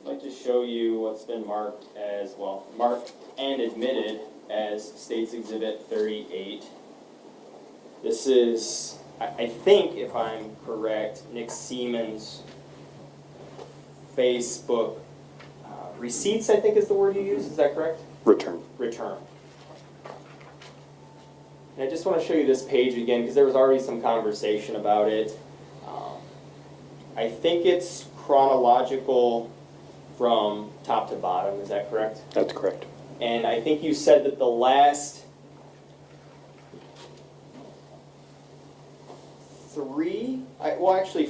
I'd like to show you what's been marked as, well, marked and admitted as State's Exhibit 38. This is, I think, if I'm correct, Nick Seaman's Facebook receipts, I think is the word you use, is that correct? Return. Return. And I just want to show you this page again because there was already some conversation about it. I think it's chronological from top to bottom, is that correct? That's correct. And I think you said that the last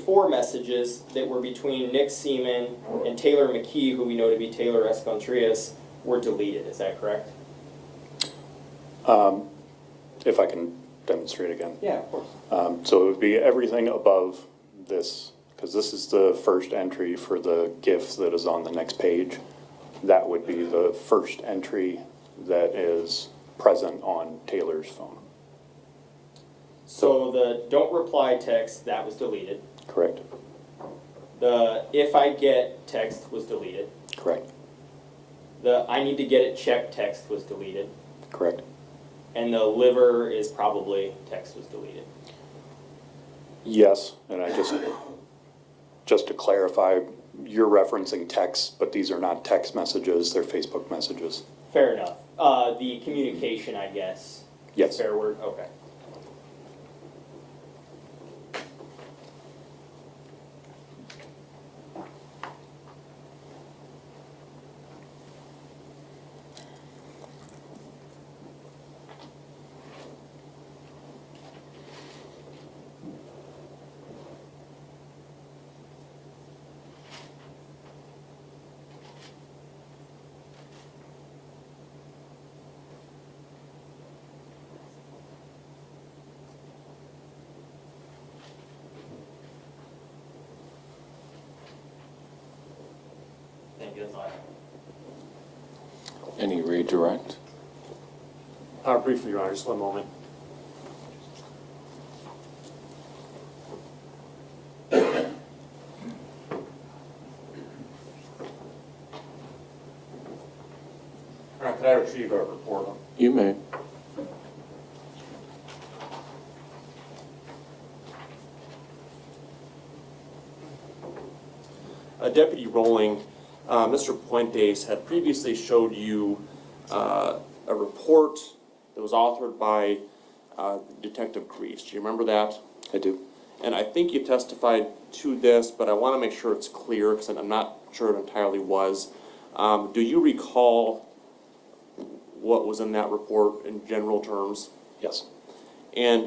four messages that were between Nick Seaman and Taylor McKee, who we know to be Taylor Escontrias, were deleted, is that correct? If I can demonstrate again. Yeah, of course. So it would be everything above this, because this is the first entry for the GIF that is on the next page. That would be the first entry that is present on Taylor's phone. So the don't reply text, that was deleted. Correct? The if I get text was deleted. Correct. The I need to get it checked text was deleted. Correct. And the liver is probably text was deleted. Yes, and I just to clarify, you're referencing text, but these are not text messages, they're Facebook messages. Fair enough. The communication, I guess. Yes. Fair word, okay. Thank you, that's all I have. Any redirect? Briefly, Your Honor, just one moment. Could I retrieve receive a report on. You may. Deputy Rolling, Mr. Puentes had previously showed you a report that was authored by Detective Crease. Do you remember that? I do. And I think you testified to this, but I want to make sure it's clear because I'm not sure it entirely was. Do you recall what was in that report in general terms? Yes. And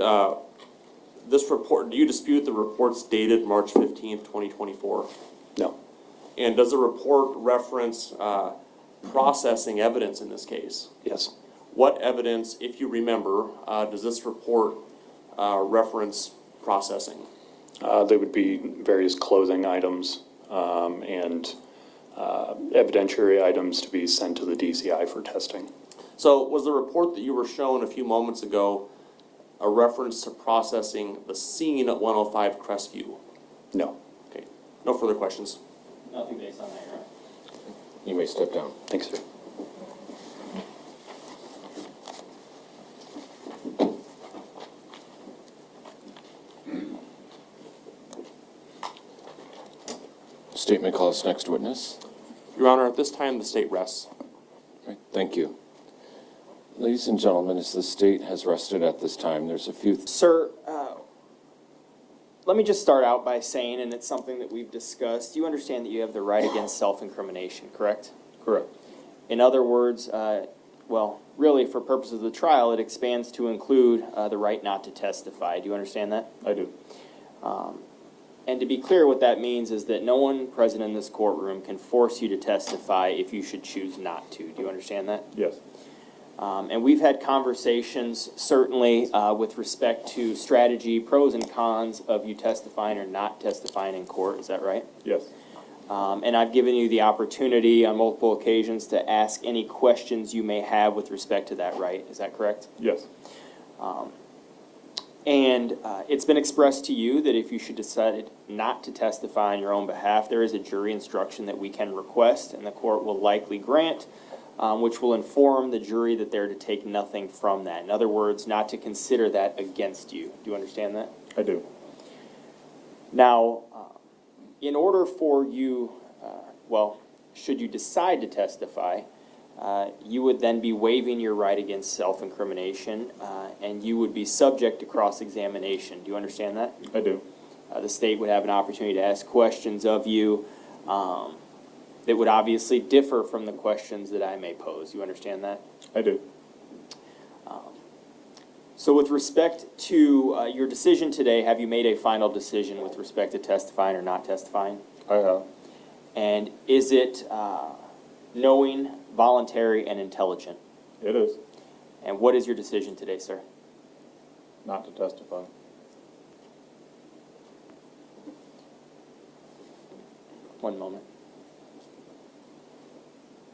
this report, do you dispute the report's dated March 15th, 2024? No. And does the report reference processing evidence in this case? Yes. What evidence, if you remember, does this report reference processing? There would be various clothing items and evidentiary items to be sent to the DCI for testing. So was the report that you were shown a few moments ago a reference to processing the scene at 105 Crestview? No. Okay, no further questions. Nothing based on that, right? You may step down. Thanks, sir. State may call its next witness. Your Honor, at this time, the state rests. Right, thank you. Ladies and gentlemen, as the state has rested at this time, there's a few. Sir, let me just start out by saying, and it's something that we've discussed, you understand that you have the right against self-incrimination, correct? Correct. In other words, well, really, for purposes of the trial, it expands to include the right not to testify. Do you understand that? I do. And to be clear, what that means is that no one present in this courtroom can force you to testify if you should choose not to. Do you understand that? Yes. And we've had conversations, certainly, with respect to strategy, pros and cons of you testifying or not testifying in court. Is that right? Yes. And I've given you the opportunity on multiple occasions to ask any questions you may have with respect to that right. Is that correct? Yes. And it's been expressed to you that if you should decide not to testify on your own behalf, there is a jury instruction that we can request and the court will likely grant, which will inform the jury that they're to take nothing from that. In other words, not to consider that against you. Do you understand that? I do. Now, in order for you, well, should you decide to testify, you would then be waiving your right against self-incrimination, and you would be subject to cross-examination. Do you understand that? I do. The state would have an opportunity to ask questions of you that would obviously differ from the questions that I may pose. You understand that? I do. So with respect to your decision today, have you made a final decision with respect to testifying or not testifying? I have. And is it knowing, voluntary, and intelligent? It is. And what is your decision today, sir? Not to testify. One moment.